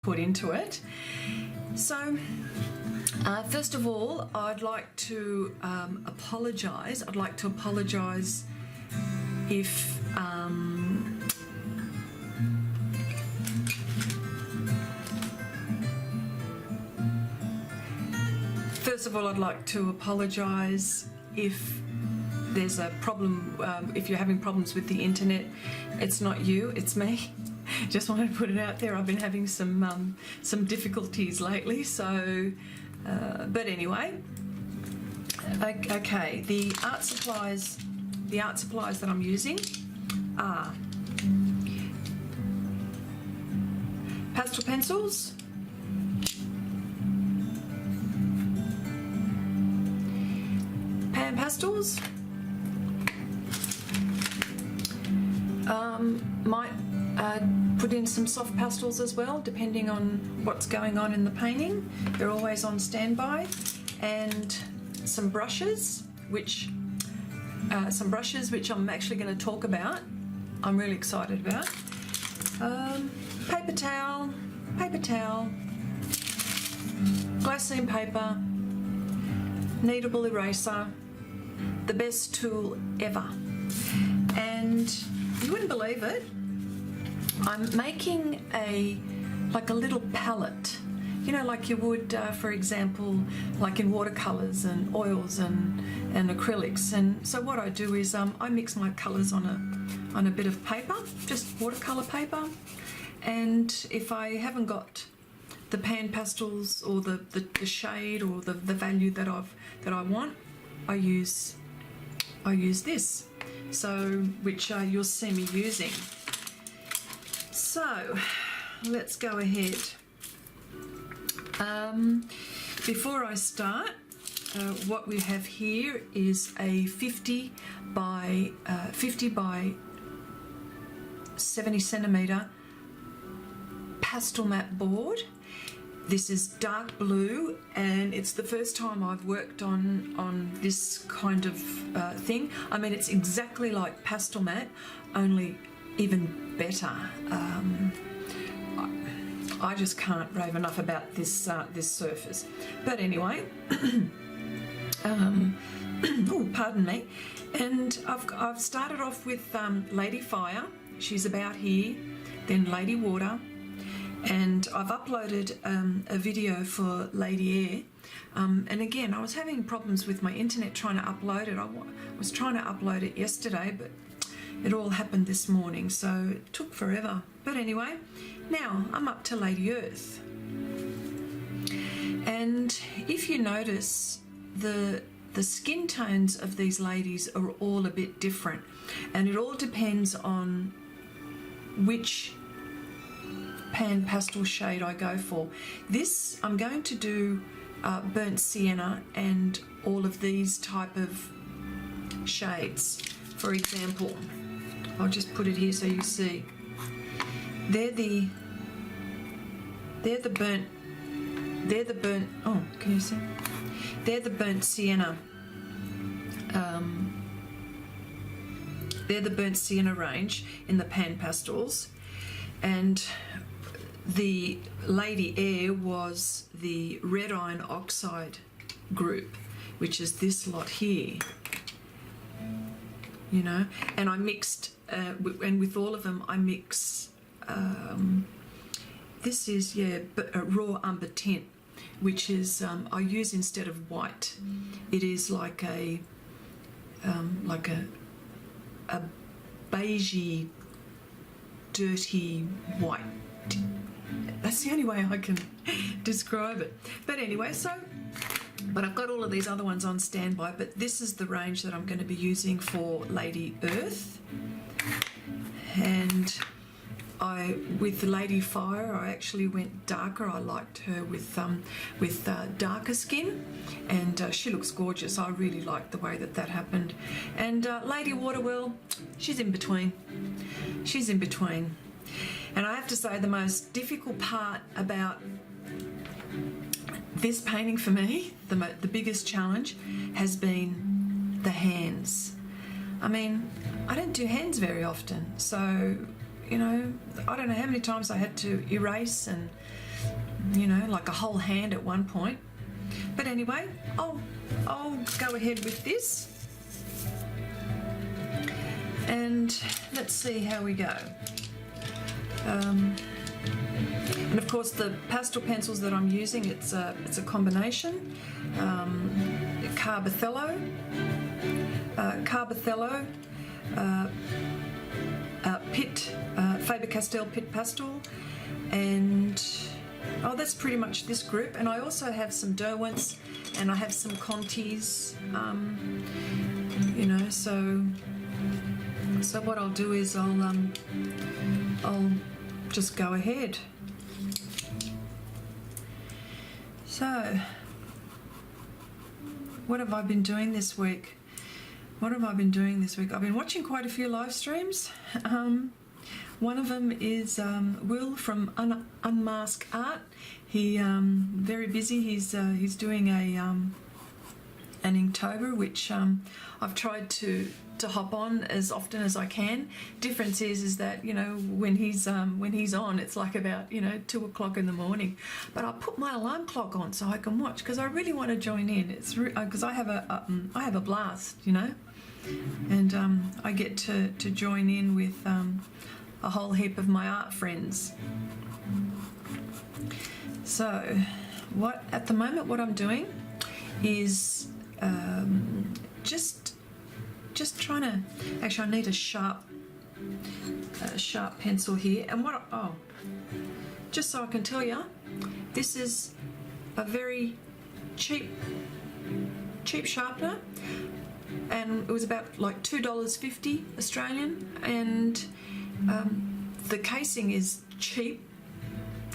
put into it. So first of all, I'd like to apologise. I'd like to apologise if first of all, I'd like to apologise if there's a problem, if you're having problems with the internet. It's not you, it's me. Just wanted to put it out there. I've been having some difficulties lately, so but anyway. Okay, the art supplies that I'm using are pastel pencils, pan pastels, might put in some soft pastels as well, depending on what's going on in the painting. They're always on standby. And some brushes, which I'm actually going to talk about. I'm really excited about. Paper towel, glassine paper, Kneadable eraser, the best tool ever. And you wouldn't believe it, I'm making like a little palette, you know, like you would, for example, like in watercolours and oils and acrylics. And so what I do is I mix my colours on a bit of paper, just watercolour paper. And if I haven't got the pan pastels or the shade or the value that I want, I use this. So which you'll see me using. So let's go ahead. Before I start, what we have here is a 50 by 70 centimetre Pastelmat board. This is dark blue, and it's the first time I've worked on this kind of thing. I mean, it's exactly like Pastelmat, only even better. I just can't rave enough about this this surface. But anyway, oh, pardon me. And I've started off with Lady Fire. She's about here. Then Lady Water. And I've uploaded a video for Lady Air. And again, I was having problems with my internet trying to upload it. I was trying to upload it yesterday, but it all happened this morning, so it took forever. But anyway, now I'm up to Lady Earth. And if you notice, the skin tones of these ladies are all a bit different. And it all depends on which pan pastel shade I go for. This, I'm going to do burnt sienna and all of these type of shades. For example, I'll just put it here so you see. They're the burnt, oh, can you see? They're the burnt sienna. They're the burnt sienna range in the pan pastels. And the Lady Air was the red iron oxide group, which is this lot here. You know, and I mixed, and with all of them I mix, this is, yeah, raw umber tint, which is, I use instead of white. It is like a beigey, dirty white. That's the only way I can describe it. But anyway, but I've got all of these other ones on standby, but this is the range that I'm going to be using for Lady Earth. And with Lady Fire, I actually went darker. I liked her with darker skin, and she looks gorgeous. I really liked the way that happened. And Lady Water, well, she's in between. She's in between. And I have to say, the most difficult part about this painting for me, the biggest challenge, has been the hands. I mean, I don't do hands very often, so, you know, I don't know how many times I had to erase and you know, like a whole hand at one point. But anyway, I'll go ahead with this. And let's see how we go. And of course the pastel pencils that I'm using, it's a combination. Carbothello, Pitt, Faber-Castell Pitt Pastel, and that's pretty much this group. And I also have some Derwents, and I have some Contis, you know, so what I'll do is I'll just go ahead. So what have I been doing this week? I've been watching quite a few live streams. One of them is Will from Unmask Art. He very busy. He's doing an Inktober, which I've tried to hop on as often as I can. Difference is that, you know, when he's on, it's like about, you know, 2 o'clock in the morning. But I put my alarm clock on so I can watch, because I really want to join in. It's because I have a blast, you know, and I get to join in with a whole heap of my art friends. So at the moment what I'm doing is just trying to, actually I need a sharp pencil here, and just so I can tell you, this is a very cheap sharpener, and it was about like $2.50 Australian, and the casing is cheap,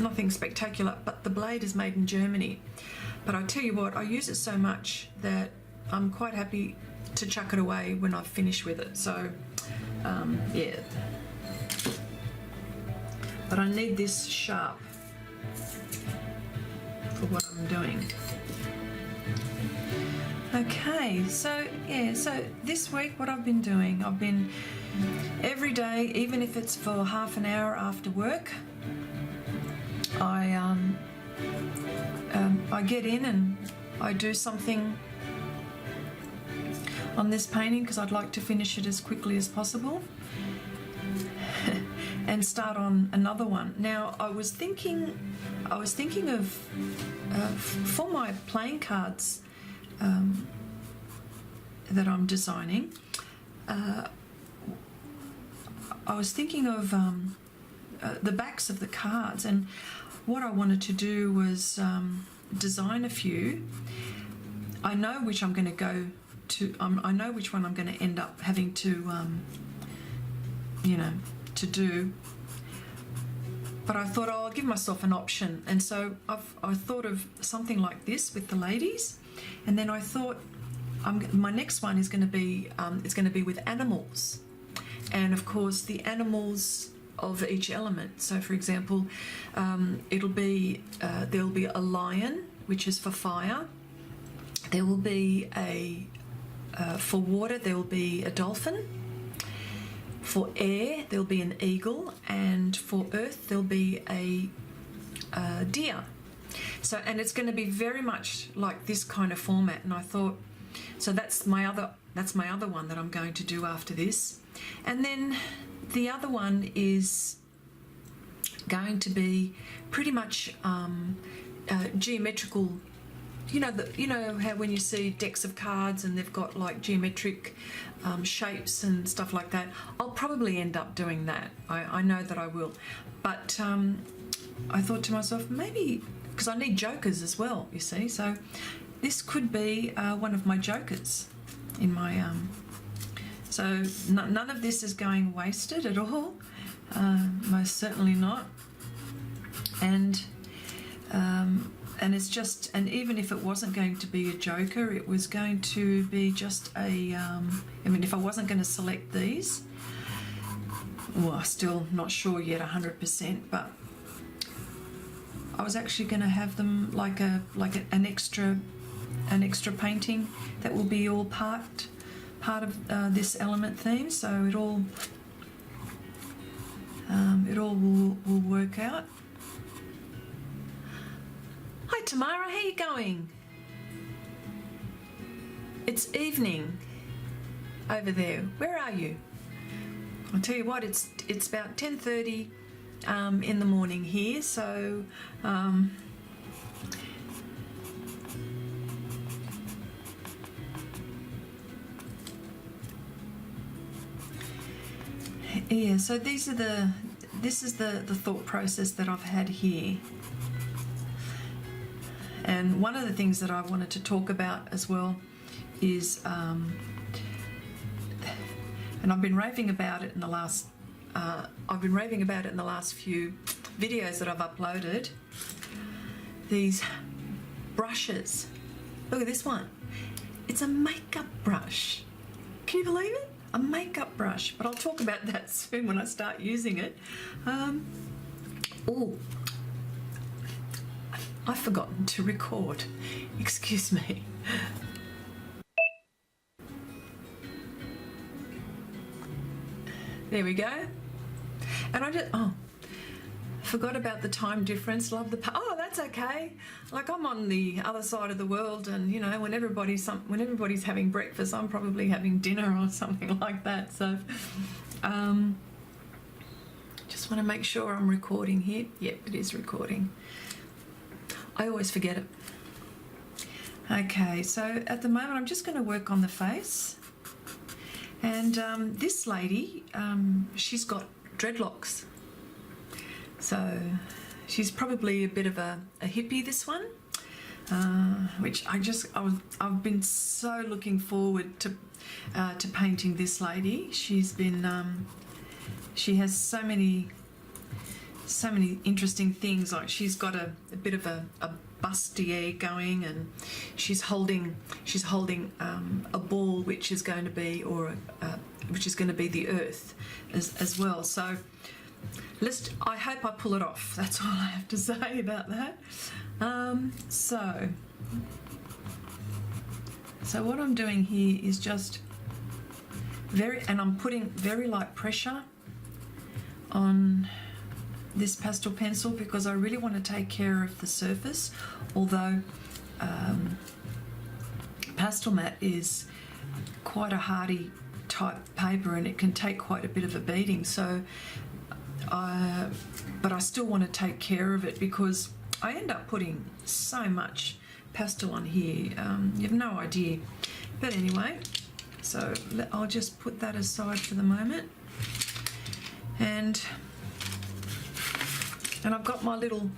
nothing spectacular, but the blade is made in Germany. But I tell you what, I use it so much that I'm quite happy to chuck it away when I've finished with it. So yeah, but I need this sharp for what I'm doing. Okay, so yeah, so this week what I've been doing, I've been every day, even if it's for half an hour after work, I get in and I do something on this painting, because I'd like to finish it as quickly as possible and start on another one. Now I was thinking of for my playing cards that I'm designing, I was thinking of the backs of the cards, and what I wanted to do was design a few. I know which I'm going to go to. I know which one I'm going to end up having to, you know, to do. But I thought, I'll give myself an option, and so I thought of something like this with the ladies, and then I thought my next one is going to be it's going to be with animals, and of course the animals of each element. So for example, there'll be a lion, which is for fire. There will be for water there will be a dolphin. For air there'll be an eagle, and for earth there'll be a deer. So, and it's going to be very much like this kind of format. And I thought, so that's my other one that I'm going to do after this. And then the other one is going to be pretty much geometrical. You know how when you see decks of cards and they've got like geometric shapes and stuff like that. I'll probably end up doing that. I know that I will. But I thought to myself, maybe, because I need jokers as well, you see. So this could be one of my jokers in my so none of this is going wasted at all, most certainly not. And it's just, and even if it wasn't going to be a joker, it was going to be just a, I mean, if I wasn't going to select these, well, still not sure yet 100%, but I was actually going to have them like an extra painting that will be all part of this element theme, so it all will work out. Hi Tamara, how you going? It's evening over there. Where are you? I'll tell you what, it's about 10:30 in the morning here, so yeah, so this is the thought process that I've had here. And one of the things that I wanted to talk about as well is, and I've been raving about it in the last, few videos that I've uploaded. These brushes. Look at this one. It's a makeup brush. Can you believe it? A makeup brush. But I'll talk about that soon when I start using it. Oh, I've forgotten to record. Excuse me. There we go. And I just, forgot about the time difference. Love the, that's okay. Like I'm on the other side of the world, and you know, when everybody's having breakfast, I'm probably having dinner or something like that. So, just want to make sure I'm recording here. Yep, it is recording. I always forget it. Okay, so at the moment I'm just going to work on the face. And this lady, she's got dreadlocks. So she's probably a bit of a hippie, this one, which I've been so looking forward to painting this lady. She's been, she has so many interesting things. Like she's got a bit of a bustier going, and she's holding a ball which is going to be the earth as well. So I hope I pull it off. That's all I have to say about that. So what I'm doing here is just and I'm putting very light pressure on this pastel pencil because I really want to take care of the surface, although Pastelmat is quite a hardy type paper and it can take quite a bit of a beating, so but I still want to take care of it because I end up putting so much pastel on here, you have no idea. But anyway, so I'll just put that aside for the moment, and I've got my little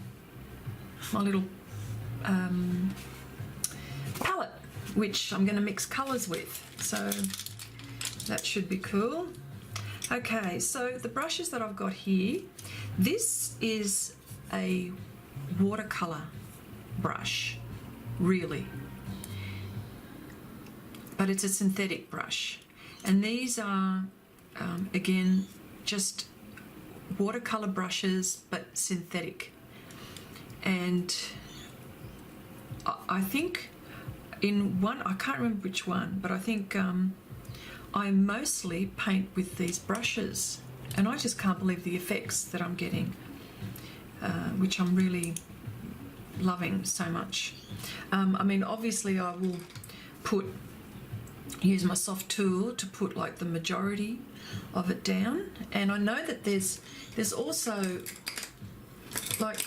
palette which I'm going to mix colours with, so that should be cool. Okay, so the brushes that I've got here, this is a watercolour brush, really, but it's a synthetic brush, and these are again just watercolour brushes but synthetic. And I think in one, I can't remember which one, but I think I mostly paint with these brushes, and I just can't believe the effects that I'm getting, which I'm really loving so much. I mean, obviously I will use my Sofft Tool to put like the majority of it down, and I know that there's also like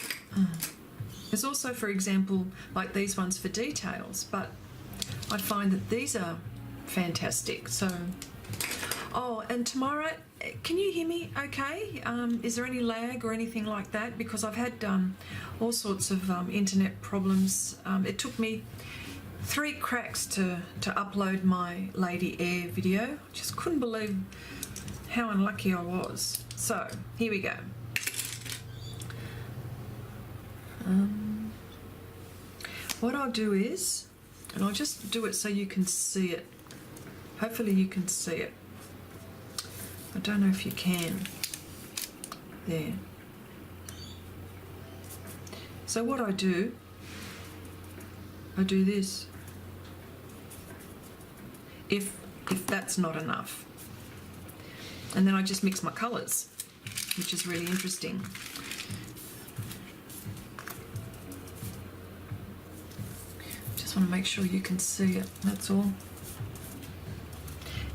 there's also, for example, like these ones for details, but I find that these are fantastic. So and Tamara, can you hear me okay? Is there any lag or anything like that? Because I've had all sorts of internet problems. It took me 3 cracks to upload my Lady Air video. Just couldn't believe how unlucky I was. So here we go. What I'll do is, and I'll just do it so you can see it. Hopefully you can see it. I don't know if you can. There. So what I do this. If that's not enough. And then I just mix my colours, which is really interesting. Just want to make sure you can see it, that's all.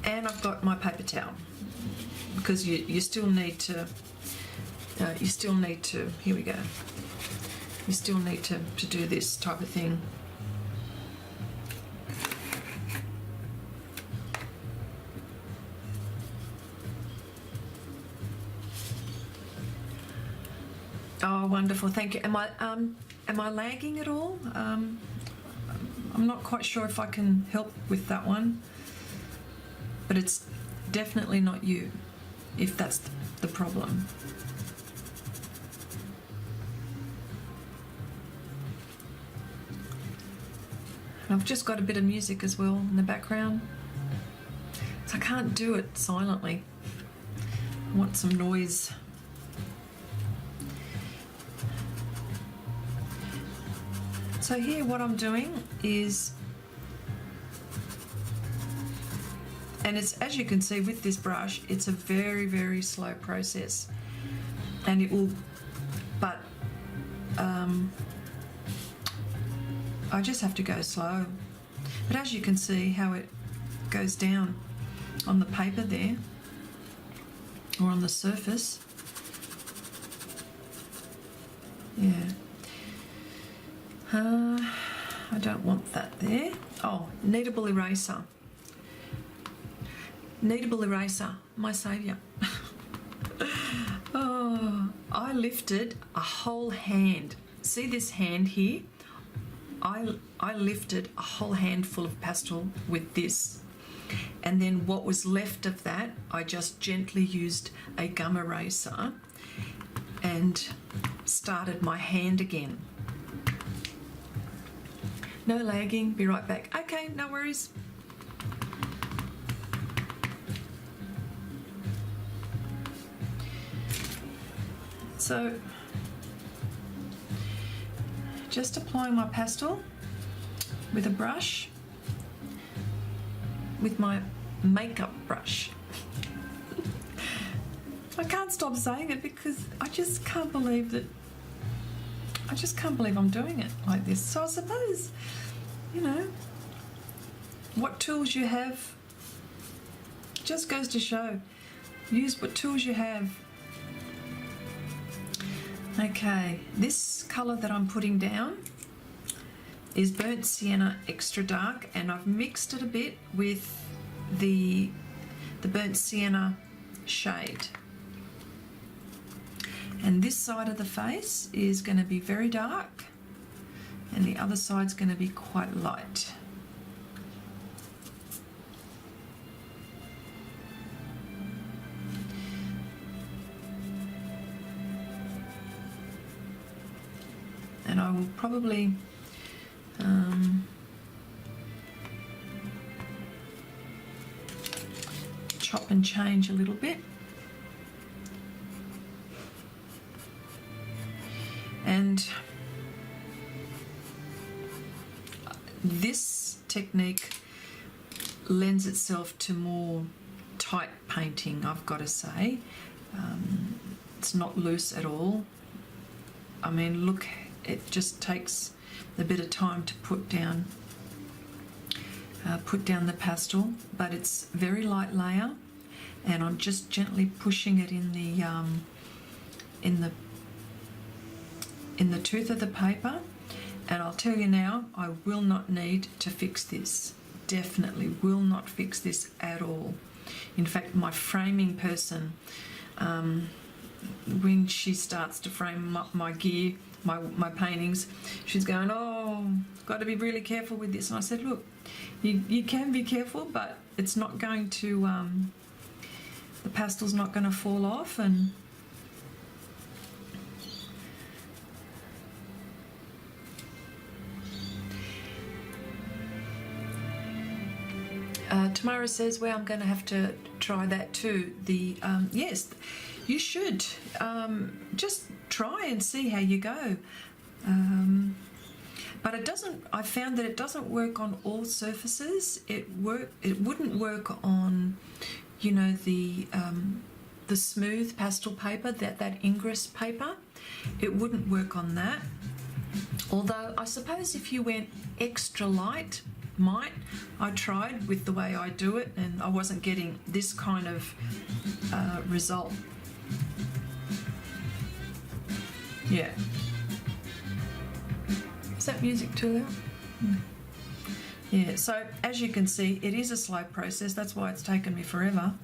And I've got my paper towel, because you still need to, here we go, you still need to do this type of thing. Oh, wonderful, thank you. Am I lagging at all? I'm not quite sure if I can help with that one, but it's definitely not you, if that's the problem. And I've just got a bit of music as well in the background, so I can't do it silently. I want some noise. So here what I'm doing is, and it's, as you can see with this brush, it's a very, very slow process, and it will, but I just have to go slow. But as you can see how it goes down on the paper there, or on the surface. Yeah. I don't want that there. Oh, Kneadable eraser. Kneadable eraser, my saviour. Oh, I lifted a whole hand. See this hand here? I lifted a whole handful of pastel with this. And then what was left of that, I just gently used a gum eraser and started my hand again. No lagging, be right back. Okay, no worries. So, just applying my pastel with a brush, with my makeup brush. I can't stop saying it because I just can't believe that, I'm doing it like this. So I suppose, you know, what tools you have just goes to show. Use what tools you have. Okay, this colour that I'm putting down is Burnt Sienna Extra Dark, and I've mixed it a bit with the Burnt Sienna shade. And this side of the face is going to be very dark, and the other side's going to be quite light. And I will probably chop and change a little bit. And this technique lends itself to more tight painting, I've got to say. It's not loose at all. I mean, look, it just takes a bit of time to put down the pastel, but it's very light layer, and I'm just gently pushing it in the tooth of the paper. And I'll tell you now, I will not need to fix this. Definitely will not fix this at all. In fact, my framing person, when she starts to frame my gear, my paintings, she's going, oh, got to be really careful with this. And I said, look, you can be careful, but it's not going to, the pastel's not going to fall off. And Tamara says, well, I'm going to have to try that too. Yes, you should. Just try and see how you go. But it doesn't, I found that it doesn't work on all surfaces. It wouldn't work on, you know, the smooth pastel paper, that ingress paper. It wouldn't work on that. Although I suppose if you went extra light, I tried with the way I do it and I wasn't getting this kind of result. Yeah. Is that music too loud? Yeah, so as you can see, it is a slow process. That's why it's taken me forever.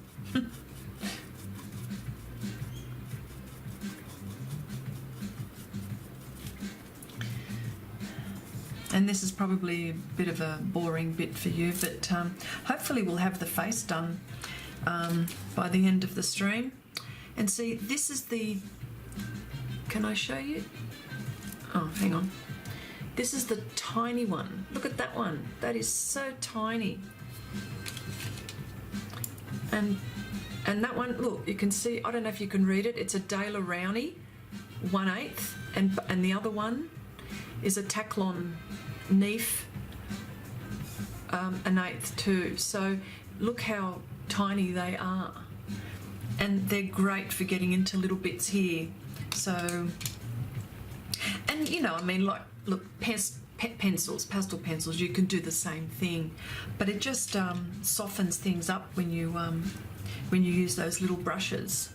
And this is probably a bit of a boring bit for you, but hopefully we'll have the face done by the end of the stream. And see, this is the, can I show you? Oh, hang on. This is the tiny one. Look at that one. That is so tiny. And that one, look, you can see, I don't know if you can read it, it's a Dale Rowney 1/8, and the other one is a Taklon Neef 1/8 too. So look how tiny they are, and they're great for getting into little bits here. So, and you know, I mean, like, look, pencils, pastel pencils, you can do the same thing, but it just softens things up when you use those little brushes.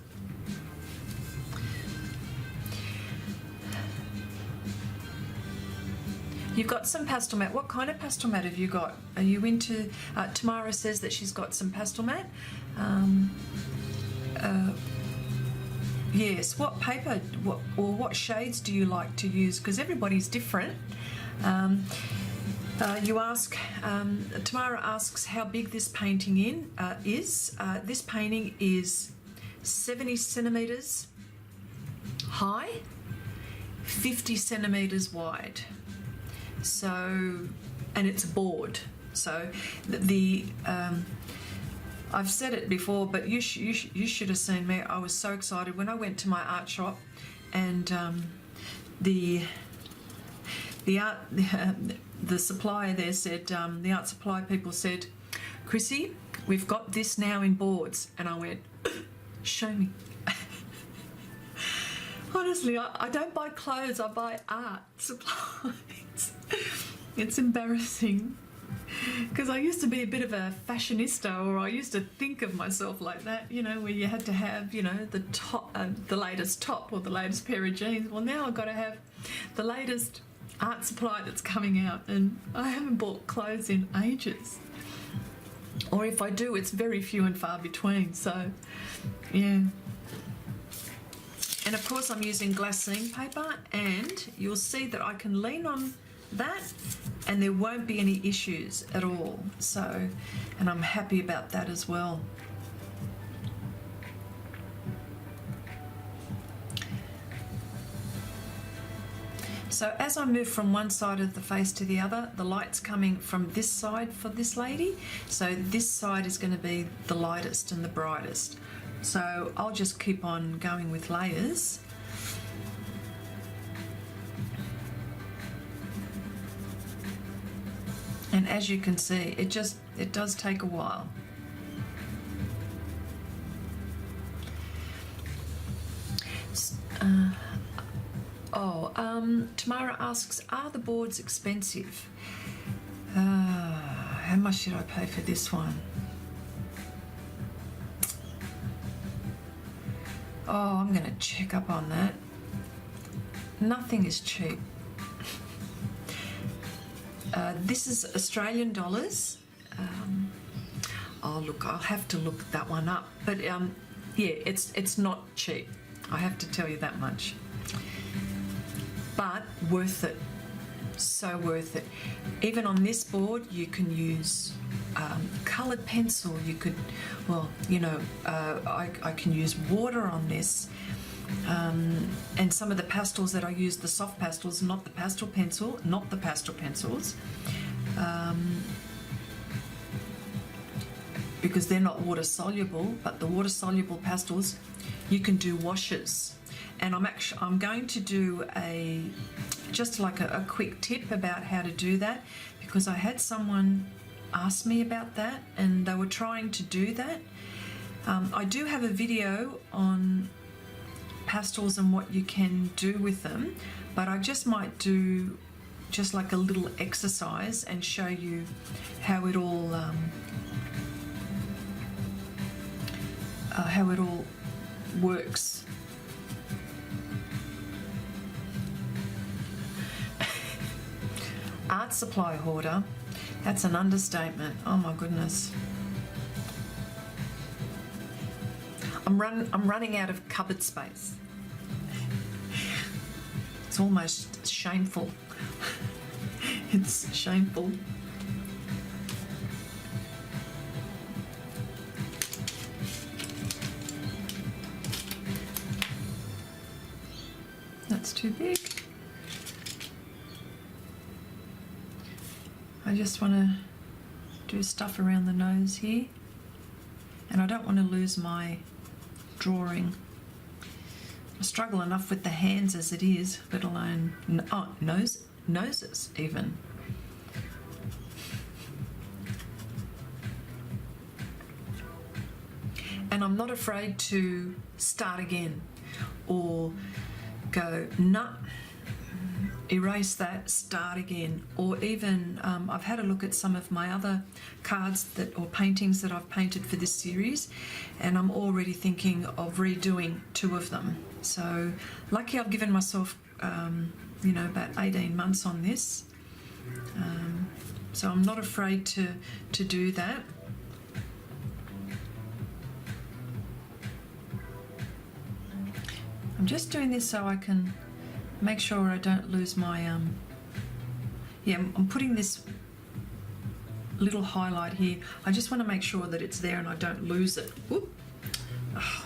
You've got some Pastelmat. What kind of Pastelmat have you got? Are you into, Tamara says that she's got some Pastelmat. Yes, what paper, what shades do you like to use? Because everybody's different. You ask, Tamara asks how big this painting is. This painting is 70 centimetres high, 50 centimetres wide. So, and it's a board. So I've said it before, but you should have seen me. I was so excited when I went to my art shop, and the supplier there said, the art supply people said, Chrissy, we've got this now in boards. And I went, show me. Honestly, I don't buy clothes, I buy art supplies. It's embarrassing, because I used to be a bit of a fashionista, or I used to think of myself like that, you know, where you had to have, you know, the top, the latest top or the latest pair of jeans. Well, now I've got to have the latest art supply that's coming out, and I haven't bought clothes in ages. Or if I do, it's very few and far between. So, yeah. And of course I'm using Glassine paper, and you'll see that I can lean on that and there won't be any issues at all. So, and I'm happy about that as well. So as I move from one side of the face to the other, the light's coming from this side for this lady. So this side is going to be the lightest and the brightest. So I'll just keep on going with layers. And as you can see, it does take a while. Tamara asks, are the boards expensive? How much should I pay for this one? Oh, I'm going to check up on that. Nothing is cheap. This is Australian dollars. Oh, look, I'll have to look that one up. But yeah, it's not cheap. I have to tell you that much. But worth it. So worth it. Even on this board, you can use coloured pencil. You could, well, you know, I can use water on this. And some of the pastels that I use, the soft pastels, not the pastel pencil, not the pastel pencils, because they're not water soluble. But the water soluble pastels, you can do washes. And I'm going to do just like a quick tip about how to do that, because I had someone ask me about that and they were trying to do that. I do have a video on pastels and what you can do with them, but I just might do just like a little exercise and show you how it all works. Art supply hoarder, that's an understatement. Oh my goodness. I'm running out of cupboard space. It's almost shameful. It's shameful. That's too big. I just want to do stuff around the nose here, and I don't want to lose my drawing. I struggle enough with the hands as it is, let alone noses even. And I'm not afraid to start again or go, nah, erase that, start again. Or even I've had a look at some of my other cards or paintings that I've painted for this series, and I'm already thinking of redoing 2 of them. So lucky I've given myself about 18 months on this, so I'm not afraid to do that. I'm just doing this so I can make sure I don't lose my I'm putting this little highlight here. I just want to make sure that it's there and I don't lose it. Whoop. Oh.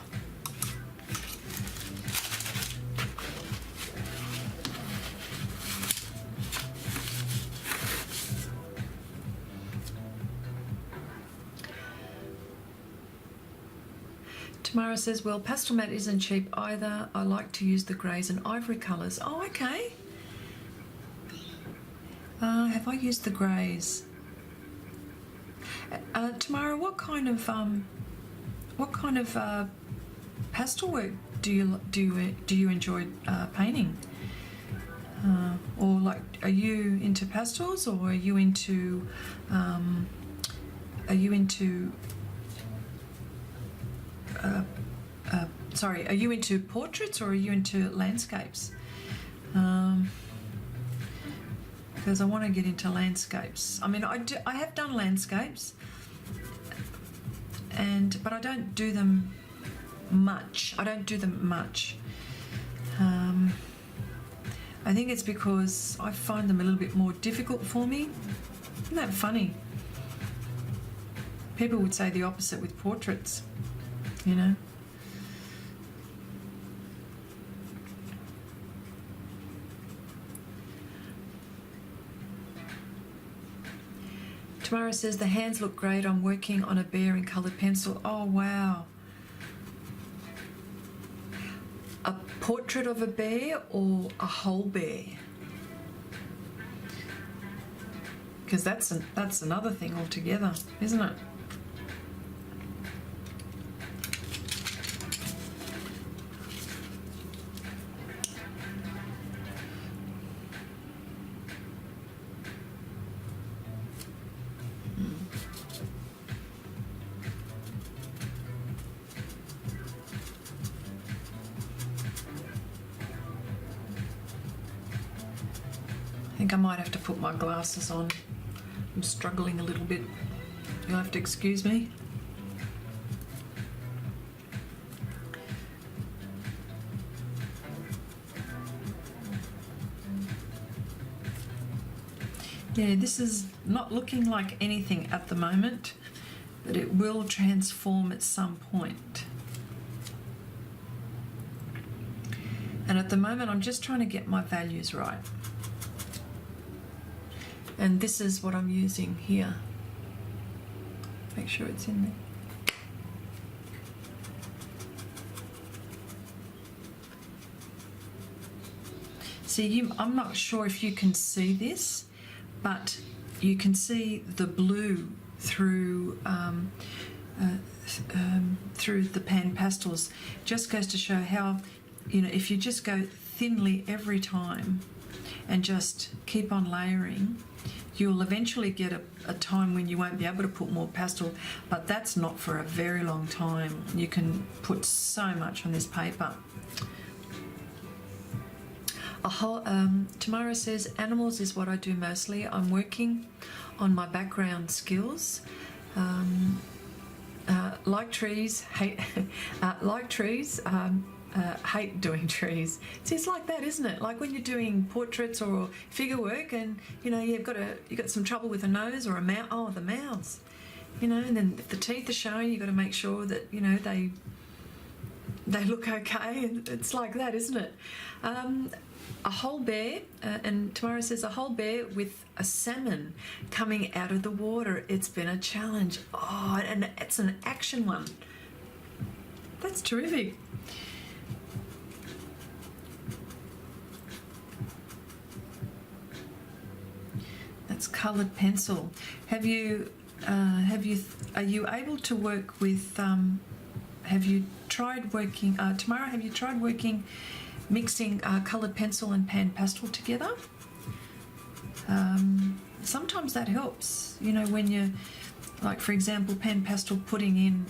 Tamara says, well, Pastelmat isn't cheap either. I like to use the greys and ivory colours. Oh, okay. Have I used the greys? Tamara, what kind of pastel work do you enjoy painting? Or like, are you into pastels, or are you into are you into portraits, or are you into landscapes? Because I want to get into landscapes. I mean, I have done landscapes, but I don't do them much. I think it's because I find them a little bit more difficult for me. Isn't that funny? People would say the opposite with portraits, you know. Tamara says, the hands look great. I'm working on a bear in coloured pencil. Oh, wow. A portrait of a bear or a whole bear? Because that's another thing altogether, isn't it? I think I might have to put my glasses on. I'm struggling a little bit. You'll have to excuse me. Yeah, this is not looking like anything at the moment, but it will transform at some point. And at the moment, I'm just trying to get my values right. And this is what I'm using here. Make sure it's in there. See, I'm not sure if you can see this, but you can see the blue through through the pan pastels. Just goes to show how, you know, if you just go thinly every time, and just keep on layering, you'll eventually get a time when you won't be able to put more pastel, but that's not for a very long time. You can put so much on this paper. Tamara says, animals is what I do mostly. I'm working on my background skills. Like trees, hate hate doing trees. See, it's like that, isn't it? Like when you're doing portraits or figure work, and you know you've got some trouble with a nose or a mouth. Oh, the mouths, you know, and then if the teeth are showing, you've got to make sure that you know they look okay. And it's like that, isn't it? A whole bear, and Tamara says a whole bear with a salmon coming out of the water. It's been a challenge. Oh, and it's an action one. That's terrific. That's coloured pencil. Are you able to work with? Have you tried working, Tamara? Have you tried working? Mixing coloured pencil and pan pastel together. Sometimes that helps, you know, when you, like for example, pan pastel putting in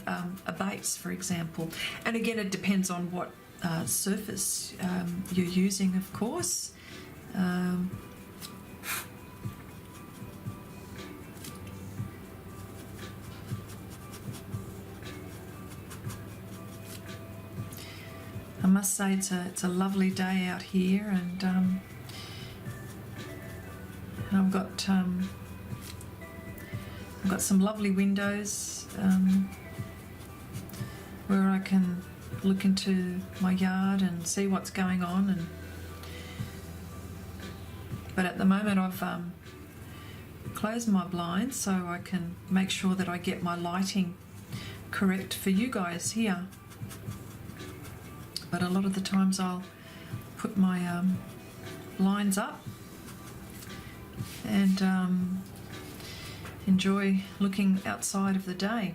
a base, for example. And again, it depends on what surface you're using, of course. I must say it's a lovely day out here, and I've got some lovely windows where I can look into my yard and see what's going on. But at the moment I've closed my blinds so I can make sure that I get my lighting correct for you guys here. But a lot of the times I'll put my blinds up and enjoy looking outside of the day.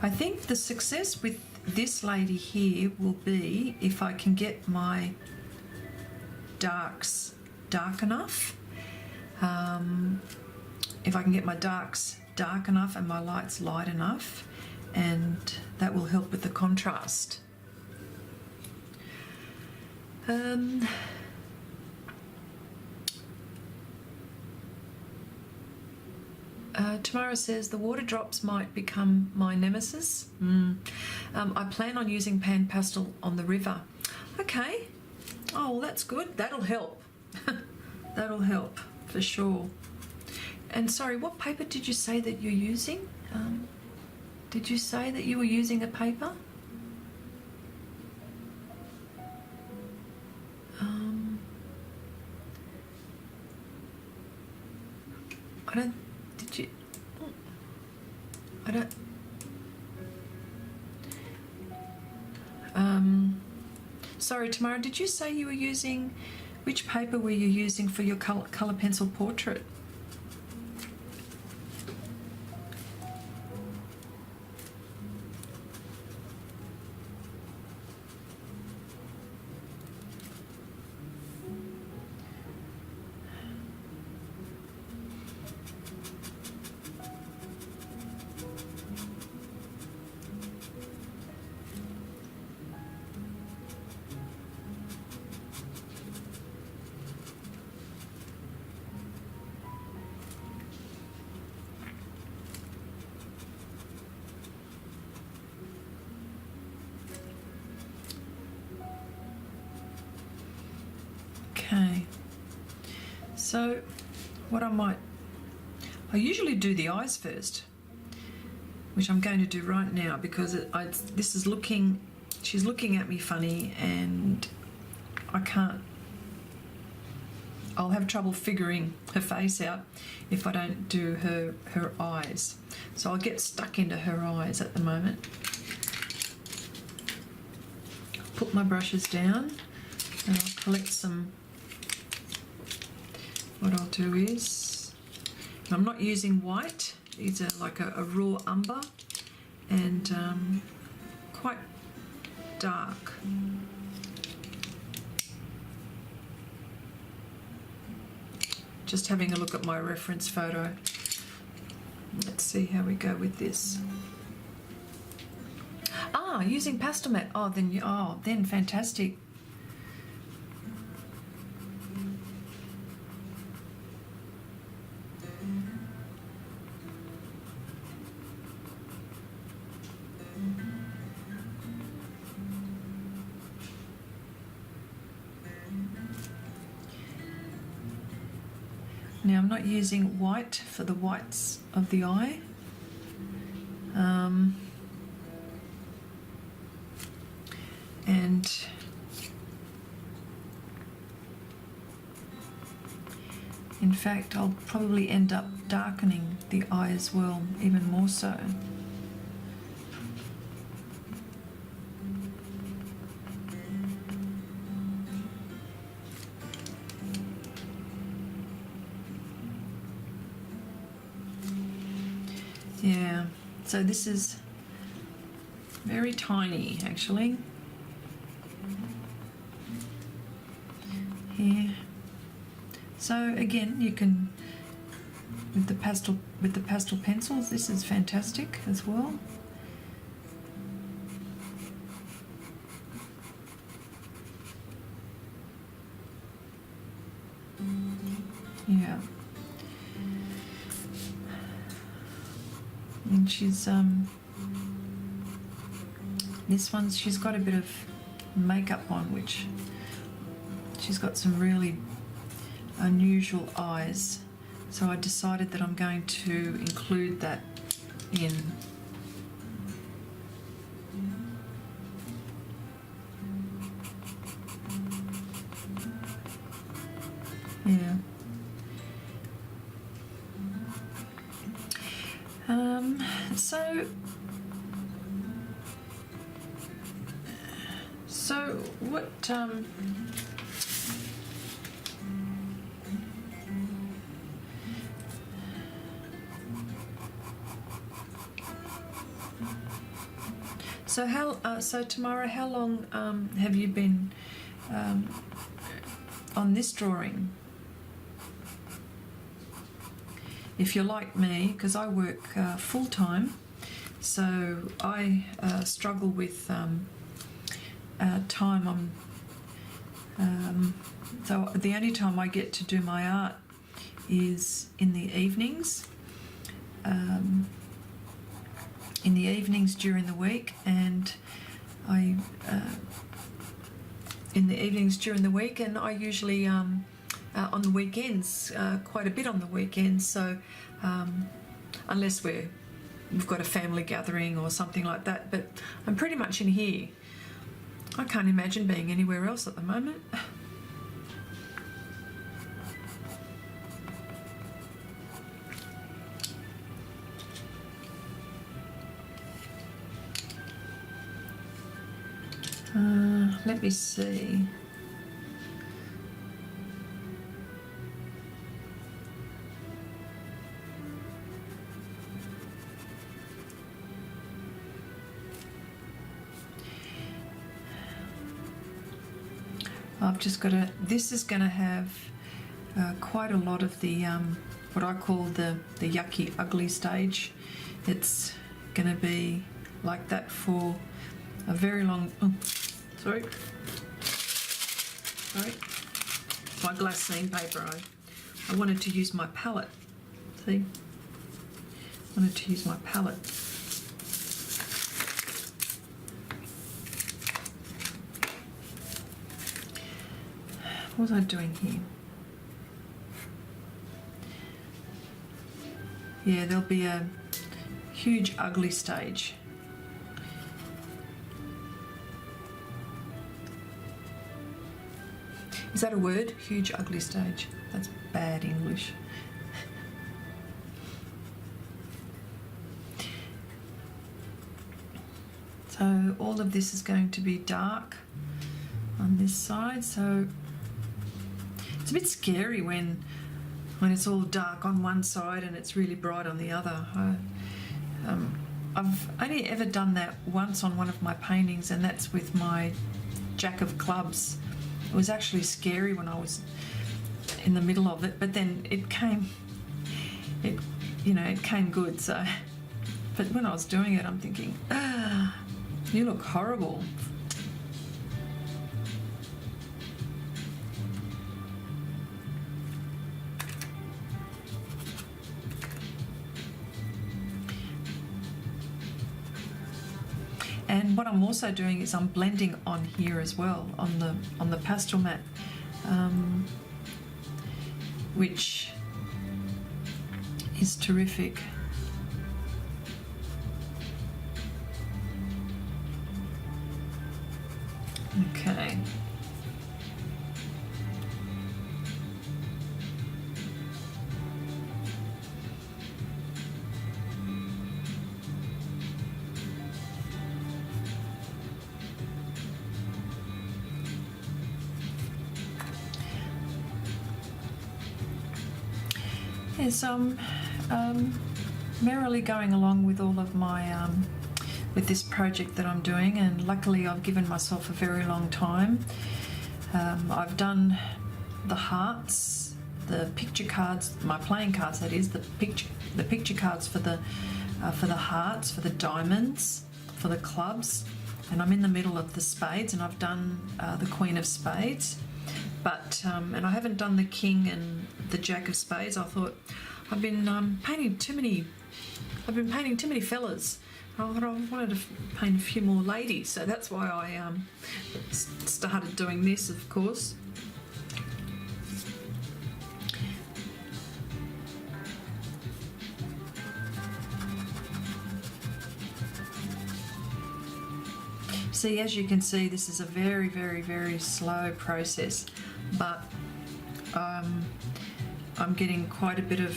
I think the success with this lady here will be if I can get my darks dark enough. If I can get my darks dark enough and my lights light enough, and that will help with the contrast. Tamara says the water drops might become my nemesis. I plan on using pan pastel on the river. Okay. Oh, well, that's good. That'll help. That'll help for sure. And sorry, what paper did you say that you're using? Did you say that you were using a paper? I don't. Did you? I don't. Sorry, Tamara. Did you say you were using? Which paper were you using for your colour pencil portrait? Okay, so what I usually do the eyes first, which I'm going to do right now because she's looking at me funny and I can't, I'll have trouble figuring her face out if I don't do her eyes. So I'll get stuck into her eyes at the moment. Put my brushes down and I'll collect some. What I'll do is, I'm not using white, these are like a raw umber, and quite dark. Just having a look at my reference photo. Let's see how we go with this. Ah, using Pastelmat. Then fantastic. Now I'm not using white for the whites of the eye. And in fact, I'll probably end up darkening the eye as well, even more so. Yeah, so this is very tiny actually. Here. So again, you can with the pastel pencils, this is fantastic as well. Yeah. And she's this one, she's got a bit of makeup on, which she's got some really unusual eyes, so I decided that I'm going to include that in. Yeah. So what so Tamara, how long have you been on this drawing? If you're like me, because I work full-time, so I struggle with time. So the only time I get to do my art is in the evenings. During the week, and I usually on the weekends, quite a bit on the weekends. So unless we've got a family gathering or something like that, but I'm pretty much in here. I can't imagine being anywhere else at the moment. Let me see. I've just got to, this is going to have quite a lot of the, what I call the yucky ugly stage. It's going to be like that for a very long, sorry, my glassine paper. I wanted to use my palette, see, I wanted to use my palette. What was I doing here? Yeah, there'll be a huge ugly stage. Is that a word? Huge ugly stage. That's bad English. So all of this is going to be dark on this side, so it's a bit scary when it's all dark on one side and it's really bright on the other. I've only ever done that once on one of my paintings, and that's with my Jack of Clubs. It was actually scary when I was in the middle of it, but then it came good. So, but when I was doing it, I'm thinking, you look horrible. And what I'm also doing is I'm blending on here as well on the Pastelmat, which is terrific. Okay. Yes, I'm merrily going along with all of my with this project that I'm doing, and luckily I've given myself a very long time. I've done the hearts, the picture cards, my playing cards, that is, the picture cards for the hearts, for the diamonds, for the clubs, and I'm in the middle of the spades, and I've done the Queen of Spades. But and I haven't done the King and the Jack of Spades. I thought I've been painting too many. I've been painting too many fellas. I thought I wanted to paint a few more ladies, so that's why I started doing this, of course. See, as you can see, this is a very, very, very slow process, but I'm getting quite a bit of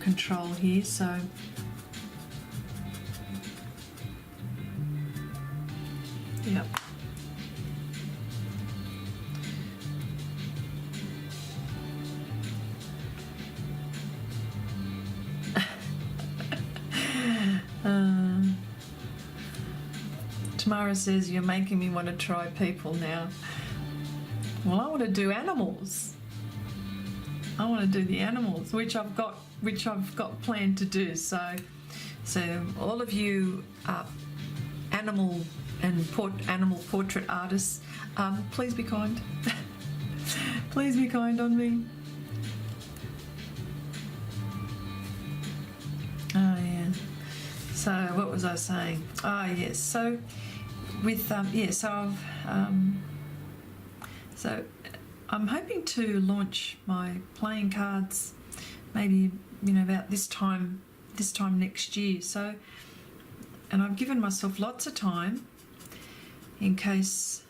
control here. So yep. Tamara says, you're making me want to try people now. Well, I want to do animals. I want to do the animals, which I've got planned to do. So all of you animal portrait artists, please be kind. Please be kind on me. Oh yeah. So what was I saying? Ah yes. So with so I'm hoping to launch my playing cards maybe about this time next year. So, and I've given myself lots of time in case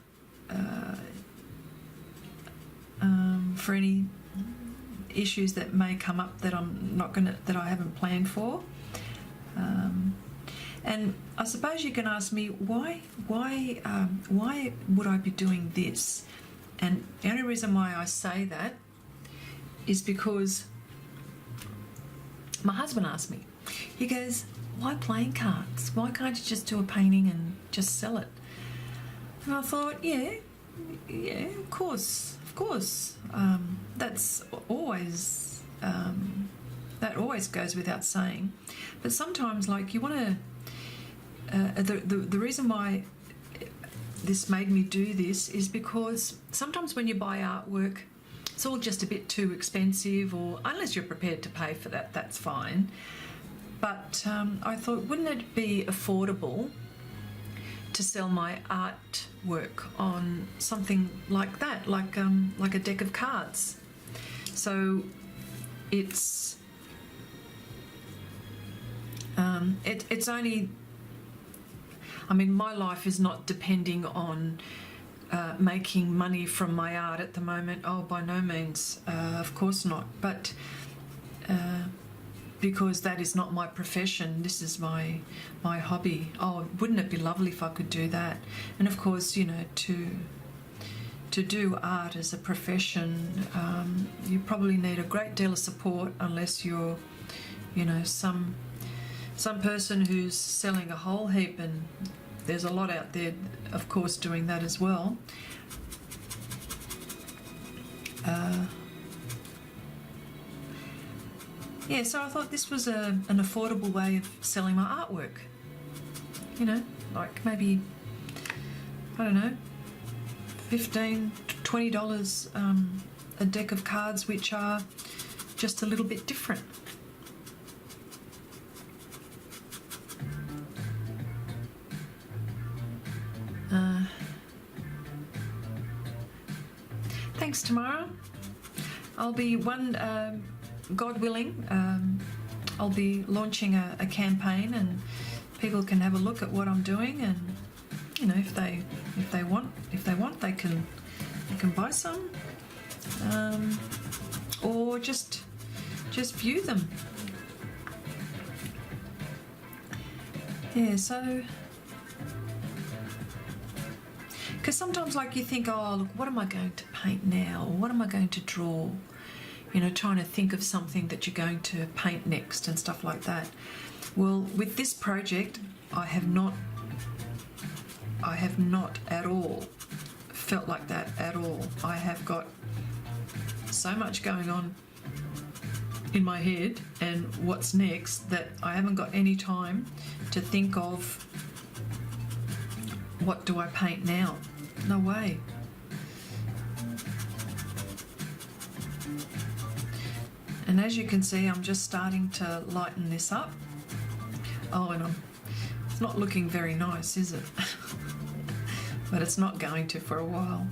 for any issues that may come up that I haven't planned for. And I suppose you can ask me why would I be doing this? And the only reason why I say that is because my husband asked me. He goes, why playing cards? Why can't you just do a painting and just sell it? And I thought, yeah, of course. That's always that always goes without saying. But sometimes, like, you want to. The reason why this made me do this is because sometimes when you buy artwork, it's all just a bit too expensive, or unless you're prepared to pay for that, that's fine. But I thought, wouldn't it be affordable to sell my artwork on something like that, like a deck of cards? So it's only. I mean, my life is not depending on making money from my art at the moment. Oh, by no means, of course not. But because that is not my profession, this is my hobby. Oh, wouldn't it be lovely if I could do that? And of course, to do art as a profession, you probably need a great deal of support, unless you're, some some person who's selling a whole heap, and there's a lot out there, of course, doing that as well. Yeah, so I thought this was an affordable way of selling my artwork. You know, like maybe, I don't know, $15, $20 a deck of cards, which are just a little bit different. Thanks, Tamara. I'll be God willing, I'll be launching a campaign, and people can have a look at what I'm doing, and you know, if they want, they can buy some, or just view them. Yeah, so because sometimes, like, you think, oh look, what am I going to paint now, or what am I going to draw? You know, trying to think of something that you're going to paint next and stuff like that. Well, with this project, I have not at all felt like that at all. I have got so much going on in my head and what's next that I haven't got any time to think of what do I paint now. No way. And as you can see, I'm just starting to lighten this up. Oh, and it's not looking very nice, is it? But it's not going to for a while.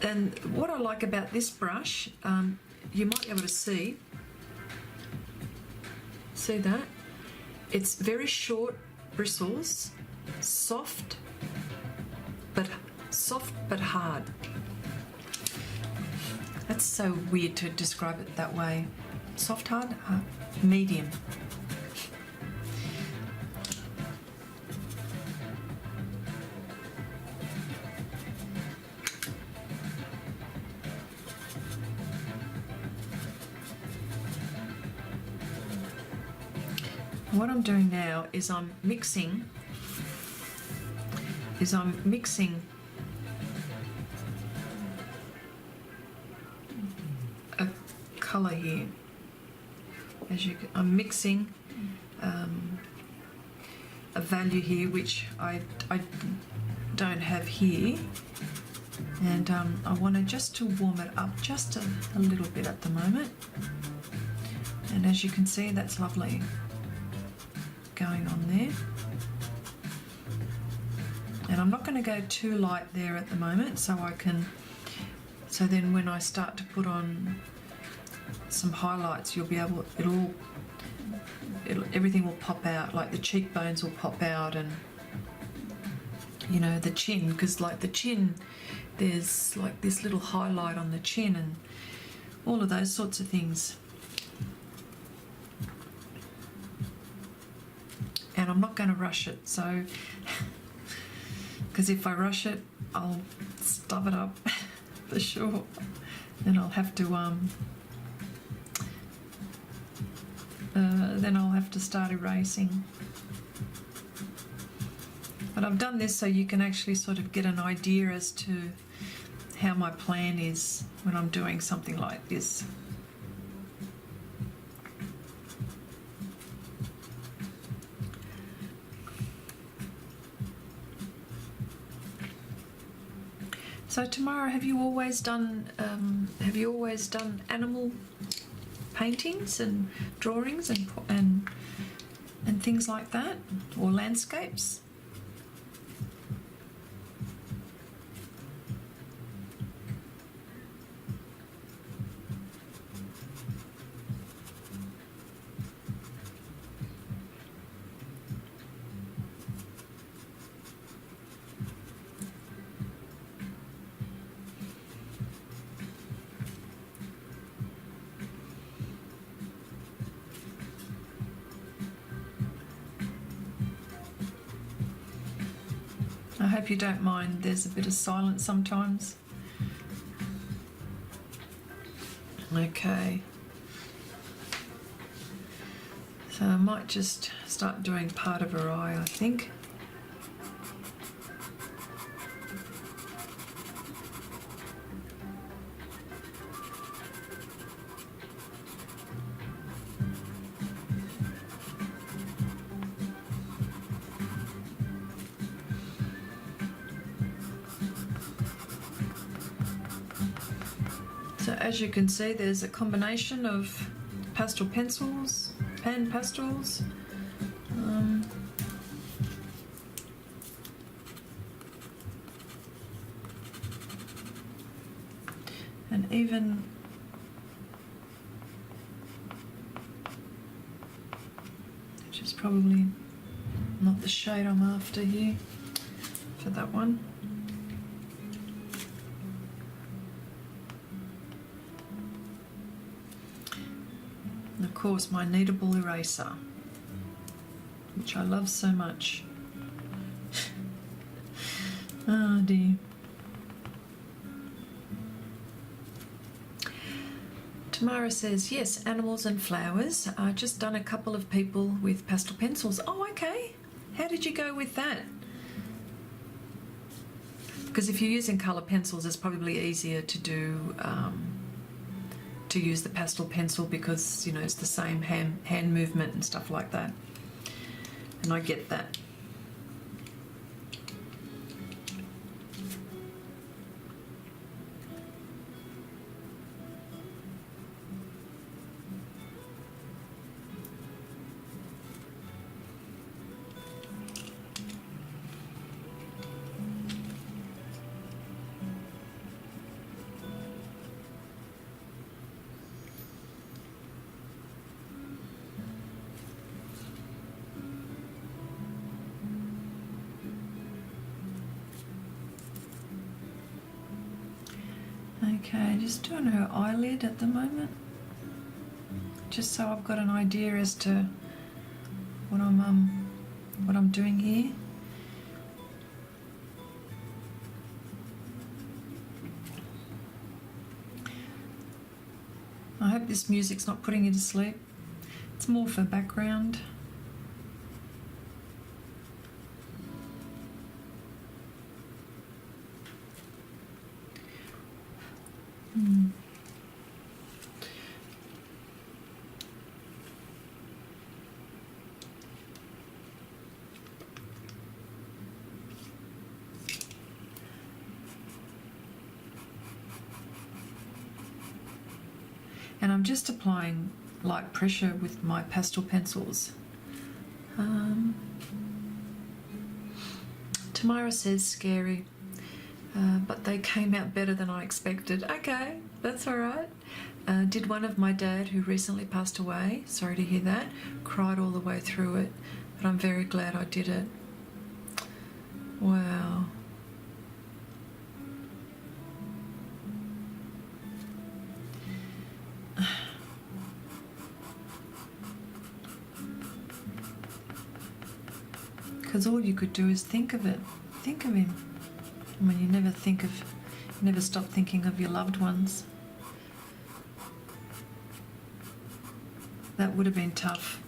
And what I like about this brush, you might be able to see that? It's very short bristles, soft but hard. That's so weird to describe it that way. Soft, hard, medium. What I'm doing now is I'm mixing a colour here. I'm mixing a value here which I don't have here, and I want to just to warm it up just a little bit at the moment. And as you can see, that's lovely going on there. And I'm not going to go too light there at the moment, so then when I start to put on some highlights, you'll be able, everything will pop out, like the cheekbones will pop out, and you know, the chin, because like the chin, there's like this little highlight on the chin and all of those sorts of things. And I'm not going to rush it, so because if I rush it, I'll stuff it up for sure. Then I'll have to start erasing. But I've done this so you can actually sort of get an idea as to how my plan is when I'm doing something like this. So Tamara, have you always done animal paintings and drawings and things like that, or landscapes? hope you don't mind, there's a bit of silence sometimes. Okay. So I might just start doing part of her eye, I think. So as you can see, there's a combination of pastel pencils, pan pastels, and even which is probably not the shade I'm after here for that one. And of course my Kneadable eraser, which I love so much. Oh dear. Tamara says, yes, animals and flowers. I've just done a couple of people with pastel pencils. Oh, okay. How did you go with that? Because if you're using colour pencils, it's probably easier to do to use the pastel pencil because, you know, it's the same hand movement and stuff like that. And I get that. Okay, just doing her eyelid at the moment, just so I've got an idea as to what I'm doing here. I hope this music's not putting you to sleep. It's more for background. And I'm just applying light pressure with my pastel pencils. Tamara says scary, but they came out better than I expected. Okay, that's all right. Did one of my dad, who recently passed away, sorry to hear that, cried all the way through it, but I'm very glad I did it. Wow. Because all you could do is think of it. Think of him. I mean, you never stop thinking of your loved ones. That would have been tough.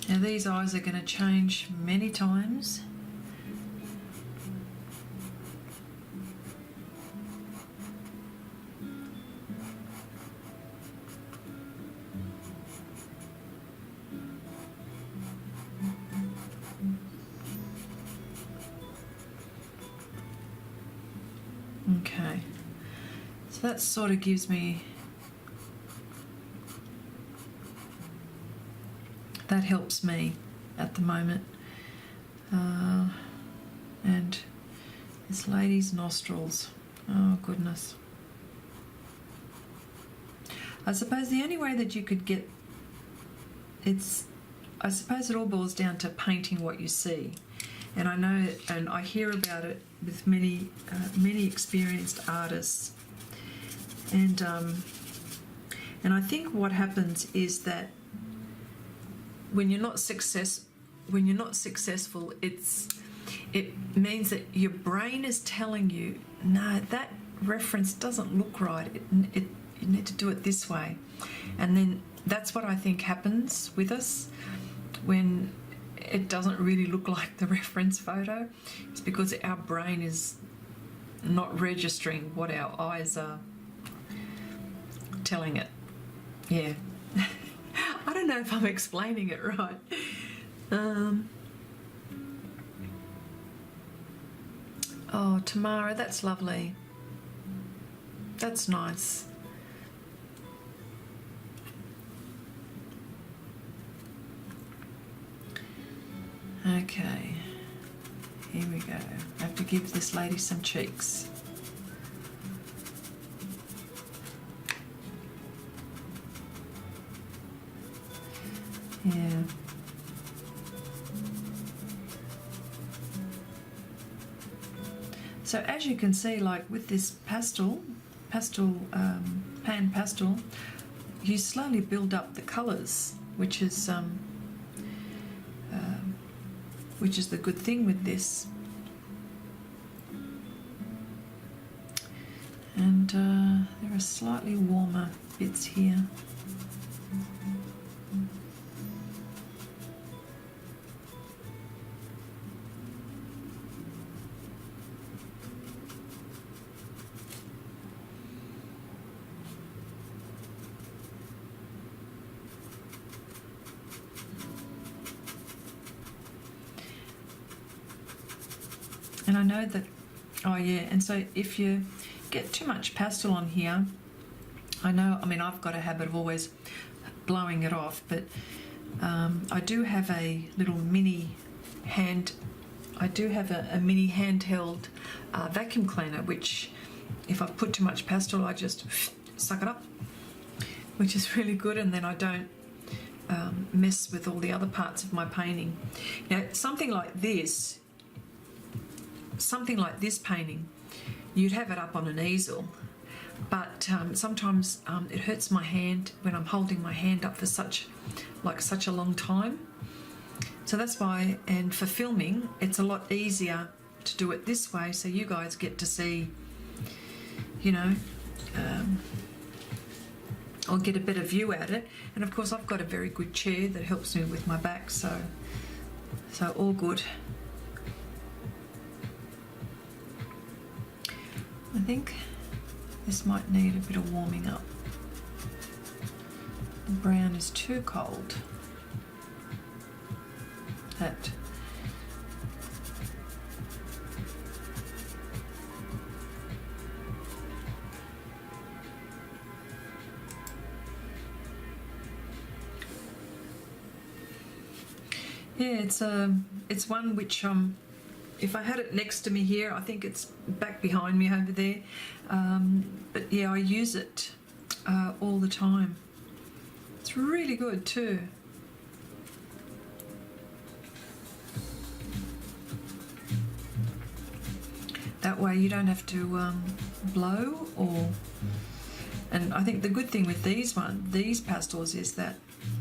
Now these eyes are going to change many times. Okay, so that sort of gives me, that helps me at the moment. And this lady's nostrils, oh goodness. I suppose the only way that you could get I suppose it all boils down to painting what you see. And I know, and I hear about it with many experienced artists. And I think what happens is that when you're not successful, it means that your brain is telling you, no, that reference doesn't look right. You need to do it this way. And then that's what I think happens with us when it doesn't really look like the reference photo. It's because our brain is not registering what our eyes are telling it. Yeah. I don't know if I'm explaining it right. Oh, Tamara, that's lovely. That's nice. Okay, here we go. I have to give this lady some cheeks. Yeah. So as you can see, like with this pan pastel, you slowly build up the colours, which is the good thing with this. And there are slightly warmer bits here. And I know that, oh yeah, and so if you get too much pastel on here, I mean, I've got a habit of always blowing it off, but I do have a little mini handheld vacuum cleaner, which if I've put too much pastel, I just suck it up, which is really good, and then I don't mess with all the other parts of my painting. Now, something like this painting, you'd have it up on an easel, but sometimes it hurts my hand when I'm holding my hand up for such a long time. So that's why, and for filming, it's a lot easier to do it this way, so you guys get to see, you know, or get a better view at it. And of course, I've got a very good chair that helps me with my back, so all good. I think this might need a bit of warming up. The brown is too cold. That. Yeah, it's one which if I had it next to me here, I think it's back behind me over there. But yeah, I use it all the time. It's really good too. That way you don't have to blow and I think the good thing with these pastels is that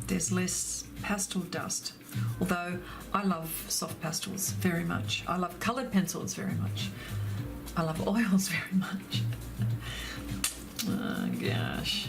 there's less pastel dust. Although I love soft pastels very much. I love coloured pencils very much. I love oils very much. Oh gosh.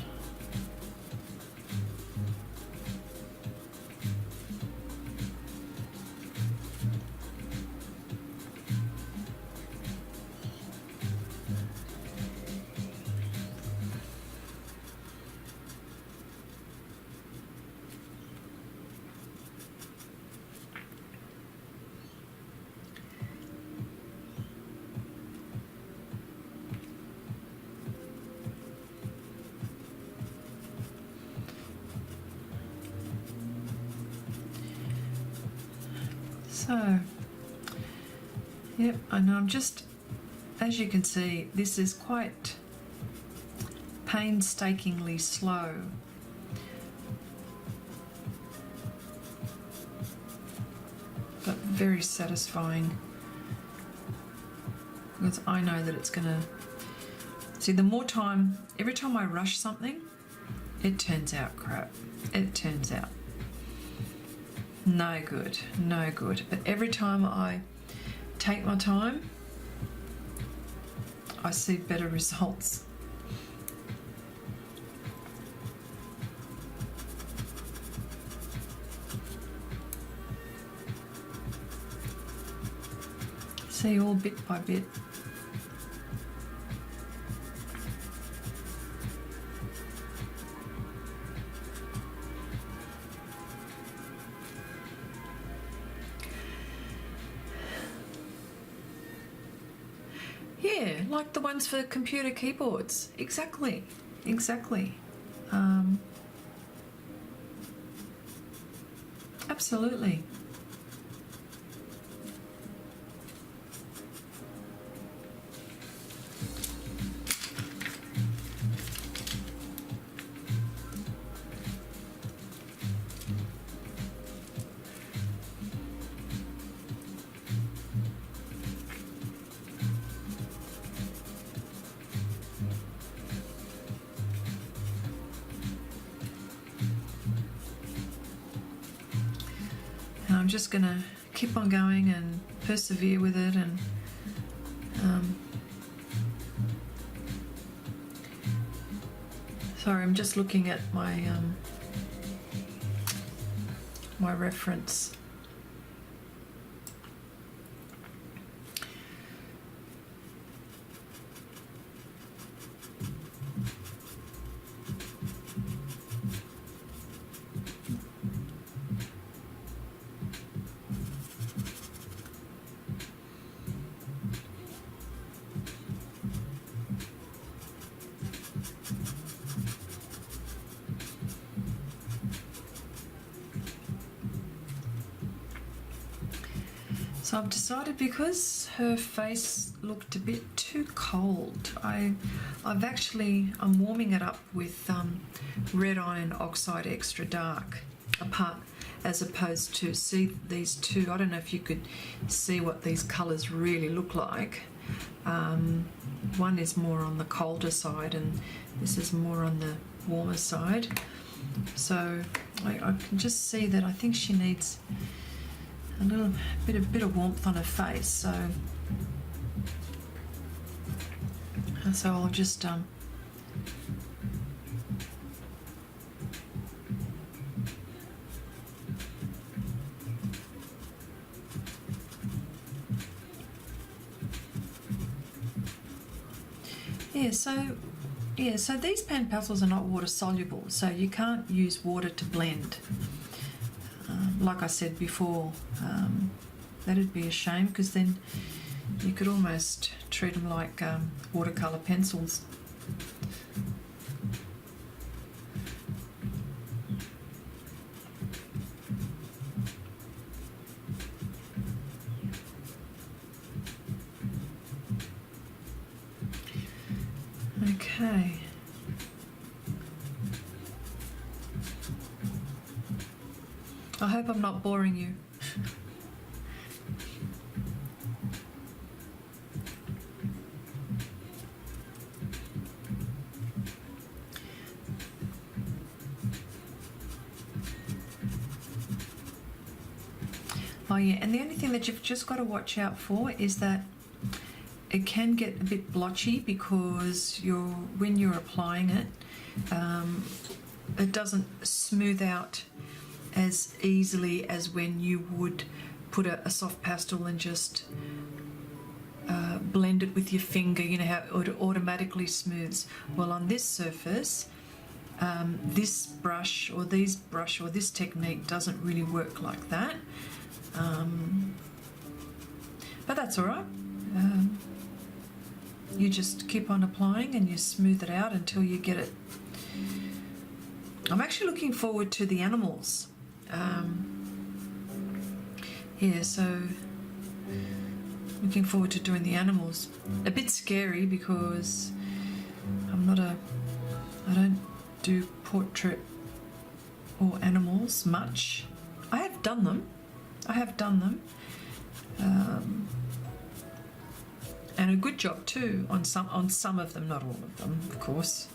So, yep, I know I'm just, as you can see, this is quite painstakingly slow. But very satisfying, because I know that it's gonna, see, the more time, every time I rush something, it turns out crap. It turns out no good, no good. But every time I take my time, I see better results. See, all bit by bit. Yeah, like the ones for computer keyboards. Exactly, exactly. Absolutely. I'm just going to keep on going and persevere with it, and sorry, I'm just looking at my my reference. So I've decided, because her face looked a bit too cold, I'm warming it up with red iron oxide extra dark, as opposed to, see these two, I don't know if you could see what these colours really look like. One is more on the colder side and this is more on the warmer side. So I can just see that I think she needs a little bit of warmth on her face, so I'll just so these pen pastels are not water soluble, so you can't use water to blend. Like I said before, that'd be a shame, because then you could almost treat them like watercolour pencils. Okay. I hope I'm not boring you. Oh yeah, and the only thing that you've just got to watch out for is that it can get a bit blotchy, because when you're applying it, it doesn't smooth out as easily as when you would put a soft pastel and just blend it with your finger. You know how it automatically smooths. Well, on this surface, this brush or this technique doesn't really work like that. But that's all right. You just keep on applying and you smooth it out until you get it. I'm actually looking forward to the animals. So looking forward to doing the animals. A bit scary, because I'm not a I don't do portrait or animals much. I have done them. And a good job too on some of them, not all of them, of course.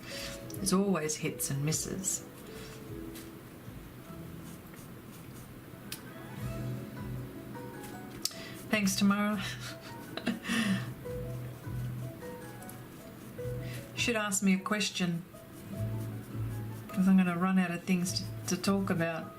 There's always hits and misses. Thanks, Tamara. You should ask me a question, because I'm going to run out of things to talk about.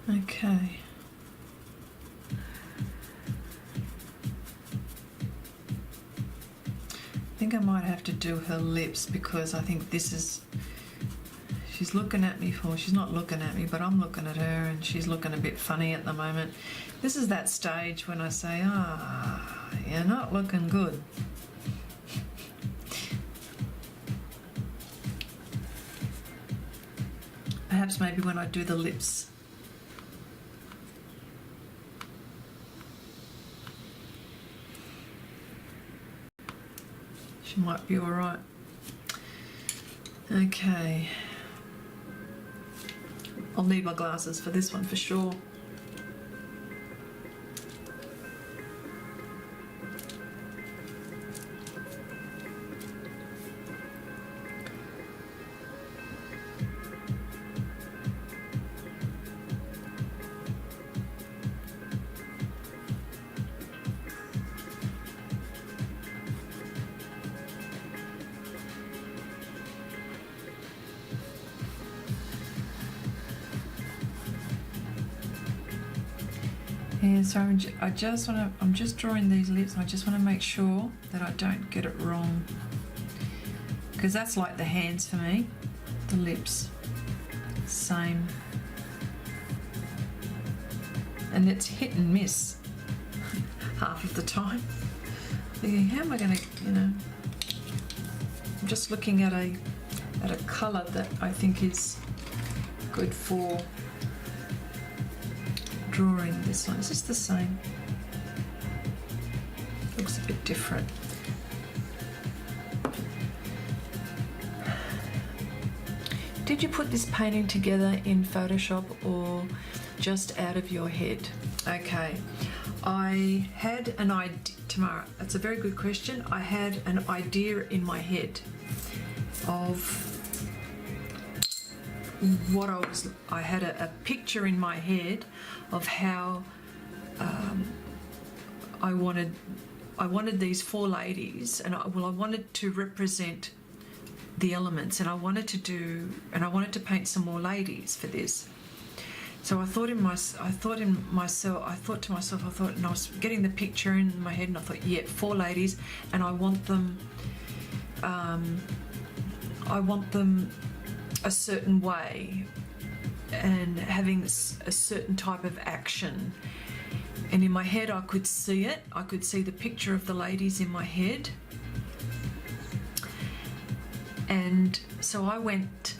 Okay. I think I might have to do her lips, because I think this is, she's looking at me, or she's not looking at me, but I'm looking at her and she's looking a bit funny at the moment. This is that stage when I say, you're not looking good. Perhaps maybe when I do the lips. She might be all right. Okay. I'll need my glasses for this one for sure. Yeah, so I'm just drawing these lips, and I just want to make sure that I don't get it wrong, because that's like the hands for me, the lips, same, and it's hit and miss half of the time. Thinking, how am I going to, I'm just looking at a colour that I think is good for drawing this one. Is this the same? Looks a bit different. Did you put this painting together in Photoshop or just out of your head? Okay, I had an idea, Tamara, that's a very good question. I had an idea in my head of what I had a picture in my head of how I wanted these four ladies, and I wanted to represent the elements, and I wanted to paint some more ladies for this. So I thought to myself, and I was getting the picture in my head, and I thought, yeah, four ladies, and I want them a certain way and having a certain type of action. And in my head I could see it. I could see the picture of the ladies in my head. And so I went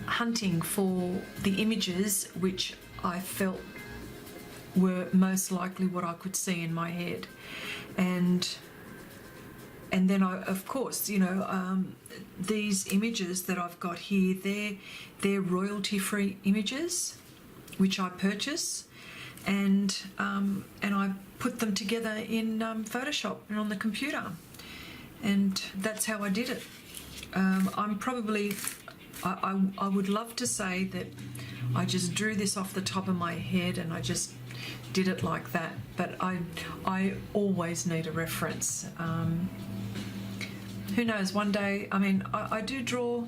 hunting for the images which I felt were most likely what I could see in my head. And then I, of course, these images that I've got here, they're royalty-free images, which I purchase, and I put them together in Photoshop and on the computer, and that's how I did it. I would love to say that I just drew this off the top of my head and I just did it like that, but I always need a reference. Who knows, one day, I do draw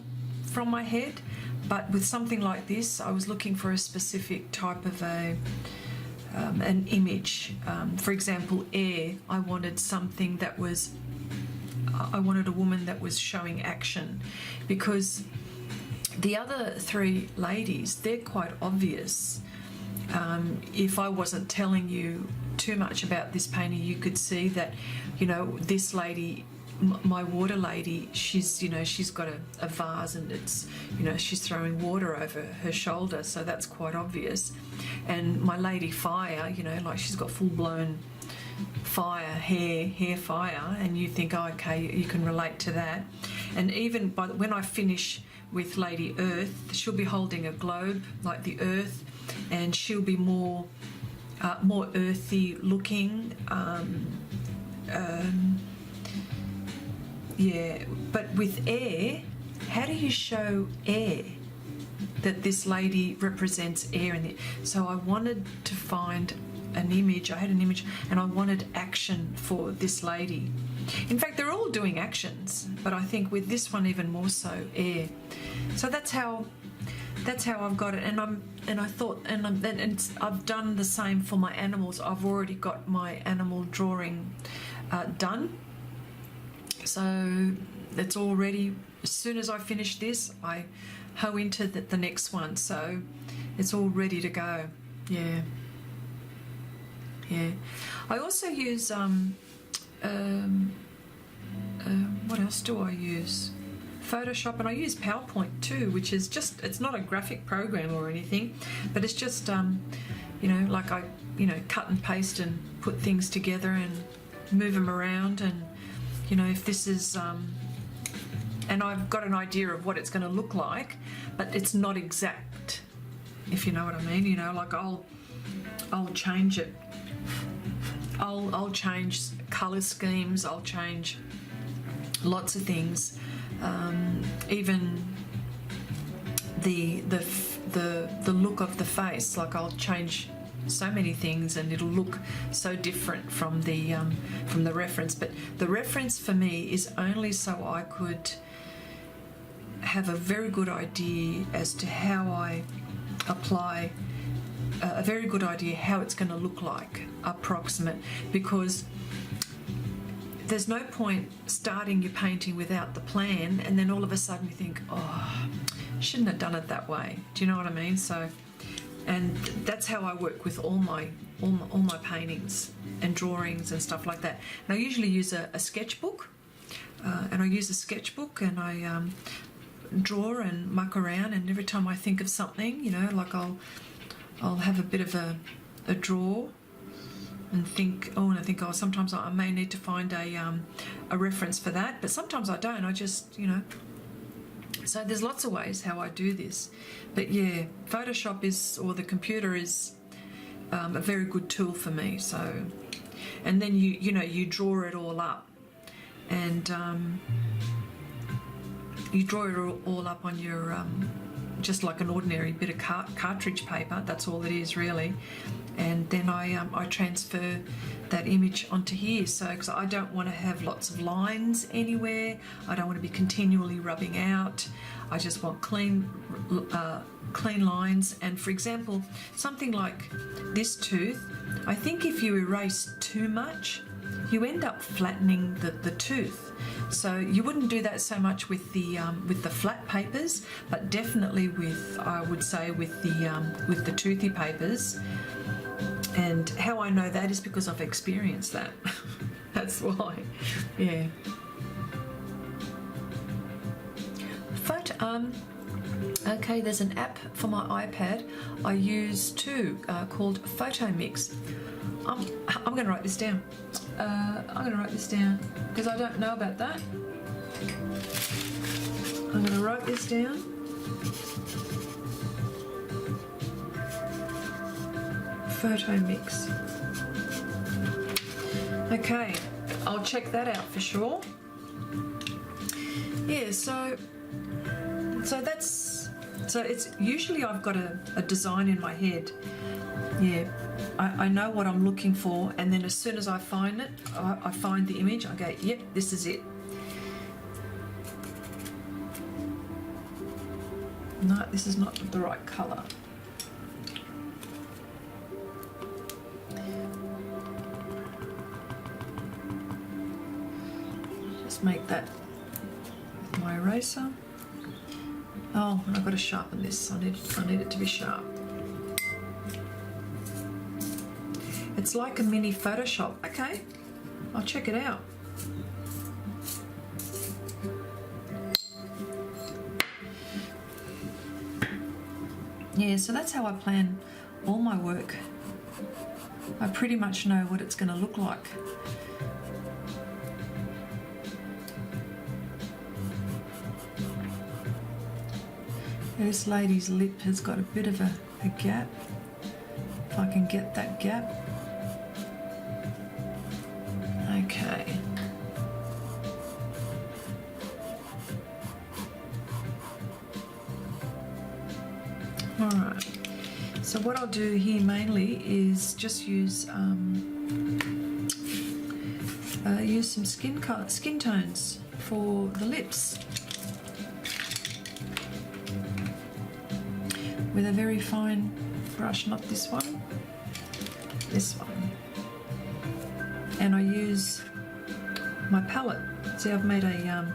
from my head, but with something like this, I was looking for a specific type of an image. For example, air, I wanted something that was I wanted a woman that was showing action, because the other three ladies, they're quite obvious. If I wasn't telling you too much about this painting, you could see that, you know, this lady, my water lady, she's got a vase, and it's, you know, she's throwing water over her shoulder, so that's quite obvious. And my lady fire, you know, like she's got full-blown fire, hair fire, and you think, oh, okay, you can relate to that. And even when I finish with Lady Earth, she'll be holding a globe like the Earth, and she'll be more earthy looking. Yeah, but with air, how do you show air? That this lady represents air in it. So I wanted to find an image. I had an image, and I wanted action for this lady. In fact, they're all doing actions, but I think with this one even more so, air. So that's how I've got it. And I've done the same for my animals. I've already got my animal drawing done. So it's all ready. As soon as I finish this, I hoe into the next one. So it's all ready to go. Yeah. I also use what else do I use? Photoshop, and I use PowerPoint too, which is just, it's not a graphic program or anything, but it's just you know, like I, you know, cut and paste and put things together and move them around, and you know, if this is and I've got an idea of what it's going to look like, but it's not exact, if you know what I mean. You know, like I'll change it. I'll change colour schemes. I'll change lots of things. Even the look of the face. Like I'll change so many things, and it'll look so different from the reference. But the reference for me is only so I could have a very good idea as to how I apply, a very good idea how it's going to look like, approximate, because there's no point starting your painting without the plan and then all of a sudden you think, oh, shouldn't have done it that way. Do you know what I mean? So, and that's how I work with all my paintings and drawings and stuff like that. And I usually use a sketchbook, and I draw and muck around, and every time I think of something, you know, like I'll have a bit of a draw and think, oh, sometimes I may need to find a reference for that, but sometimes I don't. I just, you know. So there's lots of ways how I do this, but yeah, Photoshop or the computer is a very good tool for me. So, and then you draw it all up, and you draw it all up on your just like an ordinary bit of cartridge paper. That's all it is really. And then I transfer that image onto here, so because I don't want to have lots of lines anywhere, I don't want to be continually rubbing out. I just want clean lines. And for example, something like this tooth, I think if you erase too much, you end up flattening the tooth. So you wouldn't do that so much with the flat papers, but definitely with, I would say, with the toothy papers. And how I know that is because I've experienced that. That's why, yeah. Okay, there's an app for my iPad I use too, called Photo Mix. I'm going to write this down. Because I don't know about that. I'm going to write this down. Photo Mix. Okay, I'll check that out for sure. Yeah, so it's usually I've got a design in my head. Yeah, I know what I'm looking for, and then as soon as I find it, I find the image, I go, yep, this is it. No, this is not the right colour. Just just make that with my eraser. Oh, and I've got to sharpen this. I need it to be sharp. It's like a mini Photoshop. Okay, I'll check it out. Yeah, so that's how I plan all my work. I pretty much know what it's going to look like. This lady's lip has got a bit of a gap. If I can get that gap. Okay. Alright. So what I'll do here mainly is just use some skin tones for the lips with a very fine brush, not this one, this one. And I use my palette. See, I've made a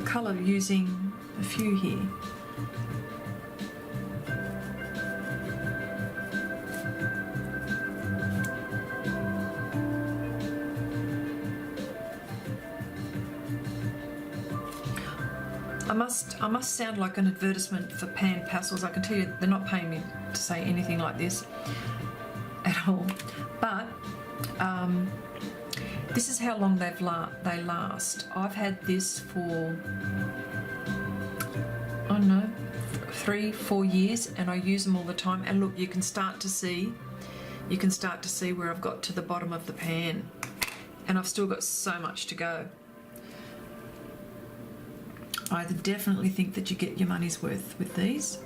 colour using a few here. I must sound like an advertisement for Pastels. I can tell you they're not paying me to say anything like this at all. But this is how long they last. I've had this for, I don't know, 3-4 years, and I use them all the time. And look, you can start to see where I've got to the bottom of the pan, and I've still got so much to go. I definitely think that you get your money's worth with these.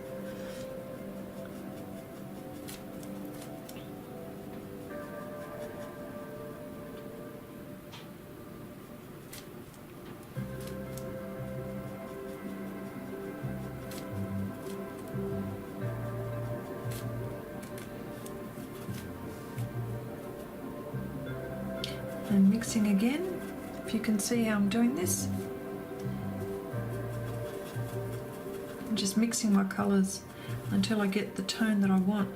And mixing again, if you can see how I'm doing this. I'm just mixing my colours until I get the tone that I want.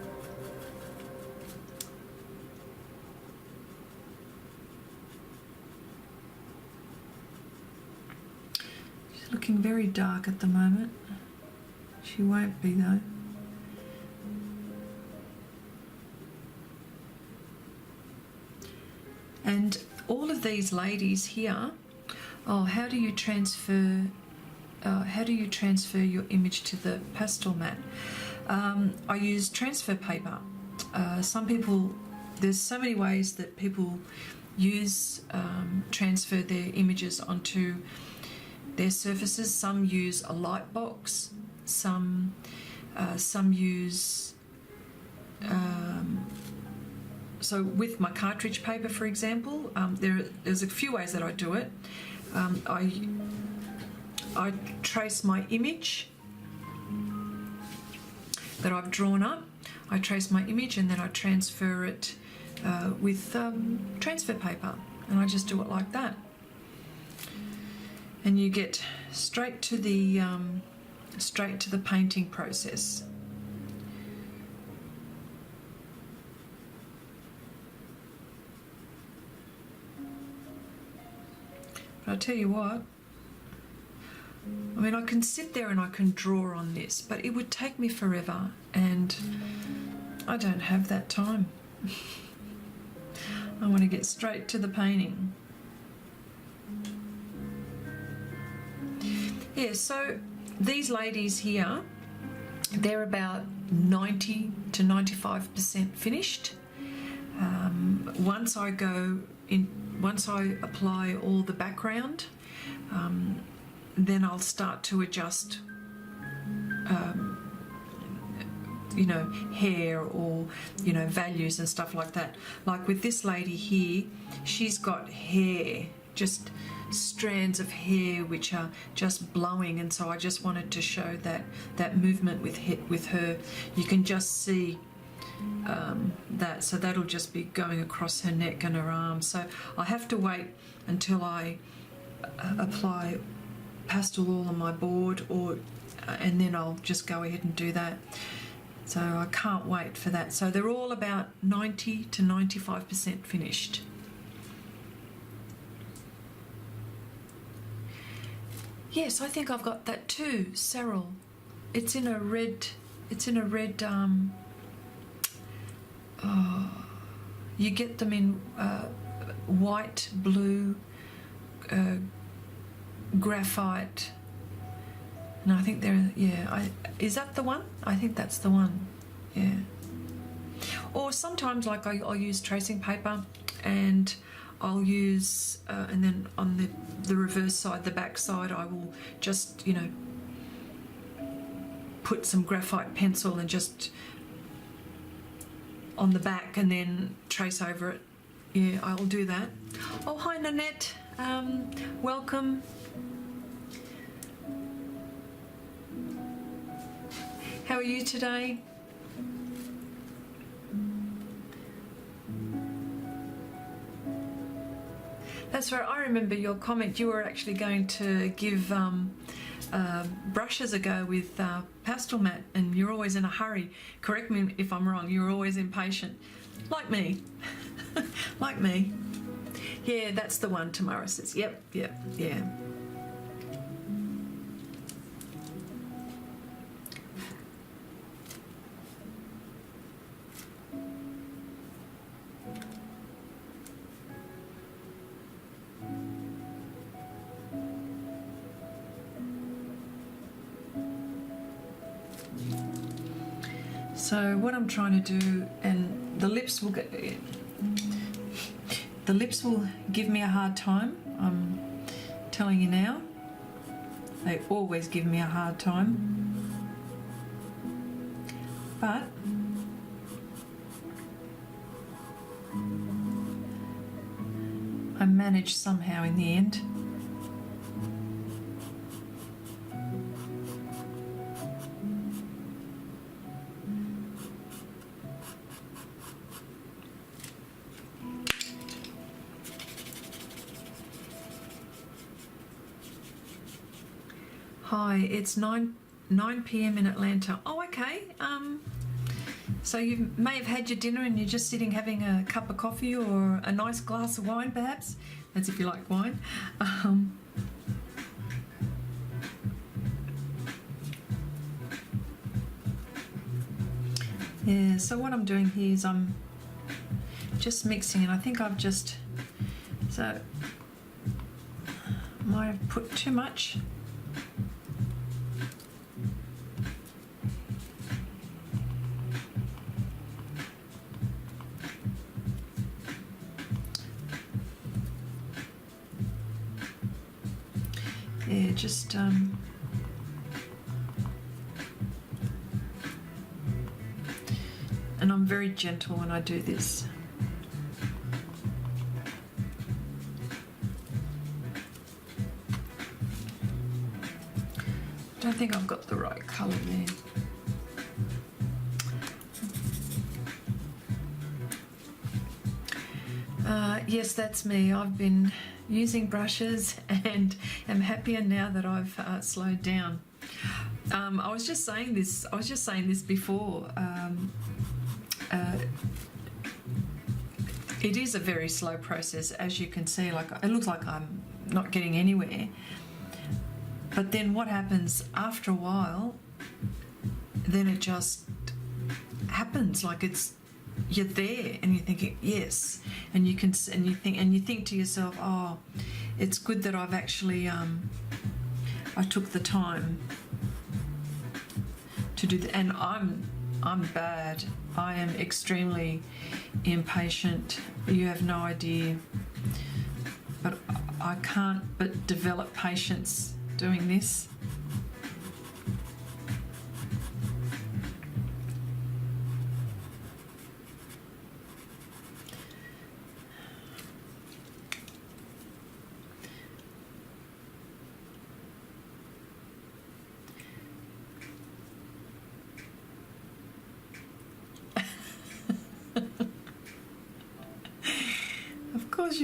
She's looking very dark at the moment. She won't be though. And all of these ladies here, oh, how do you transfer your image to the Pastelmat? I use transfer paper. Some people, there's so many ways that people transfer their images onto their surfaces. Some use a light box. Some use. So with my cartridge paper, for example, there's a few ways that I do it. I trace my image that I've drawn up. I trace my image and then I transfer it with transfer paper, and I just do it like that. And you get straight to the painting process. But I tell you what, I mean, I can sit there and I can draw on this, but it would take me forever, and I don't have that time. I want to get straight to the painting. Yeah, so these ladies here, they're about 90 to 95% finished. Once I apply all the background, then I'll start to adjust, hair or, values and stuff like that. Like with this lady here, she's got hair, just strands of hair which are just blowing, and so I just wanted to show that movement with her. You can just see so that'll just be going across her neck and her arms. So I have to wait until I apply pastel oil on my board, and then I'll just go ahead and do that. So I can't wait for that. So they're all about 90 to 95% finished. Yes, I think I've got that too, Cyril. It's in a red. You get them in white, blue, graphite. No, I think they're, yeah. Is that the one? I think that's the one. Yeah. Or sometimes, like I'll use tracing paper, and I'll use, and then on the reverse side, the back side, I will just, put some graphite pencil and just on the back, and then trace over it. Yeah, I'll do that. Oh, hi Nanette. Welcome. How are you today? That's right, I remember your comment. You were actually going to give brushes a go with Pastelmat, and you're always in a hurry. Correct me if I'm wrong, you're always impatient. Like me. Like me. Yeah, that's the one, Tamara says. Yep, yeah. So what I'm trying to do, and the lips will give me a hard time. I'm telling you now. They always give me a hard time. But I manage somehow in the end. Hi, it's 9 p.m. in Atlanta. Oh, okay. So you may have had your dinner and you're just sitting having a cup of coffee or a nice glass of wine, perhaps. That's if you like wine. Yeah, so what I'm doing here is I'm just mixing, and I think I've just, so might have put too much. Yeah, just and I'm very gentle when I do this. I don't think I've got the right colour there. Yes, that's me. I've been using brushes and am happier now that I've slowed down. I was just saying this before. It is a very slow process, as you can see. Like, it looks like I'm not getting anywhere. But then what happens after a while, then it just happens. Like, you're there and you're thinking yes, and you think to yourself, oh, it's good that I've actually I took the time to do that. And I'm bad. I am extremely impatient. You have no idea. But I can't but develop patience doing this.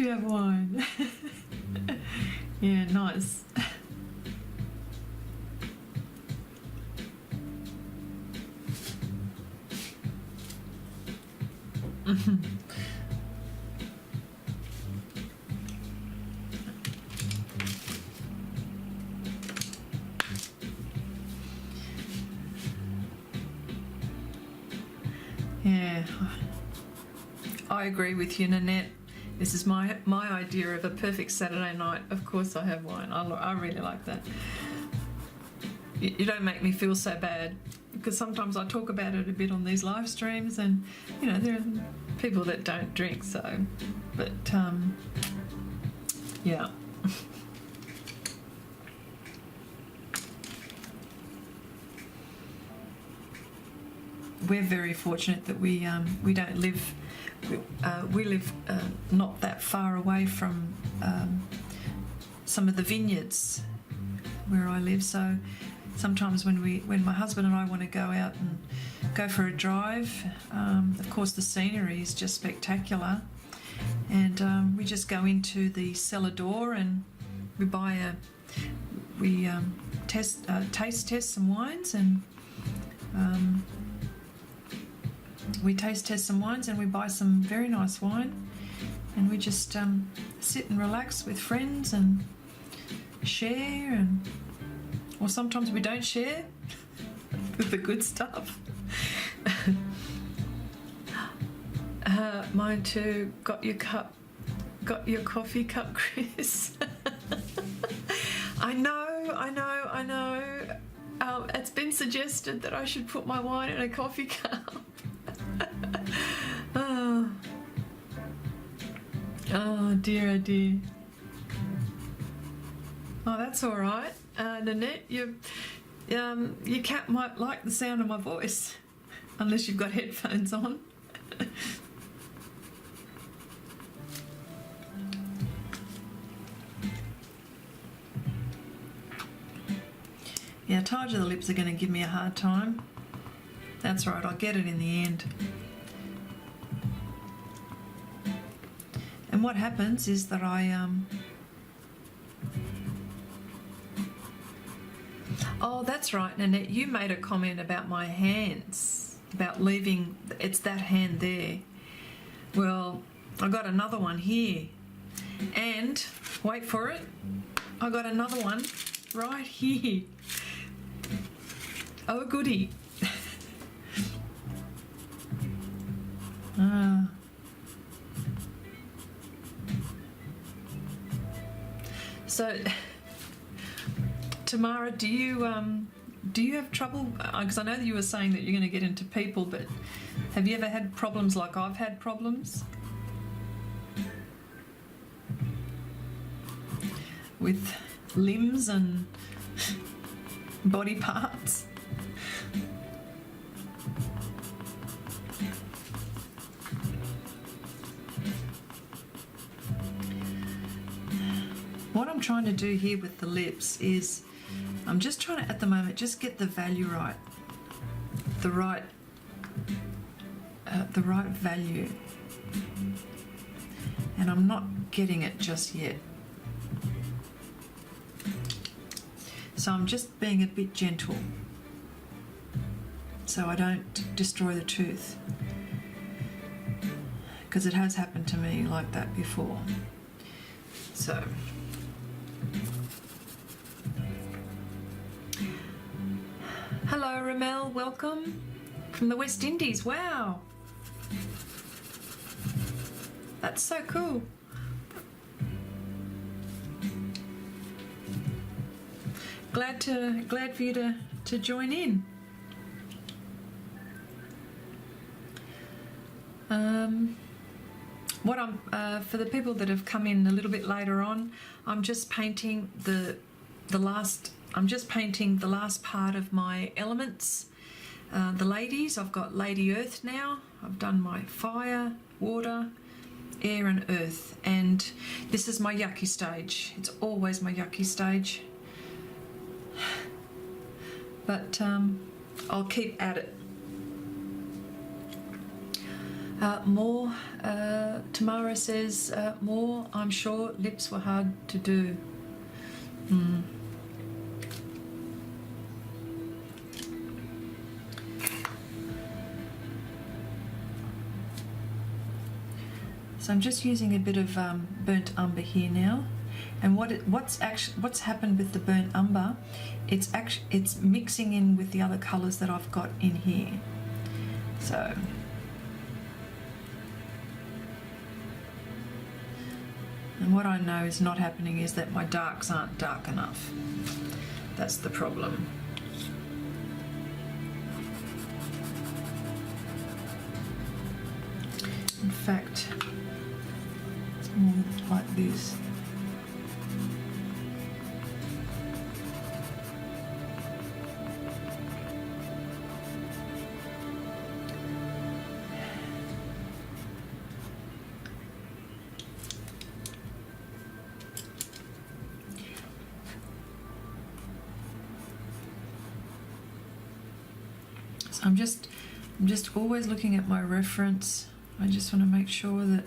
you have wine. Yeah, nice. Yeah, I agree with you, Nanette. This is my idea of a perfect Saturday night. Of course I have wine. I really like that. You don't make me feel so bad, because sometimes I talk about it a bit on these live streams, and you know, there are people that don't drink, so, but yeah. We're very fortunate that we don't live, we live not that far away from some of the vineyards where I live, so sometimes when my husband and I want to go out and go for a drive, of course the scenery is just spectacular, and we just go into the cellar door and we buy taste test some wines, and we taste test some wines, and we buy some very nice wine, and we just sit and relax with friends and share, and or sometimes we don't share with the good stuff. Mine too. Got your coffee cup, Chris. I know. It's been suggested that I should put my wine in a coffee cup. Oh dear, oh dear. Oh, that's all right. Nanette, your cat might like the sound of my voice, unless you've got headphones on. Yeah, Tied to the Lips are going to give me a hard time. That's right, I'll get it in the end. And what happens is that oh, that's right, Nanette, you made a comment about my hands, about leaving, it's that hand there. Well, I got another one here, and wait for it, I got another one right here. Oh goody. So, Tamara, do you have trouble? Because I know that you were saying that you're going to get into people, but have you ever had problems like I've had problems with limbs and body parts? What I'm trying to do here with the lips is I'm just trying to, at the moment, just get the value right, the right value, and I'm not getting it just yet. So I'm just being a bit gentle so I don't destroy the tooth, because it has happened to me like that before. So hello Ramel, welcome from the West Indies. Wow, that's so cool. Glad for you to join in. What I'm for the people that have come in a little bit later on, I'm just painting the last part of my elements. The ladies, I've got Lady Earth now. I've done my fire, water, air and earth, and this is my yucky stage. It's always my yucky stage, but I'll keep at it. More, Tamara says, more, I'm sure lips were hard to do. So I'm just using a bit of burnt umber here now, and what's happened with the burnt umber, it's mixing in with the other colours that I've got in here. So and what I know is not happening is that my darks aren't dark enough. That's the problem. In fact, it's more like this. So I'm just always looking at my reference. I just want to make sure that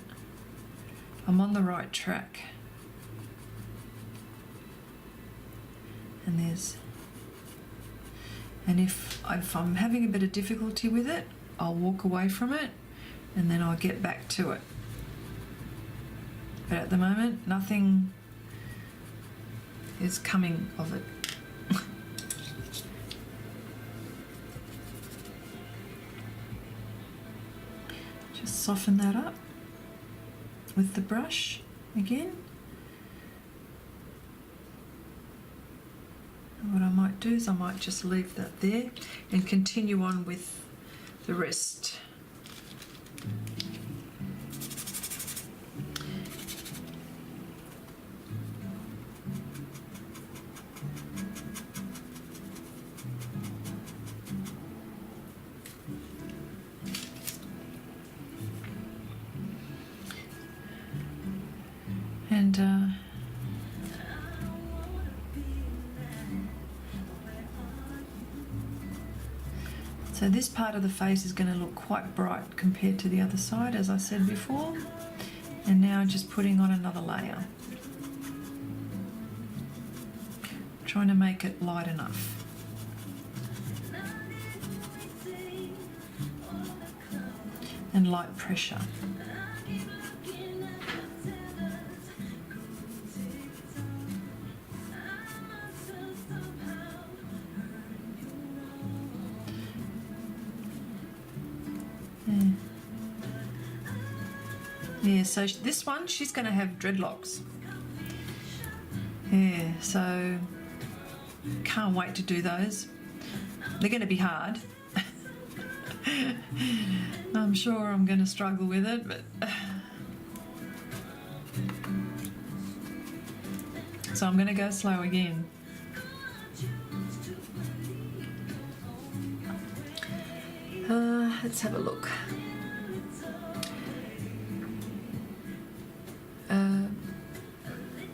I'm on the right track. And if I'm having a bit of difficulty with it, I'll walk away from it and then I'll get back to it. But at the moment, nothing is coming of it. Just soften that up with the brush again. And what I might do is I might just leave that there and continue on with the rest. So this part of the face is going to look quite bright compared to the other side, as I said before. And now just putting on another layer. Trying to make it light enough. And light pressure. Yeah, so this one, she's going to have dreadlocks. Yeah, so can't wait to do those. They're going to be hard. I'm sure I'm going to struggle with it, but so I'm going to go slow again. Let's have a look.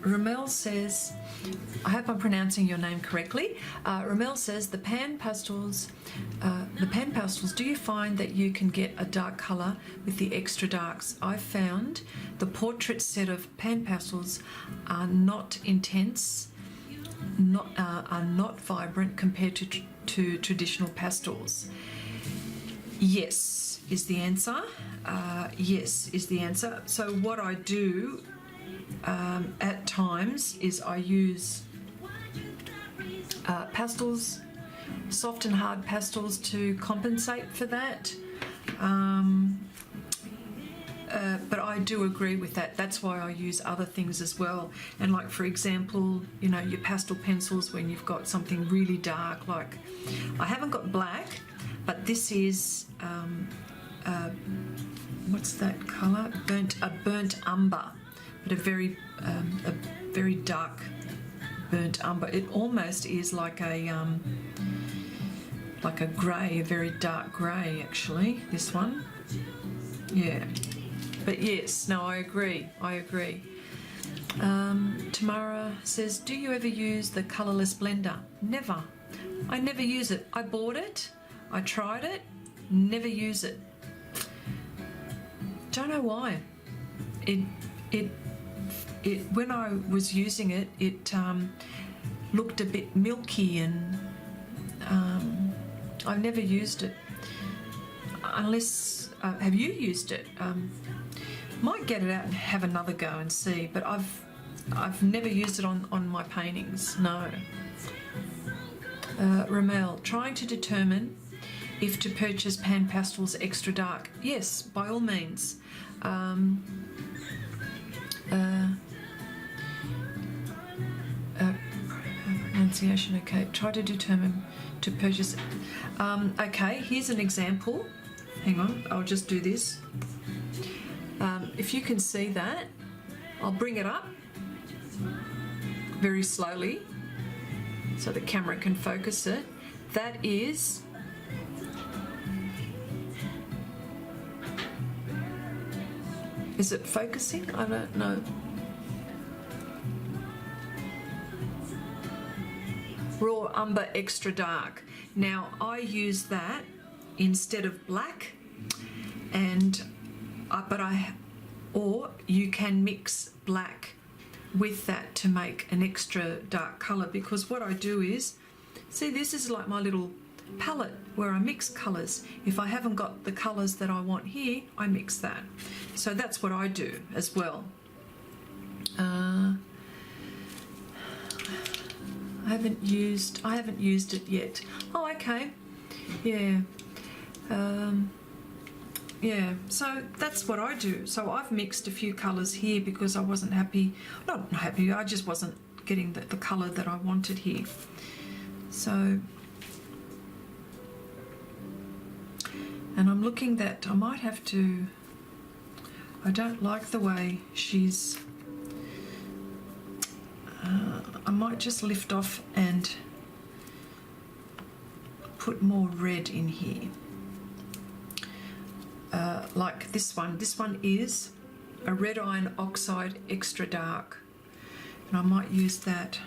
Ramel says, I hope I'm pronouncing your name correctly. Ramel says, the pan pastels, do you find that you can get a dark colour with the extra darks? I've found the portrait set of pan pastels are not intense, are not vibrant compared to traditional pastels. Yes is the answer. Yes is the answer. So what I do at times is I use pastels, soft and hard pastels to compensate for that. But I do agree with that. That's why I use other things as well. And like, for example, you know, your pastel pencils, when you've got something really dark, like I haven't got black, but this is what's that colour? Burnt umber, but a very dark burnt umber. It almost is like a grey, a very dark grey actually, this one. Yeah. But yes, no, I agree. Tamara says, do you ever use the colourless blender? Never. I never use it. I bought it, I tried it, never use it. don't know why. It when I was using it, it looked a bit milky, and I've never used it. Unless, have you used it? Might get it out and have another go and see, but I've never used it on my paintings, no. Ramel, trying to determine if to purchase pan pastels extra dark. Yes, by all means. Pronunciation, okay. Try to determine to purchase. Okay, here's an example. Hang on, I'll just do this. If you can see that, I'll bring it up very slowly so the camera can focus it. That is it focusing? I don't know. Raw Umber Extra Dark. Now I use that instead of black, and or you can mix black with that to make an extra dark colour, because what I do is, see, this is like my little palette where I mix colours. If I haven't got the colours that I want here, I mix that. So that's what I do as well. I haven't used it yet. Oh, okay. Yeah. Yeah, so that's what I do. So I've mixed a few colours here because I wasn't happy. Not happy, I just wasn't getting the colour that I wanted here. So, and I'm looking that I might have to, I don't like the way she's, I might just lift off and put more red in here. Like this one. This one is a red iron oxide extra dark, and I might use that.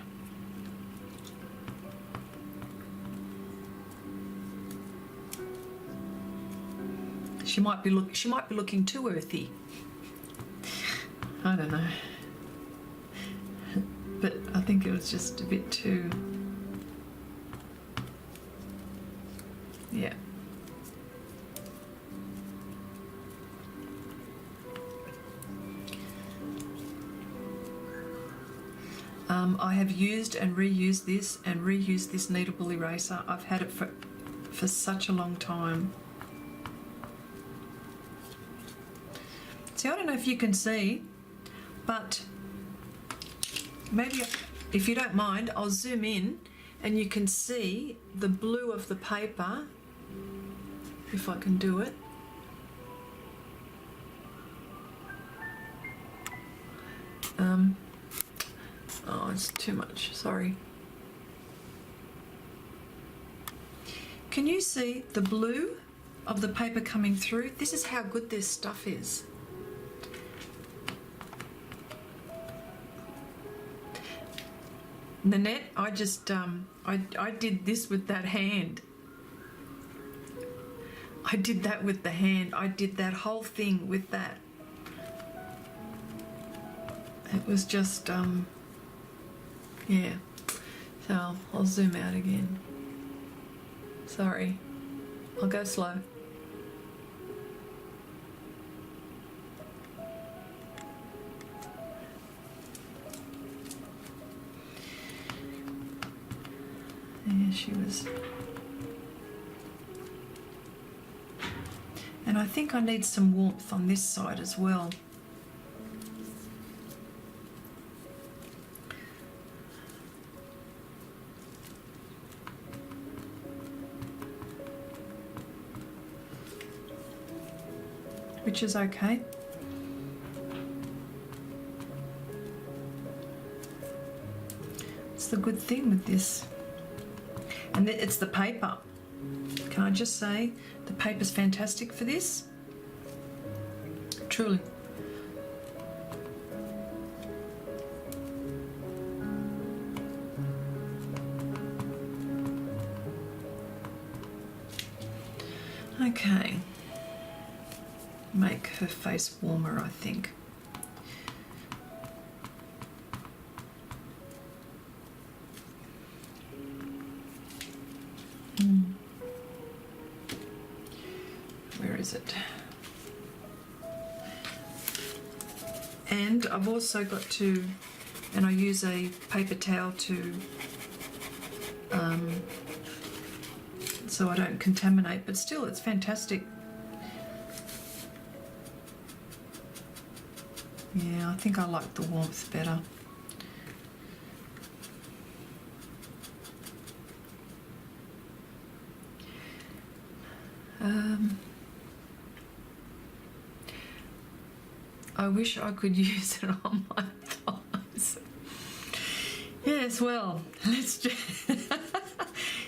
She might be looking too earthy. I don't know, but I think it was just a bit too. Yeah. I have used and reused this kneadable eraser. I've had it for such a long time. See, I don't know if you can see, but maybe if you don't mind, I'll zoom in and you can see the blue of the paper, if I can do it. Oh, it's too much, sorry. Can you see the blue of the paper coming through? This is how good this stuff is. Nanette, I just, I did this with that hand. I did that with the hand. I did that whole thing with that. It was just, yeah. So I'll zoom out again. Sorry. I'll go slow. Yeah, she was. And I think I need some warmth on this side as well. Which is okay. It's the good thing with this. And it's the paper. Can I just say, the paper's fantastic for this. Truly. Okay. make her face warmer, I think. Where is it? And I've also got to, and I use a paper towel to, so I don't contaminate, but still it's fantastic. Yeah, I think I like the warmth better. I wish I could use it on my thighs. Yes, well, let's just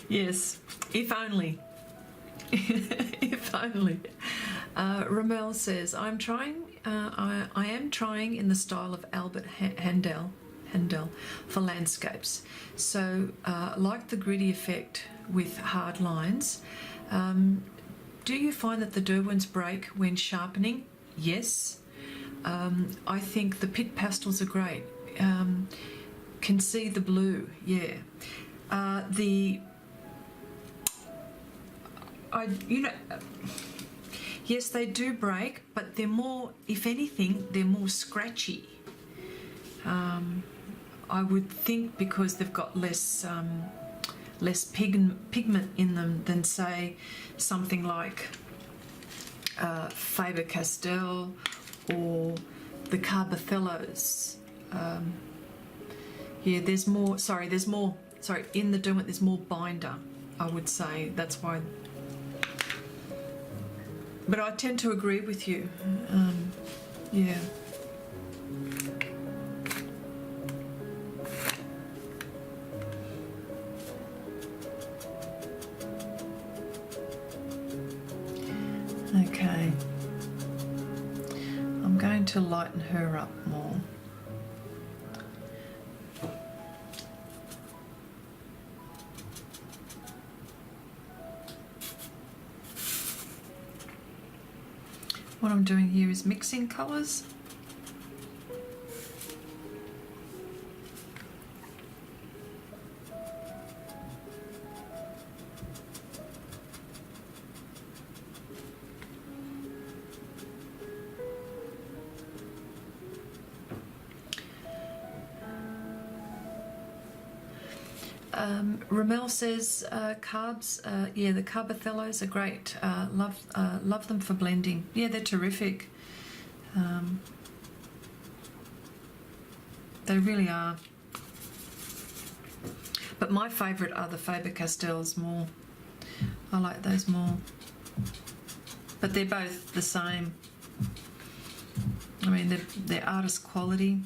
yes, if only. If only. Ramel says, I am trying in the style of Albert Handel for landscapes. So, like the gritty effect with hard lines, do you find that the Derwents break when sharpening? Yes. I think the pit pastels are great. Can see the blue, yeah. Yes, they do break, but they're more, if anything, they're more scratchy. I would think because they've got less pigment in them than, say, something like Faber-Castell or the Carbothellos. Yeah, there's more, in the Derwent there's more binder, I would say. That's why. But I tend to agree with you. Yeah. Okay. I'm going to lighten her up more. What I'm doing here is mixing colours. Ramel says carbs, yeah, the Carbothellos are great. Love them for blending. Yeah, they're terrific. They really are. But my favourite are the Faber-Castells more. I like those more. But they're both the same. I mean, they're artist quality.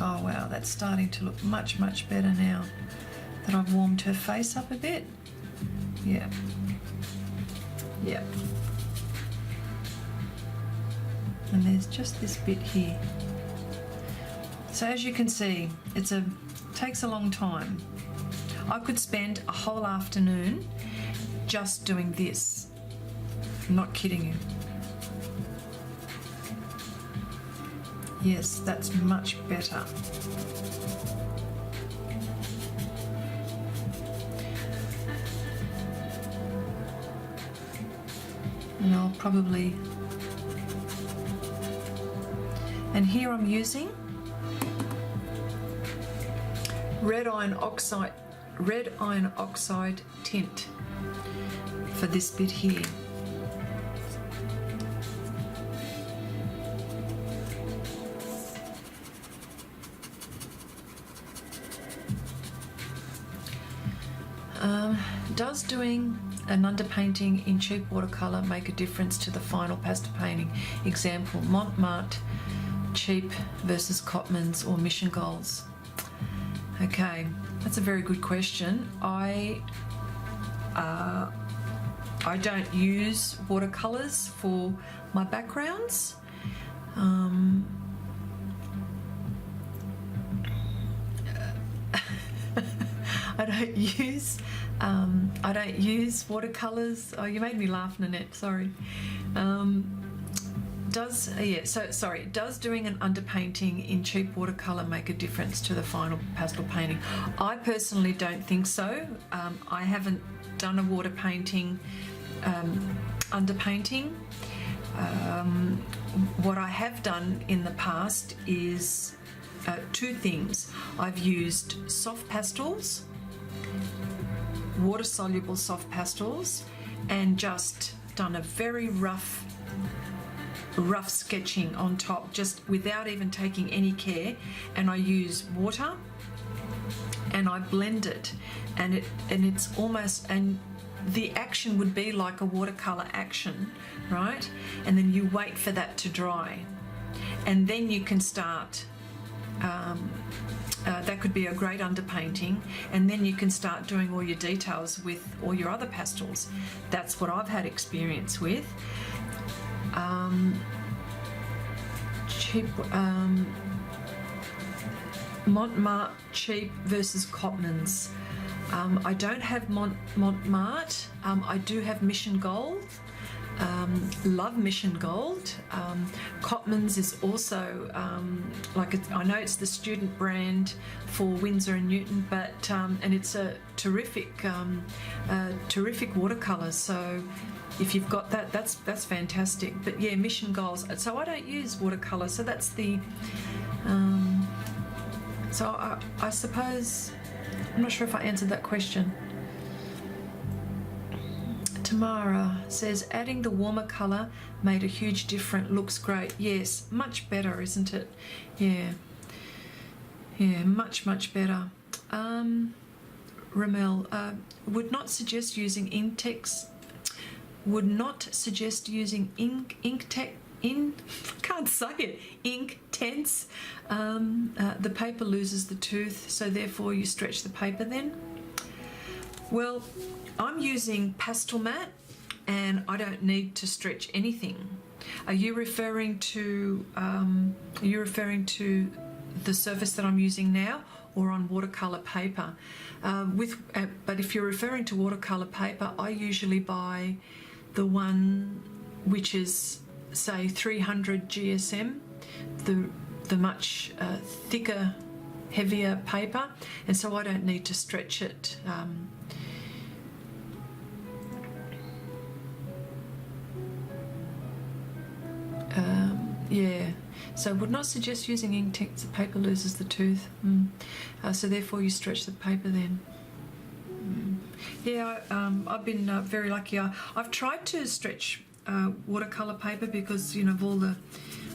Oh wow, that's starting to look much, much better now that I've warmed her face up a bit. Yeah. Yeah. And there's just this bit here. So as you can see, it takes a long time. I could spend a whole afternoon just doing this. I'm not kidding you. Yes, that's much better. And I'll probably... And here I'm using red iron oxide tint for this bit here. Does doing an underpainting in cheap watercolour make a difference to the final pastel painting? Example, Montmartre cheap versus Cotmans or Mission Golds. Okay, that's a very good question. I don't use watercolours for my backgrounds. I don't use watercolors. Oh, you made me laugh, Nanette. Sorry. Does doing an underpainting in cheap watercolor make a difference to the final pastel painting? I personally don't think so. I haven't done a water painting underpainting. What I have done in the past is two things. I've used soft pastels, water-soluble soft pastels, and just done a very rough sketching on top, just without even taking any care. And I use water and I blend it, and it's almost, and the action would be like a watercolor action, right? And then you wait for that to dry, and then you can start. That could be a great underpainting, and then you can start doing all your details with all your other pastels. That's what I've had experience with. Cheap Montmartre cheap versus Cotmans. I don't have Montmartre. I do have Mission Gold. Love Mission Gold. Cotmans is also I know it's the student brand for Winsor and Newton, but and it's a terrific watercolor. So if you've got that, that's fantastic. But yeah, Mission Gold. So I don't use watercolor. So that's the. So I suppose I'm not sure if I answered that question. Tamara says, adding the warmer colour made a huge difference. Looks great. Yes, much better, isn't it? Yeah, much better. Ramel, would not suggest using Inktex. Would not suggest using can't say it. Inktense. The paper loses the tooth, so therefore you stretch the paper then. Well, I'm using Pastelmat, and I don't need to stretch anything. Are you referring to the surface that I'm using now, or on watercolor paper? But if you're referring to watercolor paper, I usually buy the one which is, say, 300 GSM, the much thicker, heavier paper, and so I don't need to stretch it. Yeah, so would not suggest using Inktex. The paper loses the tooth, so therefore you stretch the paper then. Yeah, I've been very lucky. I've tried to stretch watercolor paper because, you know, of all the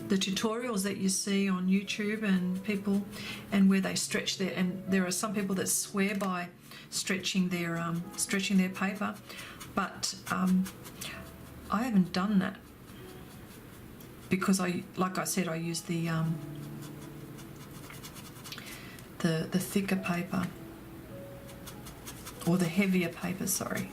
tutorials that you see on YouTube and people, and where they stretch their, and there are some people that swear by stretching their paper, but I haven't done that because like I said, I use the thicker paper, or the heavier paper, sorry.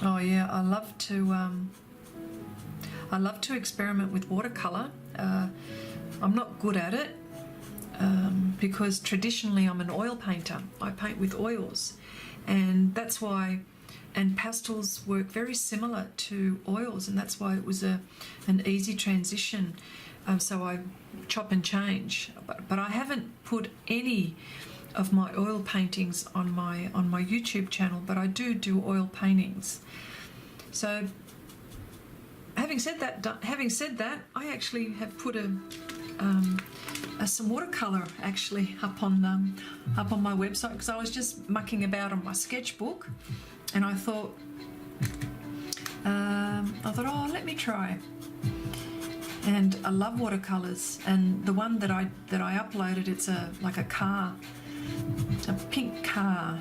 Oh yeah, I love to experiment with watercolor. I'm not good at it because traditionally I'm an oil painter. I paint with oils, and that's why. And pastels work very similar to oils, and that's why it was an easy transition. So I chop and change, but I haven't put any of my oil paintings on my YouTube channel, but I do oil paintings. So having said that, I actually have put some watercolor actually up on my website, because I was just mucking about on my sketchbook, and I thought, oh, let me try. And I love watercolors, and the one that I uploaded, it's like a car. A pink car,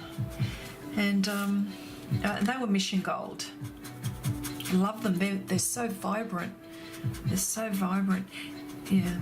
and they were Mission Gold. Love them. They're so vibrant. They're so vibrant. Yeah.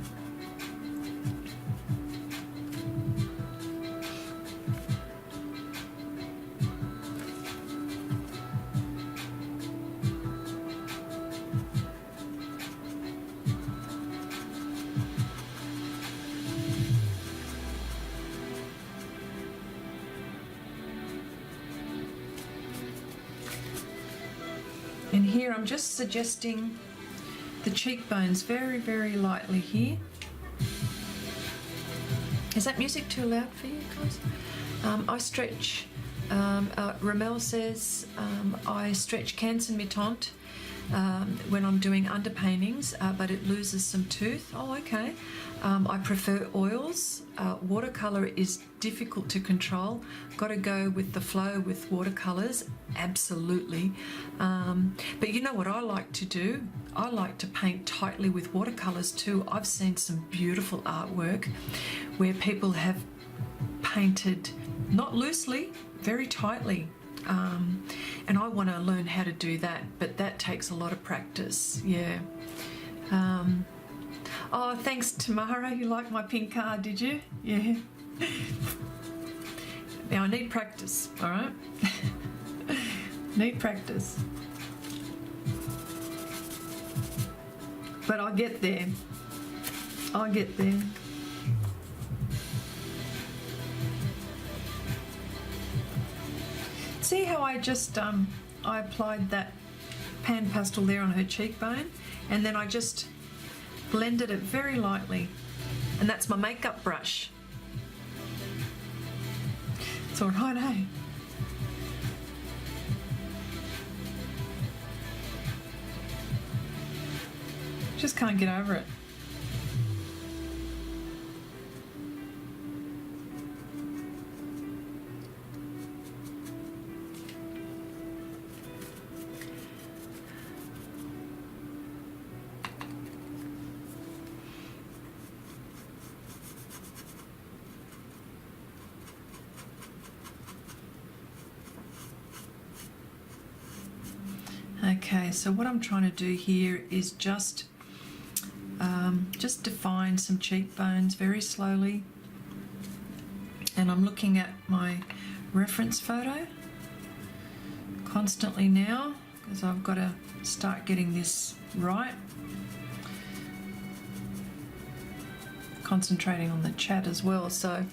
And here I'm just suggesting the cheekbones very, very lightly here. Is that music too loud for you guys? I stretch, Ramel says, I stretch Canson Mitont when I'm doing underpaintings, but it loses some tooth. Oh, okay. I prefer oils. Watercolour is difficult to control. Got to go with the flow with watercolours, absolutely. But you know what I like to do? I like to paint tightly with watercolours too. I've seen some beautiful artwork where people have painted not loosely, very tightly. And I want to learn how to do that, but that takes a lot of practice, yeah. Oh, thanks, Tamara. You like my pink card, did you? Yeah. Now, I need practice, all right? Need practice. But I'll get there. I'll get there. See how I just, I applied that pan pastel there on her cheekbone, and then I just blended it very lightly, and that's my makeup brush. It's all right, eh? Just can't get over it. Okay, so what I'm trying to do here is just define some cheekbones very slowly, and I'm looking at my reference photo constantly now because I've got to start getting this right. Concentrating on the chat as well, so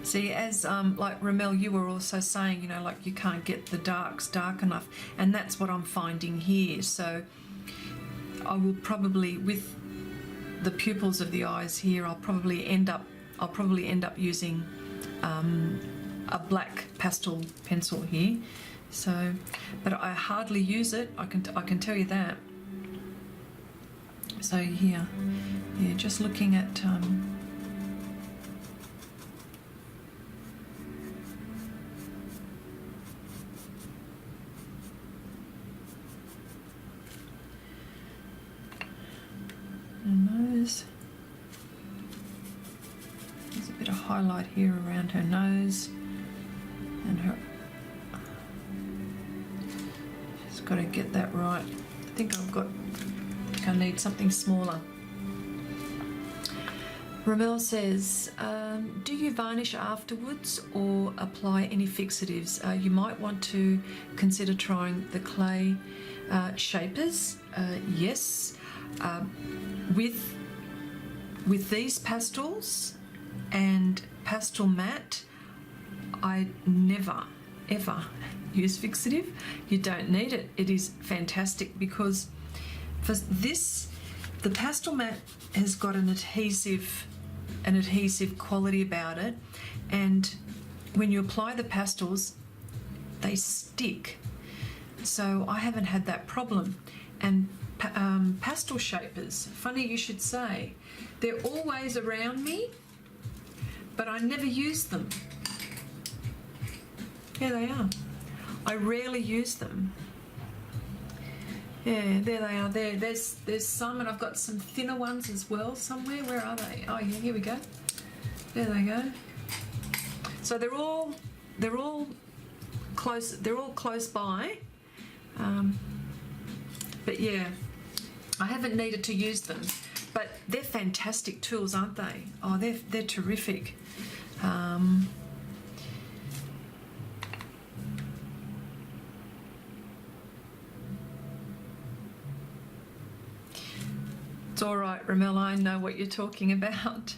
see, as like Ramel, you were also saying, you know, like you can't get the darks dark enough, and that's what I'm finding here. So I will probably, with the pupils of the eyes here, I'll probably end up using a black pastel pencil here. So, but I hardly use it. I can tell you that. So here, yeah, just looking at. Nose. There's a bit of highlight here around her nose and her. Just got to get that right. I think I need something smaller. Ramel says, do you varnish afterwards or apply any fixatives? You might want to consider trying the clay shapers. Yes. With these pastels and Pastelmat, I never ever use fixative. You don't need it. It is fantastic because for this, the Pastelmat has got an adhesive quality about it, and when you apply the pastels, they stick. So I haven't had that problem. And pastel shapers, funny you should say, they're always around me, but I never use them. Here they are. I rarely use them. Yeah, there they are. There's some, and I've got some thinner ones as well somewhere. Where are they? Oh yeah, here we go. There they go. So they're all close. They're all close by. But yeah, I haven't needed to use them. But they're fantastic tools, aren't they? Oh, they're terrific. It's all right, Ramel, I know what you're talking about.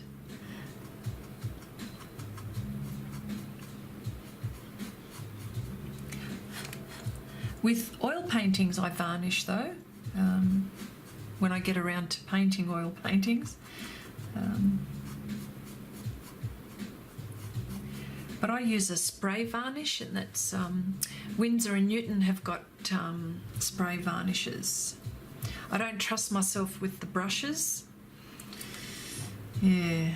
With oil paintings I varnish though, when I get around to painting oil paintings. But I use a spray varnish, and that's Winsor and Newton have got spray varnishes. I don't trust myself with the brushes. Yeah.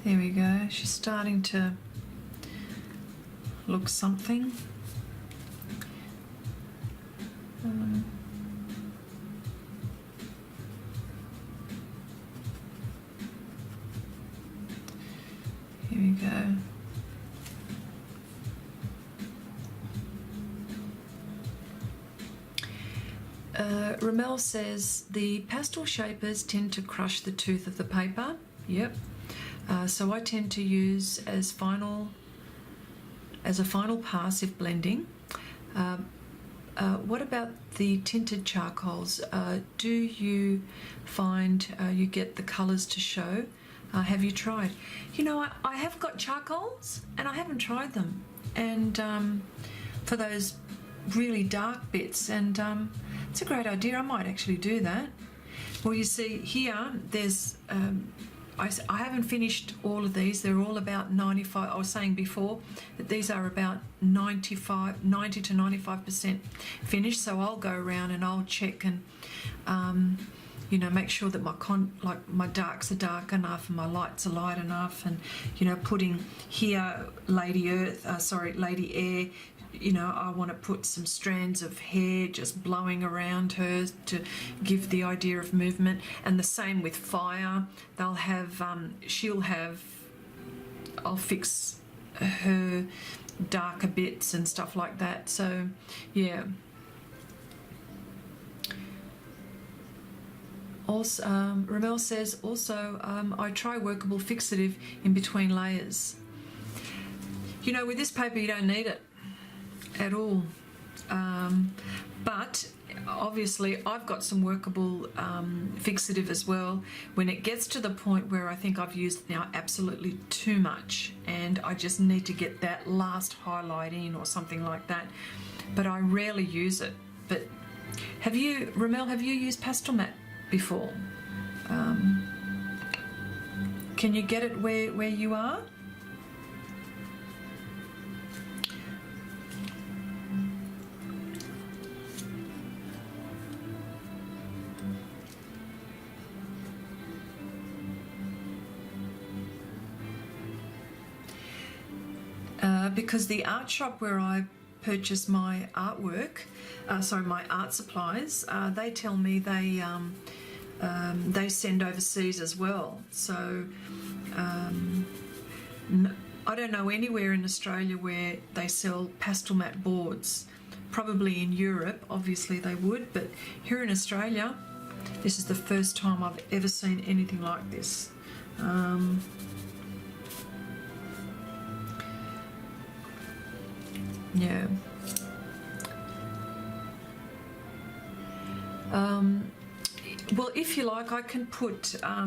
There we go, she's starting to look something. Here we go. Ramel says the pastel shapers tend to crush the tooth of the paper. Yep. So I tend to use as a final pass if blending. What about the tinted charcoals? Do you find you get the colours to show? Have you tried? You know, I have got charcoals and I haven't tried them. And for those really dark bits, and it's a great idea. I might actually do that. Well, you see here, there's I haven't finished all of these. They're all about 95. I was saying before that these are about 90 to 95% finished. So I'll go around and I'll check and you know, make sure that my darks are dark enough and my lights are light enough, and you know, putting here Lady Air. You know, I want to put some strands of hair just blowing around her to give the idea of movement. And the same with Fire. They'll have, I'll fix her darker bits and stuff like that. So, yeah. Also, Ramel says, also, I try workable fixative in between layers. You know, with this paper, you don't need it at all, but obviously I've got some workable fixative as well. When it gets to the point where I think I've used now absolutely too much and I just need to get that last highlight in or something like that, but I rarely use it. But Ramel, have you used Pastelmat before? Can you get it where you are? Because the art shop where I purchase my artwork, my art supplies, they tell me they send overseas as well. So I don't know anywhere in Australia where they sell Pastelmat boards. Probably in Europe, obviously they would, but here in Australia, this is the first time I've ever seen anything like this. Yeah. Well, if you like, I can put I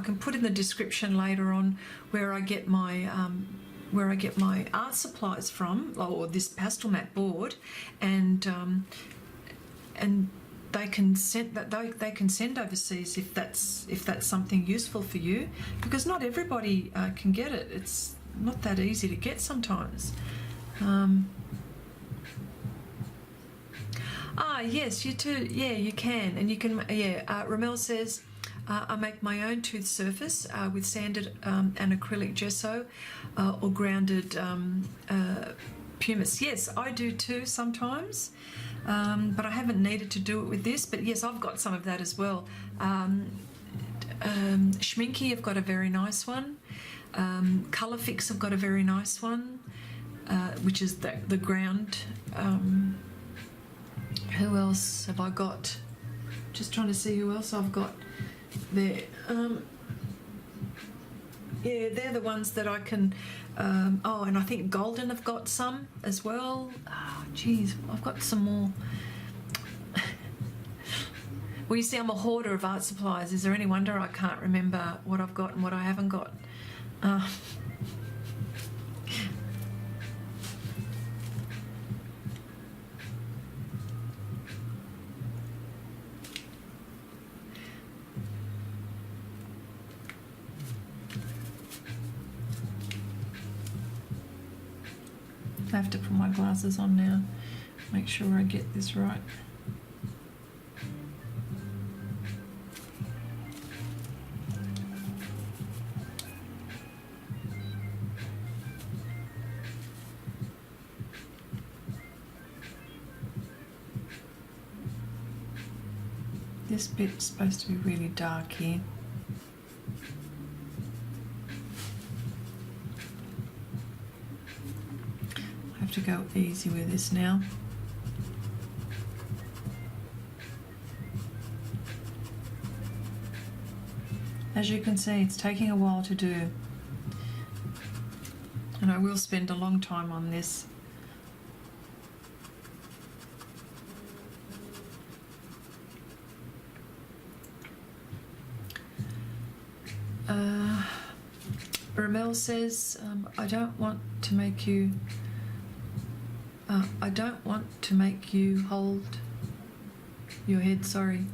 can put in the description later on where I get my art supplies from, or this Pastelmat board, and they can send overseas if that's something useful for you, because not everybody can get it. It's not that easy to get sometimes. Yes, you too. Yeah, you can, and you can. Yeah, Ramel says, I make my own tooth surface with sanded and acrylic gesso or grounded pumice. Yes, I do too sometimes, but I haven't needed to do it with this. But yes, I've got some of that as well. Schminky have got a very nice one. Colourfix have got a very nice one, which is the ground. Who else have I got? Just trying to see who else I've got there. Yeah, they're the ones that I can. Oh, and I think Golden have got some as well. Oh, geez, I've got some more. Well, you see, I'm a hoarder of art supplies. Is there any wonder I can't remember what I've got and what I haven't got? I have to put my glasses on now, make sure I get this right. This bit's supposed to be really dark here. I have to go easy with this now. As you can see, it's taking a while to do, and I will spend a long time on this. Ramel says, I don't want to make you hold your head. Sorry,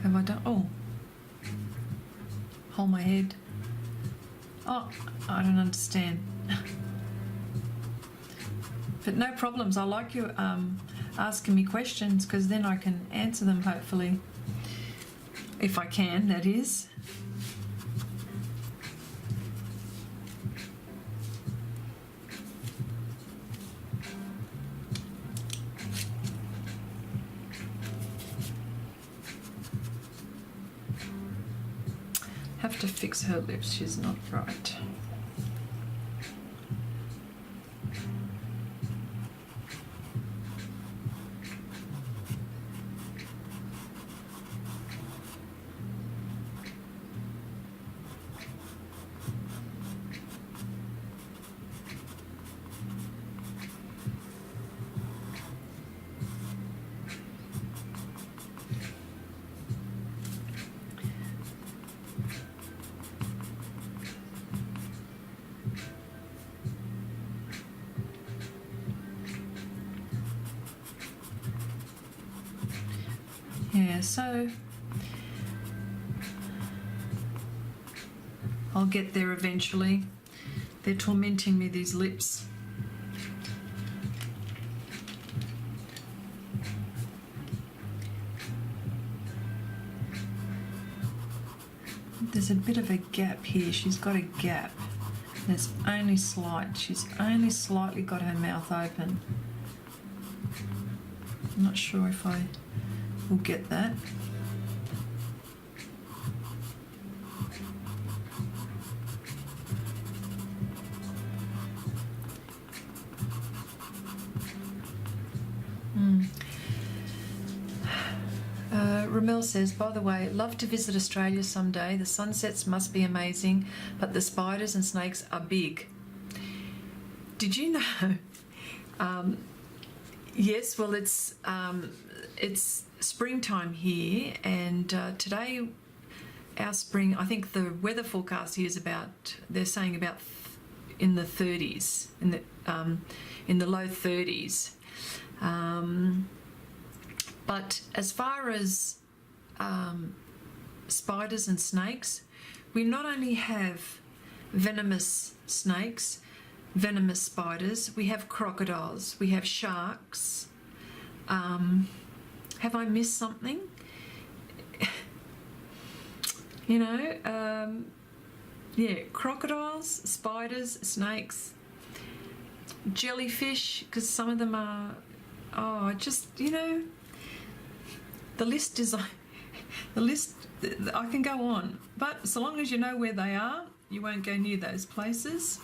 have I done? Oh, hold my head. Oh, I don't understand. But no problems. I like you asking me questions, because then I can answer them, hopefully, if I can, that is. Have to fix her lips, she's not right. Yeah, so I'll get there eventually. They're tormenting me, these lips. There's a bit of a gap here. She's got a gap. And it's only slight. She's only slightly got her mouth open. I'm not sure if I will get that. Ramel says, by the way, love to visit Australia someday. The sunsets must be amazing, but the spiders and snakes are big. Did you know? Yes, well, it's springtime here, and today our spring, I think the weather forecast here is about, they're saying about in the 30s, in the low 30s. But as far as spiders and snakes, we not only have venomous snakes, venomous spiders, we have crocodiles, we have sharks. Have I missed something? You know, yeah, crocodiles, spiders, snakes, jellyfish, because some of them are, oh, just, you know, the list is, the list, I can go on, but so long as you know where they are, you won't go near those places.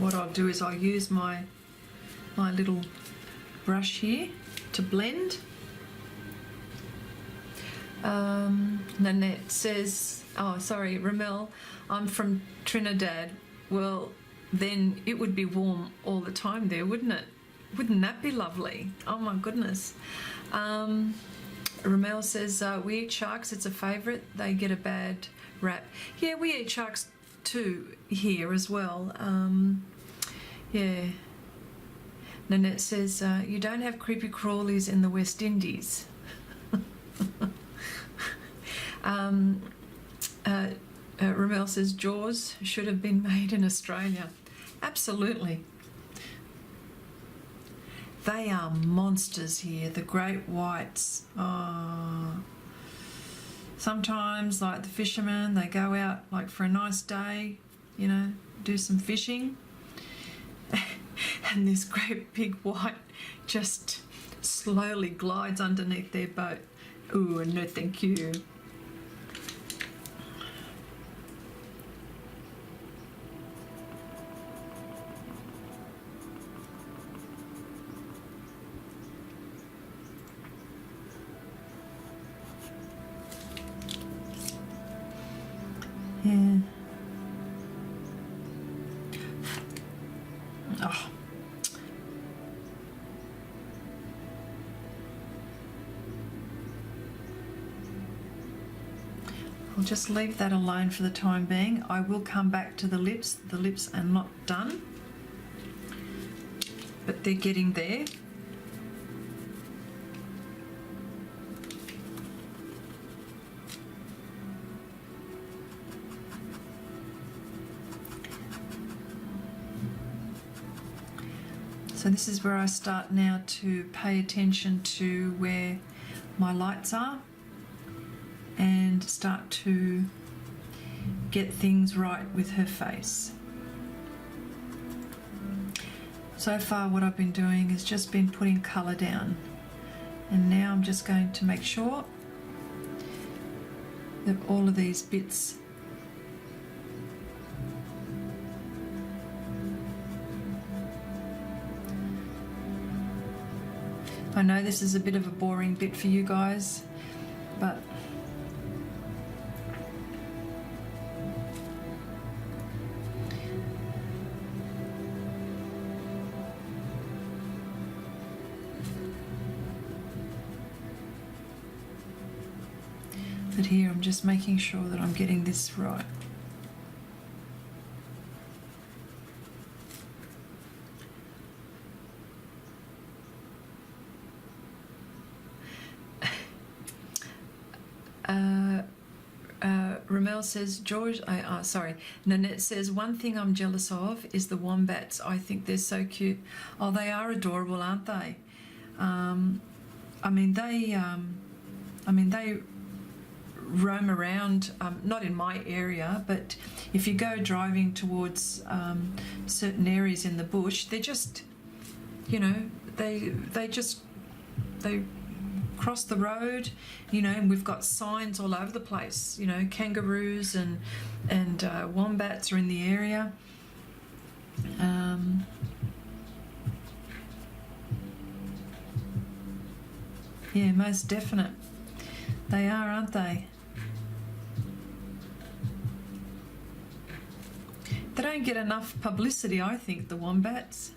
what I'll do is I'll use my little brush here to blend. Nanette says, oh sorry, Ramel, I'm from Trinidad. Well, then it would be warm all the time there, wouldn't it? Wouldn't that be lovely? Oh my goodness. Ramel says, we eat sharks, it's a favourite, they get a bad rap. Yeah, we eat sharks too here as well. Yeah. Nanette says, you don't have creepy crawlies in the West Indies. Ramel says, Jaws should have been made in Australia. Absolutely. They are monsters here, the great whites. Oh. Sometimes, like the fishermen, they go out like for a nice day, you know, do some fishing. And this great big white just slowly glides underneath their boat. Ooh, no thank you. Yeah. Oh. I'll just leave that alone for the time being. I will come back to the lips. The lips are not done, but they're getting there. So this is where I start now to pay attention to where my lights are and start to get things right with her face. So far what I've been doing is just been putting colour down, and now I'm just going to make sure that all of these bits I know this is a bit of a boring bit for you guys, but here I'm just making sure that I'm getting this right. Ramel says, George, sorry, Nanette says, one thing I'm jealous of is the wombats. I think they're so cute. Oh, they are adorable, aren't they? I mean, they roam around, not in my area, but if you go driving towards certain areas in the bush, they're just, you know, they cross the road, you know, and we've got signs all over the place, you know, kangaroos and wombats are in the area. Yeah, most definite. They are, aren't they? They don't get enough publicity, I think, the wombats.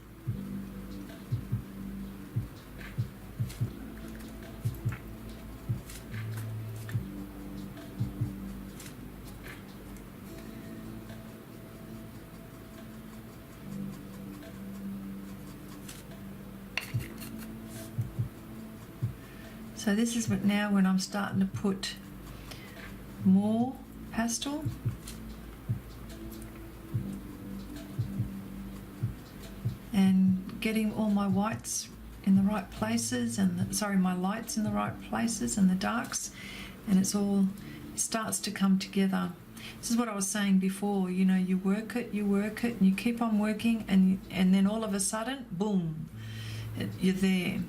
So this is what now when I'm starting to put more pastel. And getting all my whites in the right places and my lights in the right places and the darks, and it starts to come together. This is what I was saying before, you know, you work it and you keep on working, and then all of a sudden, boom, you're there.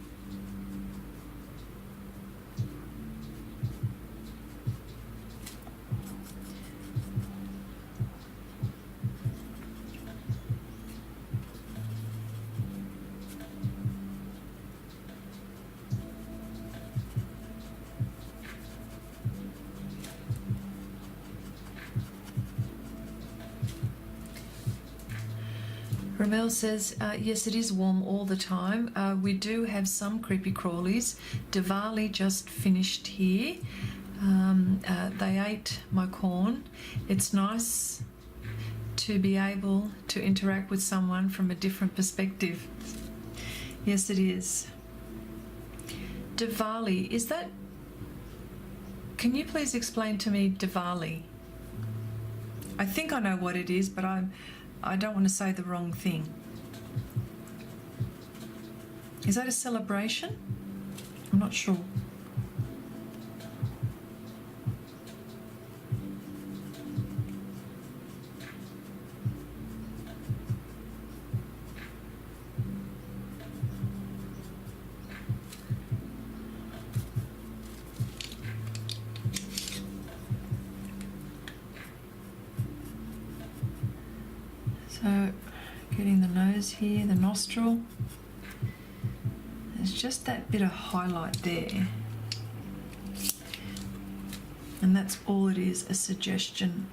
Ramel says, yes, it is warm all the time. We do have some creepy crawlies. Diwali just finished here. They ate my corn. It's nice to be able to interact with someone from a different perspective. Yes, it is. Diwali, is that... Can you please explain to me Diwali? I think I know what it is, but I don't want to say the wrong thing. Is that a celebration? I'm not sure. So, getting the nose here, the nostril. There's just that bit of highlight there. And that's all it is, a suggestion.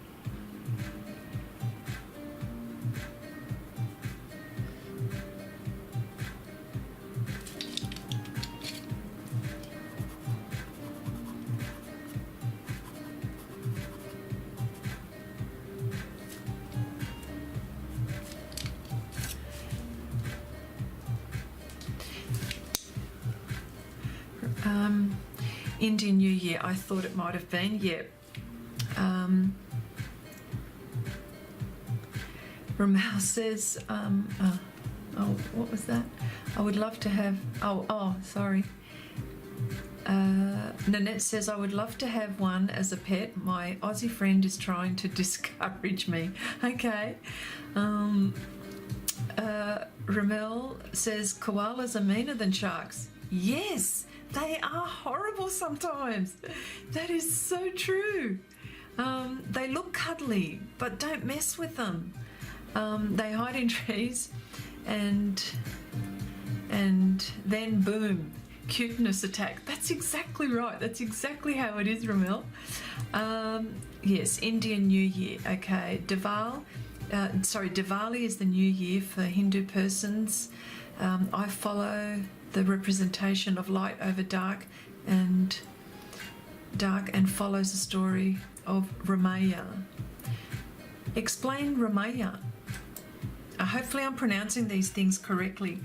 Indian New Year, I thought it might have been, yeah. Ramel says, oh, what was that? I would love to have, sorry. Nanette says, I would love to have one as a pet. My Aussie friend is trying to discourage me. Okay. Ramel says, koalas are meaner than sharks. Yes, they are horrible sometimes. That is so true. They look cuddly, but don't mess with them. They hide in trees and then boom, cuteness attack. That's exactly right. That's exactly how it is, Ramel. Yes, Indian New Year. Okay, Diwali is the new year for Hindu persons. I follow the representation of light over dark and follows the story of Ramaya. Explain Ramaya. Hopefully I'm pronouncing these things correctly.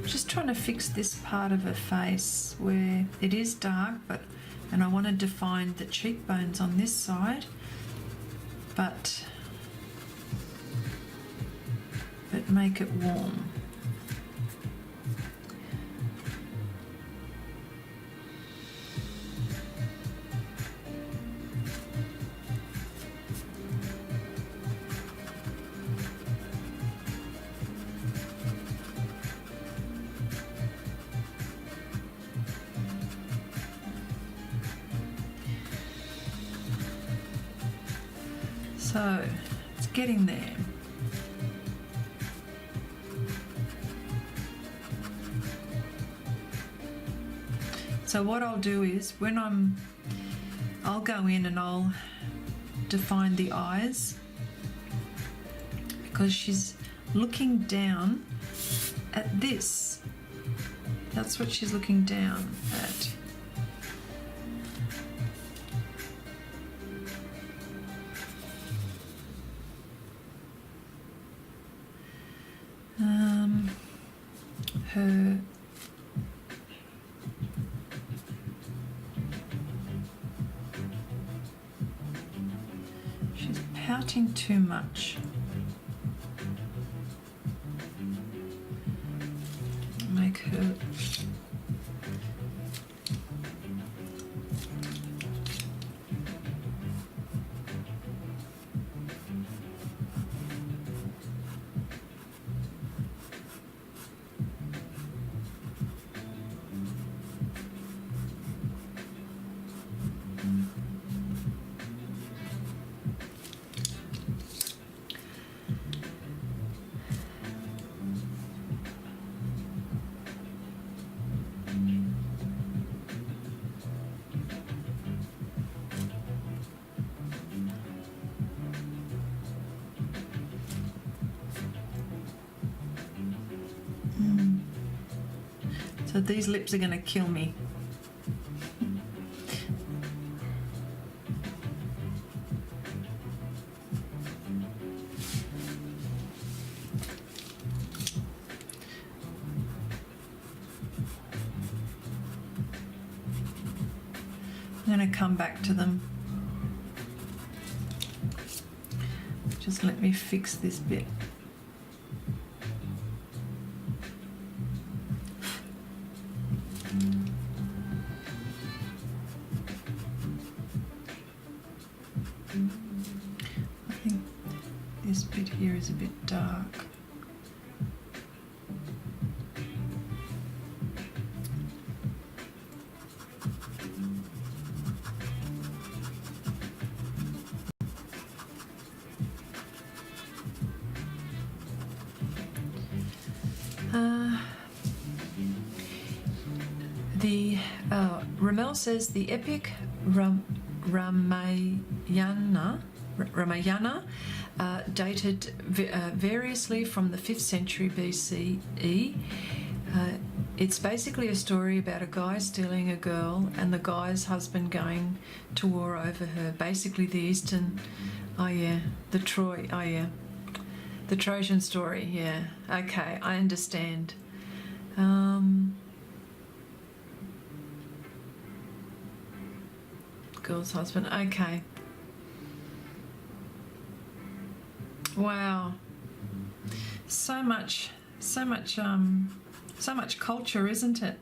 Just trying to fix this part of her face where it is dark, and I want to define the cheekbones on this side, but make it warm. So it's getting there. So what I'll do is I'll go in and I'll define the eyes, because she's looking down at this. That's what she's looking down at. She's pouting too much. Make her So these lips are going to kill me. I'm going to come back to them. Just let me fix this bit. I think this bit here is a bit dark. Ramel says the epic Ramayana dated variously from the 5th century BCE. It's basically a story about a guy stealing a girl and the guy's husband going to war over her. Basically the Eastern, the Trojan story, yeah. Okay, I understand. Girl's husband, okay. Wow. So much culture, isn't it?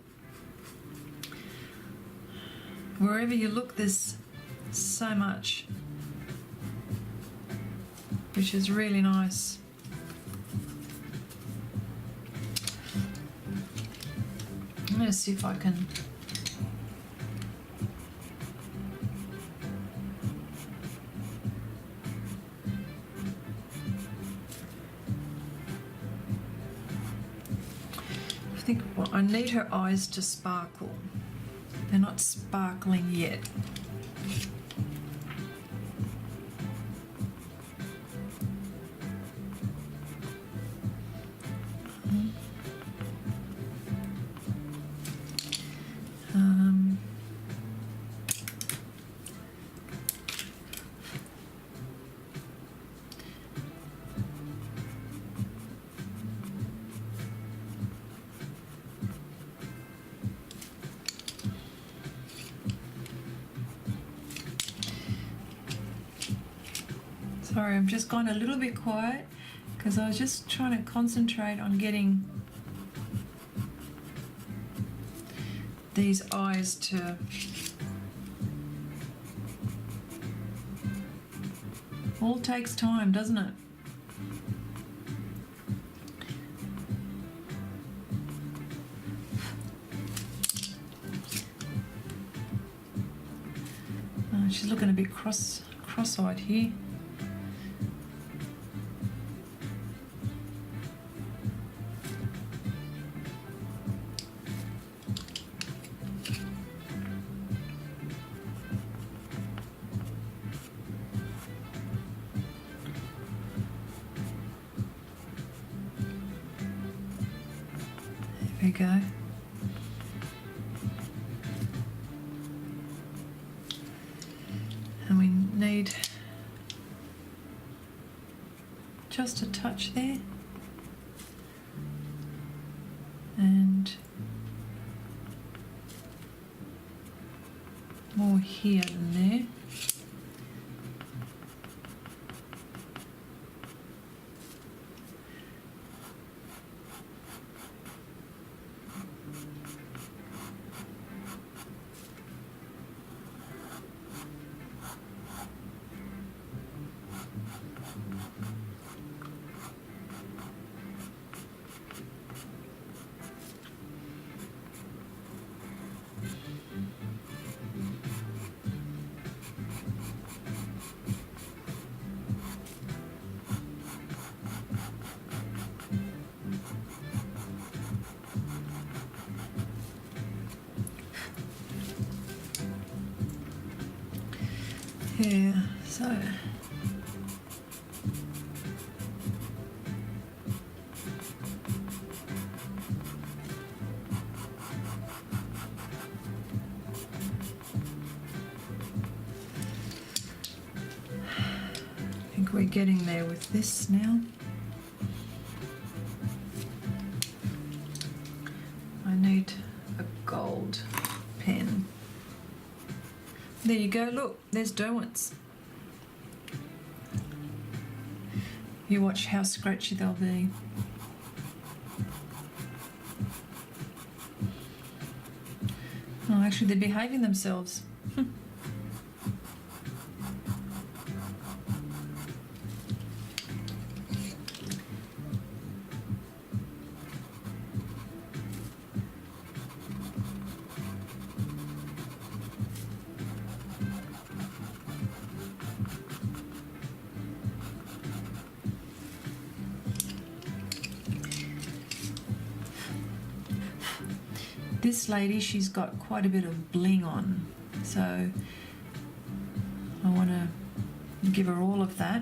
Wherever you look, there's so much, which is really nice. I'm going to see if I can I need her eyes to sparkle. They're not sparkling yet. Sorry, I've just gone a little bit quiet because I was just trying to concentrate on getting these eyes to all takes time, doesn't it? Oh, she's looking a bit cross-eyed here. There we go. And we need just a touch there and more here than there. Yeah, so I think we're getting there with this now. I need a gold pen. There you go, look, there's Derwents. You watch how scratchy they'll be. Oh, actually they're behaving themselves. This lady, she's got quite a bit of bling on, so I want to give her all of that.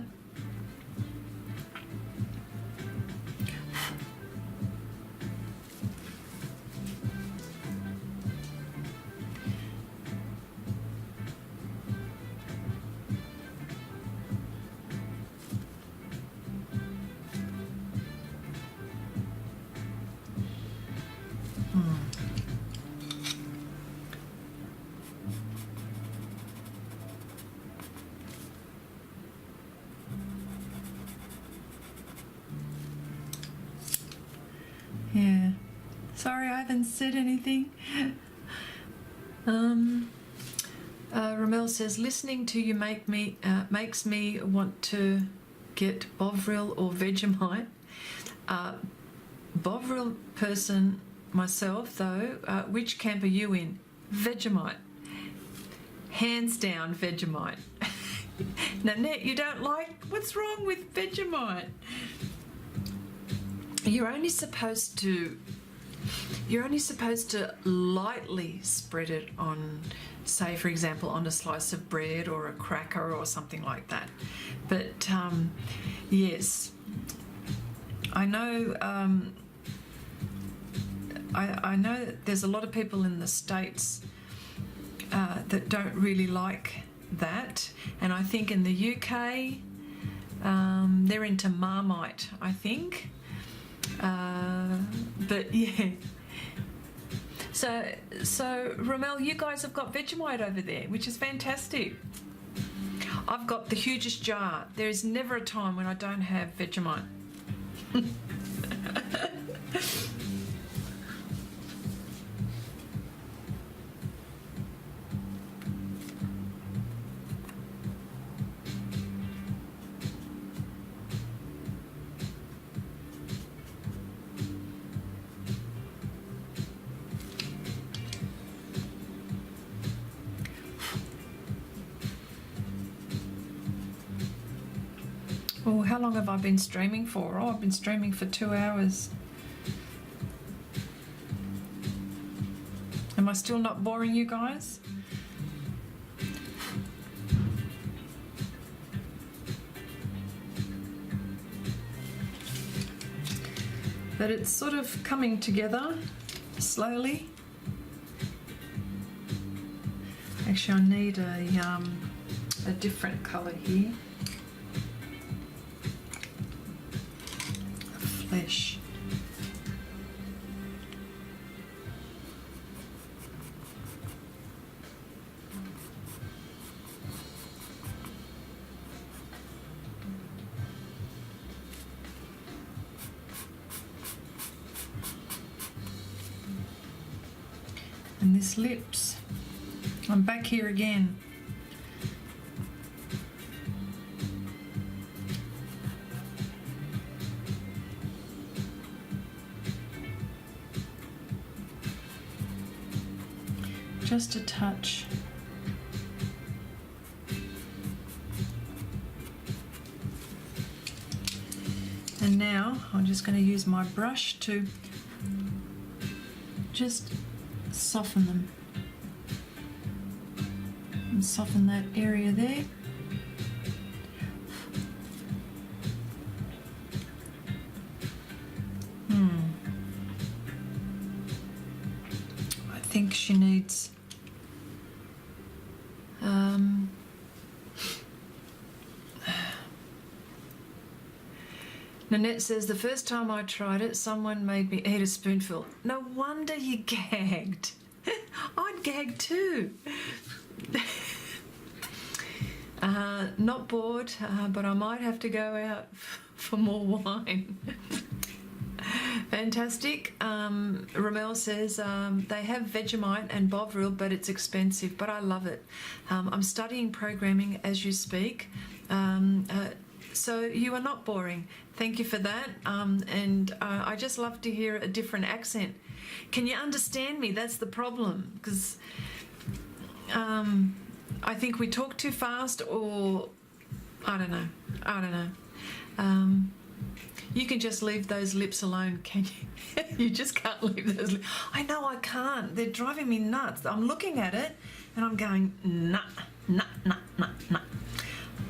Yeah, sorry I haven't said anything. Ramel says, listening to you makes me want to get Bovril or Vegemite. Bovril person myself though. Which camp are you in? Vegemite. Hands down Vegemite. Nanette, you don't like? What's wrong with Vegemite? You're only supposed to lightly spread it on, say for example, on a slice of bread or a cracker or something like that. But yes, I know I know that there's a lot of people in the States that don't really like that, and I think in the UK they're into Marmite, I think. But yeah, so Ramel, you guys have got Vegemite over there, which is fantastic. I've got the hugest jar. There is never a time when I don't have Vegemite. Oh, how long have I been streaming for? Oh, I've been streaming for 2 hours. Am I still not boring you guys? But it's sort of coming together slowly. Actually, I need a different colour here. Flesh. And this lips. I'm back here again. Just a touch. And now I'm just going to use my brush to just soften them and soften that area there. think she needs Nanette says, the first time I tried it, someone made me eat a spoonful. No wonder you gagged. I'd gag too. Not bored, but I might have to go out for more wine. Fantastic. Ramel says they have Vegemite and Bovril, but it's expensive, but I love it. I'm studying programming as you speak. So you are not boring. Thank you for that. And I just love to hear a different accent. Can you understand me? That's the problem, because I think we talk too fast, or I don't know. You can just leave those lips alone, can you? You just can't leave those lips. I know I can't. They're driving me nuts. I'm looking at it and I'm going, nah.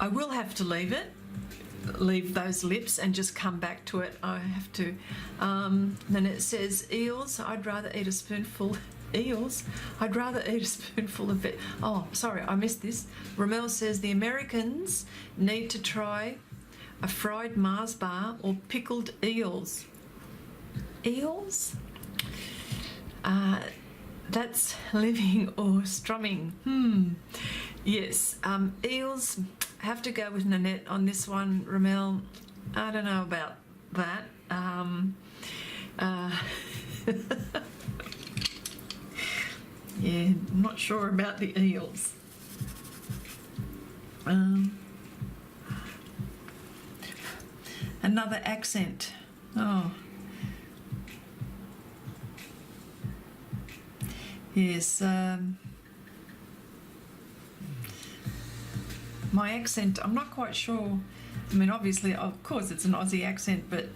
I will have to leave those lips and just come back to it. I have to. Then it says eels. I'd rather eat a spoonful. Eels? I'd rather eat a spoonful of it. Oh, sorry, I missed this. Ramel says the Americans need to try a fried Mars bar or pickled eels. Eels? That's living or strumming. Yes, eels. Have to go with Nanette on this one, Ramel. I don't know about that. Yeah, I'm not sure about the eels. Another accent. Oh. Yes. My accent, I'm not quite sure. I mean, obviously, of course, it's an Aussie accent, but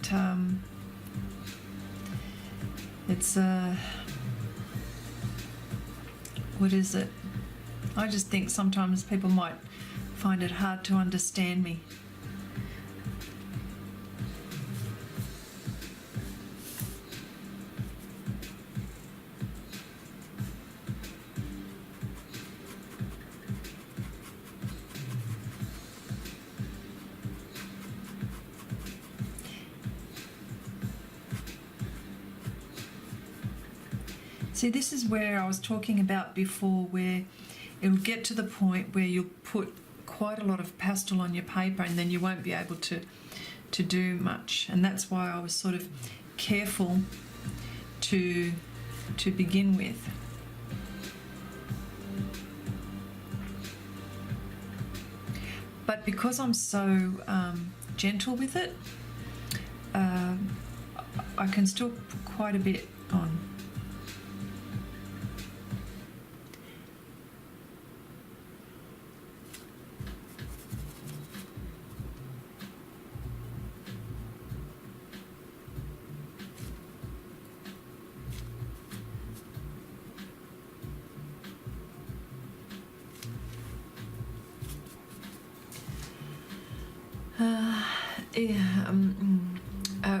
it's what is it? I just think sometimes people might find it hard to understand me. See, this is where I was talking about before, where it'll get to the point where you'll put quite a lot of pastel on your paper and then you won't be able to do much. And that's why I was sort of careful to begin with. But because I'm so gentle with it, I can still put quite a bit on.